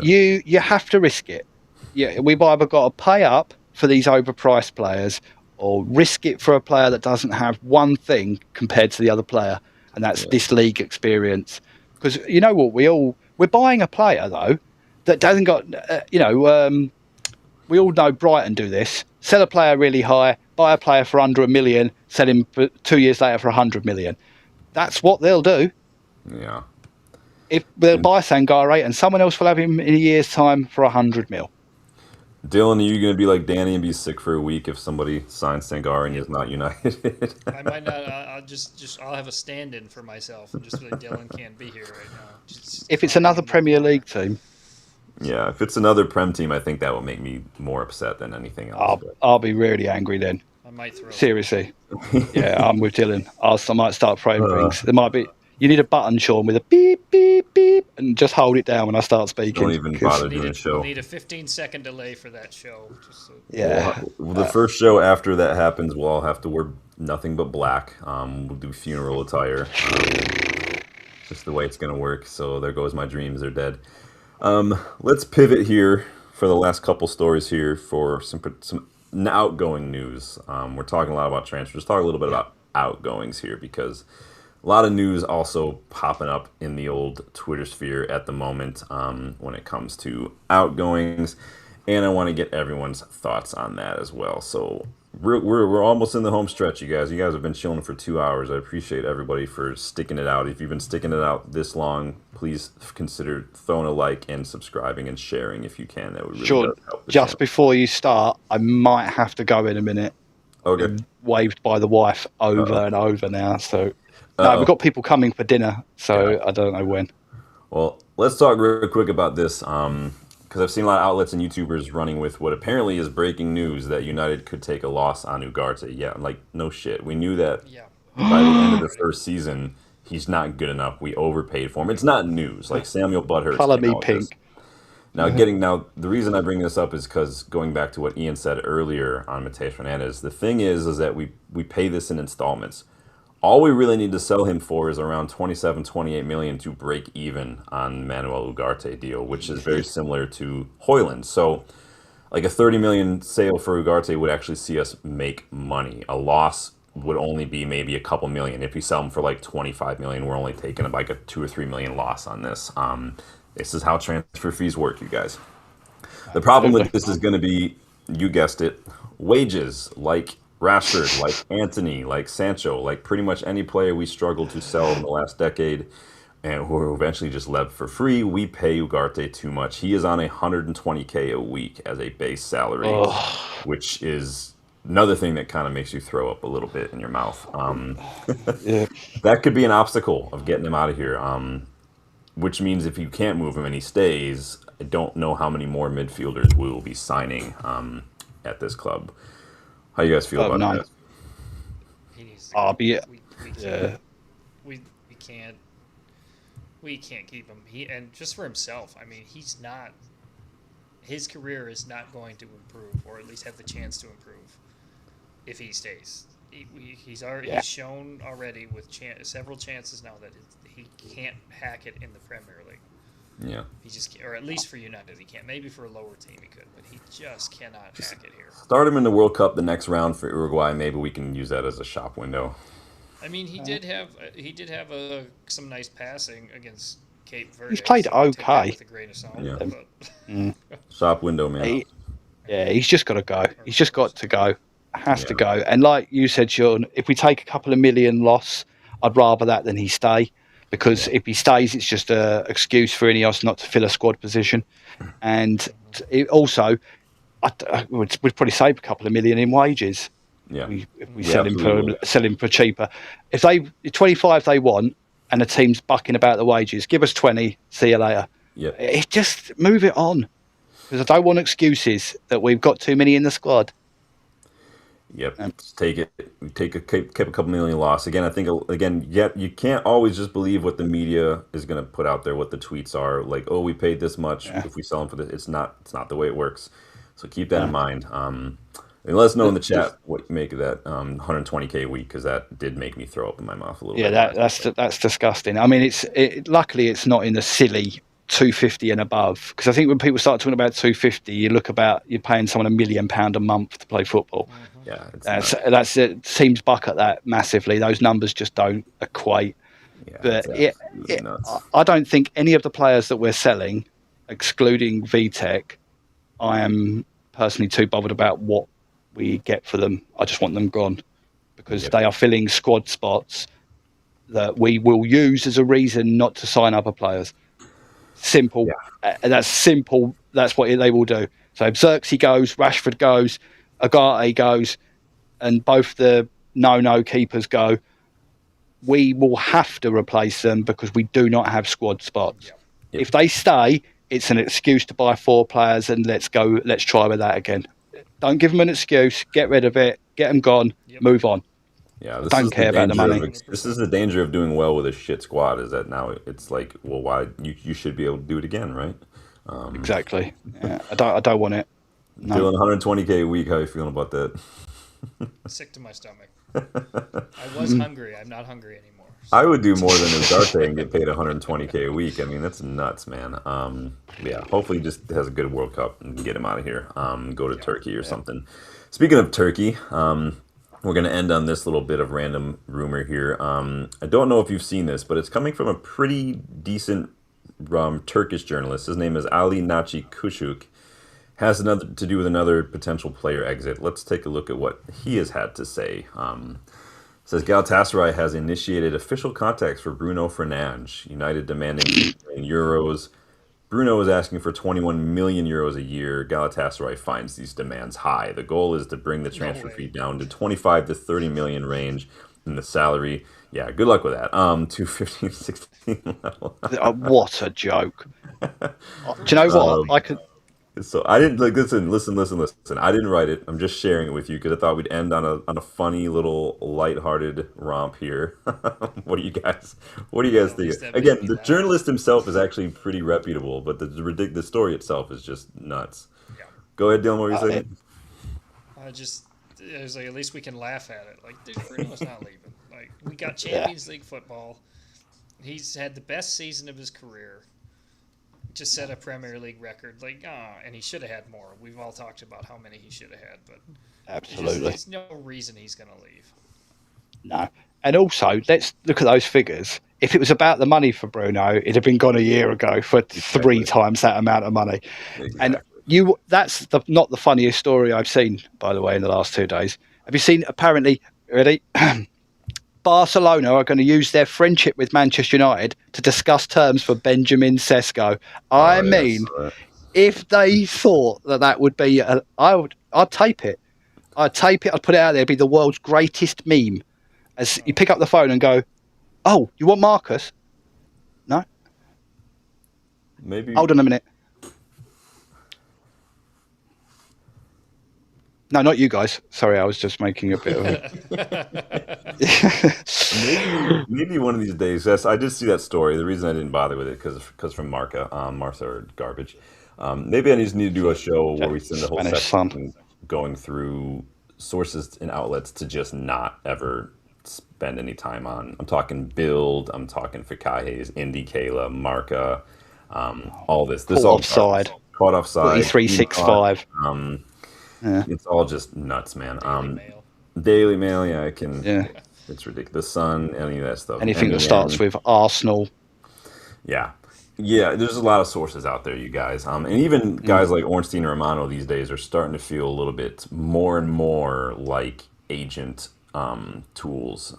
You have to risk it. Yeah, we've either got to pay up for these overpriced players or risk it for a player that doesn't have one thing compared to the other player, and that's this league experience. Because you know what, we're buying a player though that hasn't got we all know Brighton do this. Sell a player really high, buy a player for under $1 million, sell him 2 years later for $100 million. That's what they'll do. Yeah. If they'll buy Sangare and someone else will have him in a year's time for $100 million. Dylan, are you going to be like Danny and be sick for a week if somebody signs Sangare and he's not United? I might not. I'll have a stand-in for myself and just be like, Dylan can't be here right now. If it's another Premier League team. Yeah, if it's another Prem team, I think that will make me more upset than anything else. I'll be really angry then. I might throw. Seriously. Yeah, I'm with Dylan. I might start throwing things. There might be. You need a button, Sean, with a beep, beep, beep, and just hold it down when I start speaking. Don't even bother doing a show. We'll need a 15-second delay for that show. Yeah. Well, the first show after that happens, we'll all have to wear nothing but black. We'll do funeral attire. Just the way it's going to work. So there goes my dreams. They're dead. Let's pivot here for the last couple stories here for some outgoing news. We're talking a lot about transfers. Talk a little bit about outgoings here because a lot of news also popping up in the old Twitter sphere at the moment when it comes to outgoings, and I want to get everyone's thoughts on that as well. So we're almost in the home stretch, you guys. You guys have been chilling for 2 hours. I appreciate everybody for sticking it out. If you've been sticking it out this long, please consider throwing a like and subscribing and sharing if you can. That would really Sean, help. just before you start, I might have to go in a minute. Okay. I'm waved by the wife over and over now, so. No, we've got people coming for dinner, so I don't know when. Well, let's talk real quick about this, because I've seen a lot of outlets and YouTubers running with what apparently is breaking news that United could take a loss on Ugarte. Yeah, like, no shit. We knew that by the end of the first season, he's not good enough. We overpaid for him. It's not news. Like, Samuel Butthurst. Color me pink. Now, the reason I bring this up is because going back to what Ian said earlier on Mateus Fernandes, the thing is that we pay this in installments. All we really need to sell him for is around 28 million to break even on Manuel Ugarte deal, which is very similar to Højlund. So, like a 30 million sale for Ugarte would actually see us make money. A loss would only be maybe a couple million. If we sell him for like 25 million, we're only taking like a 2 or 3 million loss on this. This is how transfer fees work, you guys. The problem with this is going to be, you guessed it, wages. Like Rashford, like Anthony, like Sancho, like pretty much any player we struggled to sell in the last decade and who eventually just left for free, we pay Ugarte too much. He is on 120K a week as a base salary, which is another thing that kind of makes you throw up a little bit in your mouth. That could be an obstacle of getting him out of here, which means if you can't move him and he stays, I don't know how many more midfielders we will be signing at this club. How you guys feel about that? He needs I'll be. We can't keep him. And just for himself, I mean, he's not. His career is not going to improve, or at least have the chance to improve, if he stays. He's shown already with several chances now that he can't hack it in the Premier League. Yeah. He just, or at least for United, he can't. Maybe for a lower team he could, but he just cannot hack it here. Start him in the World Cup the next round for Uruguay. Maybe we can use that as a shop window. I mean, he did have some nice passing against Cape Verde. He's played okay. With a grain of salt, but... Shop window, man. He's just got to go. He's just got to go. Has to go. And like you said, Sean, if we take a couple of million loss, I'd rather that than he stay. Because if he stays, it's just an excuse for Ineos not to fill a squad position. And also, we'd probably save a couple of million in wages. Yeah. If we sell him for cheaper. If 25 they want, and the team's bucking about the wages, give us 20, see you later. Yeah. Just move it on. Because I don't want excuses that we've got too many in the squad. Yep, take it. Keep a couple million loss. Again, I think you can't always just believe what the media is going to put out there, what the tweets are like. Oh, we paid this much. If we sell them for this, it's not the way it works. So keep that in mind. And let us know in the chat what you make of that 120K a week, because that did make me throw up in my mouth a little bit. Yeah, that's disgusting. I mean, luckily it's not in the silly 250 and above, because I think when people start talking about 250, you're paying someone £1 million a month to play football. Yeah, that's it. Teams bucket that massively. Those numbers just don't equate. Yeah, but I don't think any of the players that we're selling, excluding VTech, I am personally too bothered about what we get for them. I just want them gone because they are filling squad spots that we will use as a reason not to sign other players. Simple. Yeah. That's simple. That's what they will do. So Xerxes goes, Rashford goes, Agate goes, and both the no keepers go. We will have to replace them because we do not have squad spots. Yep. If they stay, it's an excuse to buy 4 players and let's try with that again. Don't give them an excuse. Get rid of it. Get them gone. Yep. Move on. Yeah, don't care about the money. This is the danger of doing well with a shit squad. Is that now it's like, well, why you should be able to do it again, right? Exactly. Yeah, I don't want it. No. Feeling 120K a week. How are you feeling about that? Sick to my stomach. I was hungry. I'm not hungry anymore. So. I would do more than Ugarte and get paid 120K a week. I mean, that's nuts, man. Yeah, hopefully he just has a good World Cup and get him out of here. Go to Turkey or something. Speaking of Turkey, we're going to end on this little bit of random rumor here. I don't know if you've seen this, but it's coming from a pretty decent Turkish journalist. His name is Ali Naci Kushuk. Has to do with another potential player exit. Let's take a look at what he has had to say. It says Galatasaray has initiated official contacts for Bruno Fernandes. United demanding €8 million. Bruno is asking for 21 million euros a year. Galatasaray finds these demands high. The goal is to bring the transfer fee down to 25 to 30 million range, and the salary, yeah, good luck with that. To 15, 16 level. What a joke! Do you know what? I could. So I didn't like listen. I didn't write it. I'm just sharing it with you because I thought we'd end on a funny little lighthearted romp here. What do you guys think? Again, the journalist himself is actually pretty reputable, but the story itself is just nuts. Yeah. Go ahead, Dylan. What were you saying? It was like, at least we can laugh at it. Like, dude, Bruno's not leaving. Like, we got Champions League football. He's had the best season of his career. Just set a Premier League record, and he should have had more. We've all talked about how many he should have had, but absolutely, there's no reason he's going to leave. No, and also let's look at those figures. If it was about the money for Bruno, it'd have been gone a year ago for 3 times that amount of money. Exactly. And that's not the funniest story I've seen, by the way, in the last 2 days. Have you seen? Apparently, ready? Barcelona are going to use their friendship with Manchester United to discuss terms for Benjamin Sesko. If they thought that would be, I'd tape it. I'd put it out there. It'd be the world's greatest meme. As you pick up the phone and go, "Oh, you want Marcus?" No. Maybe. Hold on a minute. No, not you guys. Sorry, I was just making a bit of it. maybe one of these days. I did see that story. The reason I didn't bother with it because from Martha are garbage. Maybe I just need to do a show where we send the whole section going through sources and outlets to just not ever spend any time on. I'm talking Build. I'm talking Fikahes, Indy, Kayla, Marca, all this. This all offside. Caught offside. 365. It's all just nuts, man. Daily Mail, yeah, I can. Yeah, it's ridiculous. The Sun, any of that stuff. Anything that starts with Arsenal. Yeah. There's a lot of sources out there, you guys. And even guys like Ornstein or Romano these days are starting to feel a little bit more and more like agent tools.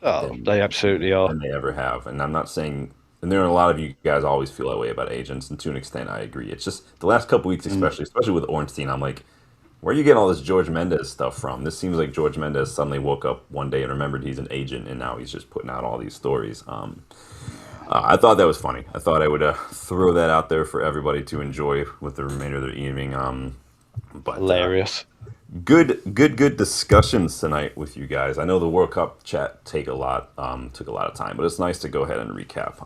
They absolutely are. Than they ever have. And I'm not saying. And there are a lot of you guys always feel that way about agents, and to an extent, I agree. It's just the last couple weeks, especially with Ornstein, I'm like, where are you getting all this George Mendes stuff from? This seems like George Mendes suddenly woke up one day and remembered he's an agent, and now he's just putting out all these stories. I thought that was funny. I thought I would throw that out there for everybody to enjoy with the remainder of their evening. But hilarious. Good discussions tonight with you guys. I know the World Cup chat took a lot of time, but it's nice to go ahead and recap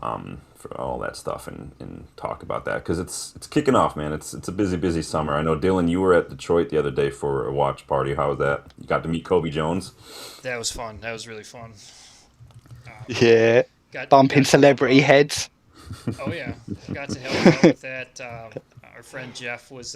for all that stuff and talk about that because it's kicking off, man. It's a busy summer. I know, Dylan, you were at Detroit the other day for a watch party. How was that? You got to meet Kobe Jones. That was fun. That was really fun. Bumping celebrity heads. Oh yeah, got to help out with that. Our friend Jeff was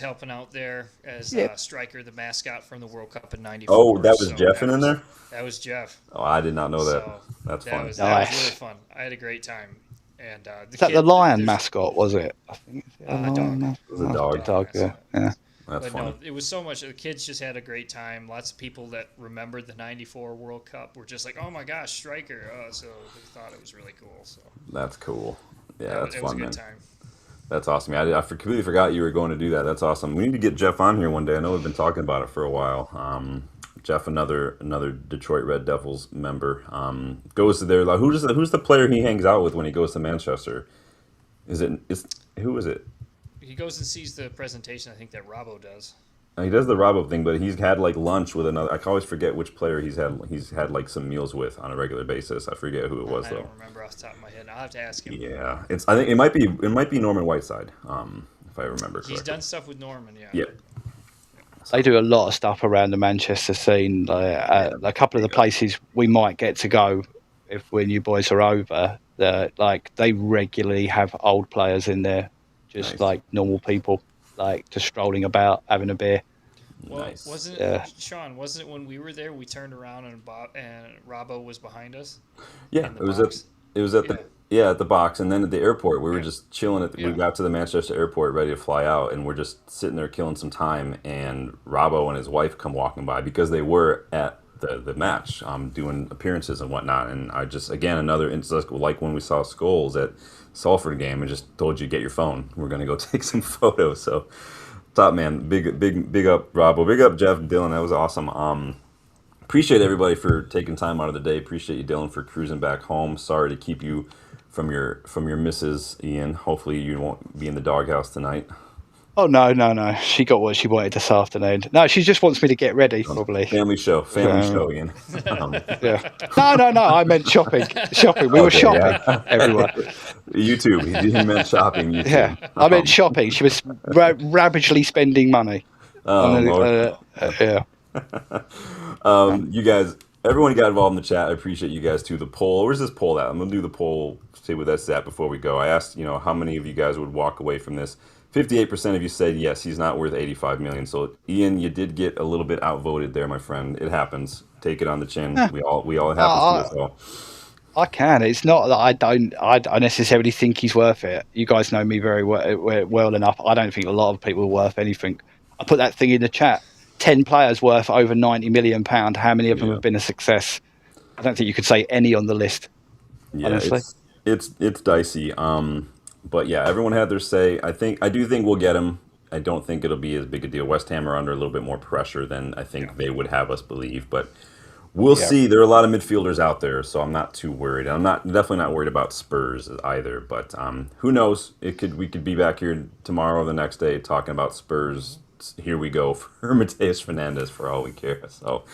helping out there as Striker, the mascot from the World Cup in '94. Oh, that was Jeff in there? That was Jeff. Oh, I did not know that. That's fun. That was really fun. I had a great time. And Is that the lion mascot? Was it? I think it's a dog. It was a dog. Dog, yeah. That's but funny. no, it was so much. The kids just had a great time. Lots of people that remembered the '94 World Cup were just like, "Oh my gosh, striker!" So they thought it was really cool. So that's cool. Yeah, that's it fun, was a man. good time. That's awesome. I completely forgot you were going to do that. That's awesome. We need to get Jeff on here one day. I know we've been talking about it for a while. Jeff, another Detroit Red Devils member, goes to there. Like, who's the player he hangs out with when he goes to Manchester? Who is it? He goes and sees the presentation. I think that Robbo does. He does the Robbo thing, but he's had like lunch with another. I can always forget which player he's had like some meals with on a regular basis. I forget who it was though. I don't remember off the top of my head. I'll have to ask him. Yeah, I think it might be Norman Whiteside, if I remember correctly. He's done stuff with Norman, yeah. Yeah. They do a lot of stuff around the Manchester scene. A couple of the places we might get to go when you boys are over, they regularly have old players in there, just Nice. like normal people, like just strolling about, having a beer. Well, Nice. wasn't it, Sean? Wasn't it when we were there? We turned around and Robbo was behind us. Yeah, in it the was box? at the box, and then at the airport we were just chilling. We Yeah. got to the Manchester airport ready to fly out, and we're just sitting there killing some time. And Robbo and his wife come walking by because they were at the match, doing appearances and whatnot. And I just again another instance like when we saw Scholes at Salford game, and just told you get your phone. We're gonna go take some photos. So top man, big up Robbo, big up Jeff, Dylan. That was awesome. Appreciate everybody for taking time out of the day. Appreciate you, Dylan, for cruising back home. Sorry to keep you from your missus, Ian. Hopefully you won't be in the doghouse tonight. Oh no! She got what she wanted this afternoon. No, she just wants me to get ready, probably. Family show, Ian. Yeah. No. I meant shopping. We were shopping, yeah. everyone. YouTube. He meant shopping. YouTube. Yeah, I meant shopping. She was ravagely spending money. Yeah. You guys, everyone got involved in the chat. I appreciate you guys too. The poll. Where's this poll at? I'm gonna do the poll. See where that's at before we go. I asked, how many of you guys would walk away from this. 58% of you said yes, he's not worth 85 million. So Ian, you did get a little bit outvoted there, my friend. It happens. Take it on the chin. We all it happens to us all. I can. It's not that I don't necessarily think he's worth it. You guys know me very well enough. I don't think a lot of people are worth anything. I put that thing in the chat. 10 players worth over £90 million. How many of them have been a success? I don't think you could say any on the list. Yeah, honestly. It's dicey. But yeah, everyone had their say. I do think we'll get him. I don't think it'll be as big a deal. West Ham are under a little bit more pressure than I think they would have us believe, but we'll see. There are a lot of midfielders out there, so I'm not too worried. I'm definitely not worried about Spurs either. But who knows? We could be back here tomorrow or the next day talking about Spurs. Here we go for Mateus Fernandes for all we care. So.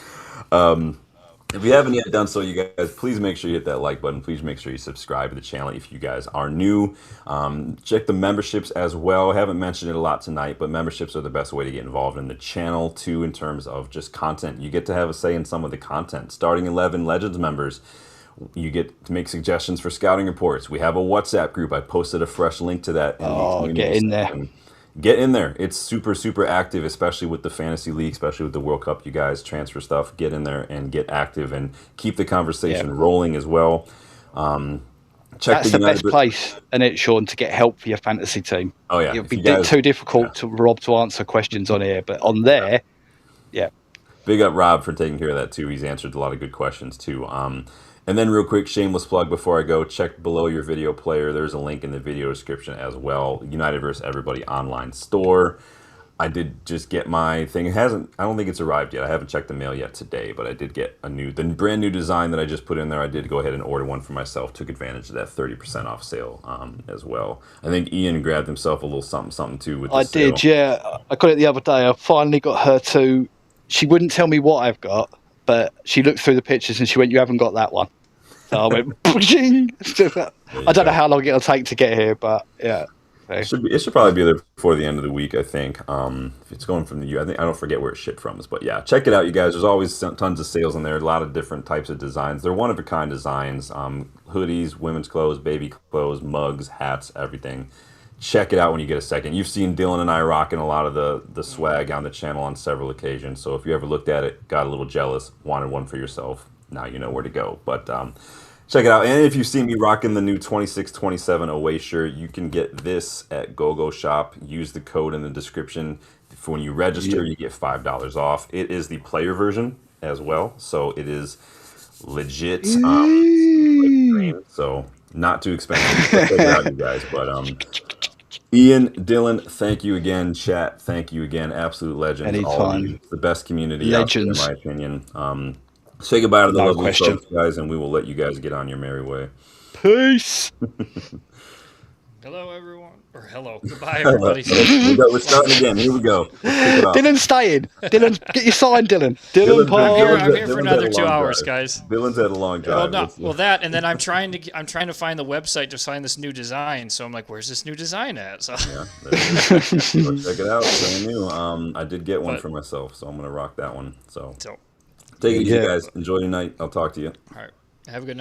If you haven't yet done so, you guys, please make sure you hit that like button. Please make sure you subscribe to the channel if you guys are new. Check the memberships as well. I haven't mentioned it a lot tonight, but memberships are the best way to get involved in the channel, too, in terms of just content. You get to have a say in some of the content. Starting 11 Legends members, you get to make suggestions for scouting reports. We have a WhatsApp group. I posted a fresh link to that. Get in there. Get in there. It's super, super active, especially with the fantasy league, especially with the World Cup. You guys transfer stuff. Get in there and get active and keep the conversation rolling as well. That's the best place, isn't it, Sean, to get help for your fantasy team. Oh, yeah. It'd be too difficult to Rob to answer questions on here, but on there, Big up Rob for taking care of that, too. He's answered a lot of good questions, too. And then real quick, shameless plug before I go, check below your video player. There's a link in the video description as well. United vs. Everybody online store. I did just get my thing. I don't think it's arrived yet. I haven't checked the mail yet today, but I did get the brand new design that I just put in there. I did go ahead and order one for myself. Took advantage of that 30% off sale as well. I think Ian grabbed himself a little something too with the sale. did, yeah. I got it the other day. I finally got her to. She wouldn't tell me what I've got, but she looked through the pictures and she went, "You haven't got that one." So I went, "Pushing." I don't know how long it'll take to get here, but yeah. It should probably be there before the end of the week, I think. If it's going from the U, I don't forget where it's shipped from, but yeah, check it out, you guys. There's always tons of sales in there. A lot of different types of designs. They're one of a kind designs. Hoodies, women's clothes, baby clothes, mugs, hats, everything. Check it out when you get a second. You've seen Dylan and I rocking a lot of the swag on the channel on several occasions. So if you ever looked at it, got a little jealous, wanted one for yourself, now you know where to go. But Check it out. And if you see me rocking the new 26-27 away shirt, you can get this at GoGoalShop. Use the code in the description. For when you register, you get $5 off. It is the player version as well, so it is legit. So not too expensive. Check it out, you guys. But Ian, Dylan, thank you again. Chat, thank you again. Absolute legends. Anytime. All of you. The best community Legends. out there, in my opinion. Say goodbye to the lovely question. folks, guys, and we will let you guys get on your merry way. Peace. Hello, everyone. Or hello. Goodbye, everybody. We're starting again. Here we go. Dylan's staying. Dylan, get your sign, Dylan. I'm here for another 2 hours, guys. Dylan's had a long drive. That, and then I'm trying to find the website to find this new design. So I'm like, where's this new design at? So yeah, go check it out. Brand new. I did get one for myself, so I'm gonna rock that one. So take it easy, guys. Enjoy your night. I'll talk to you. All right. Have a good night.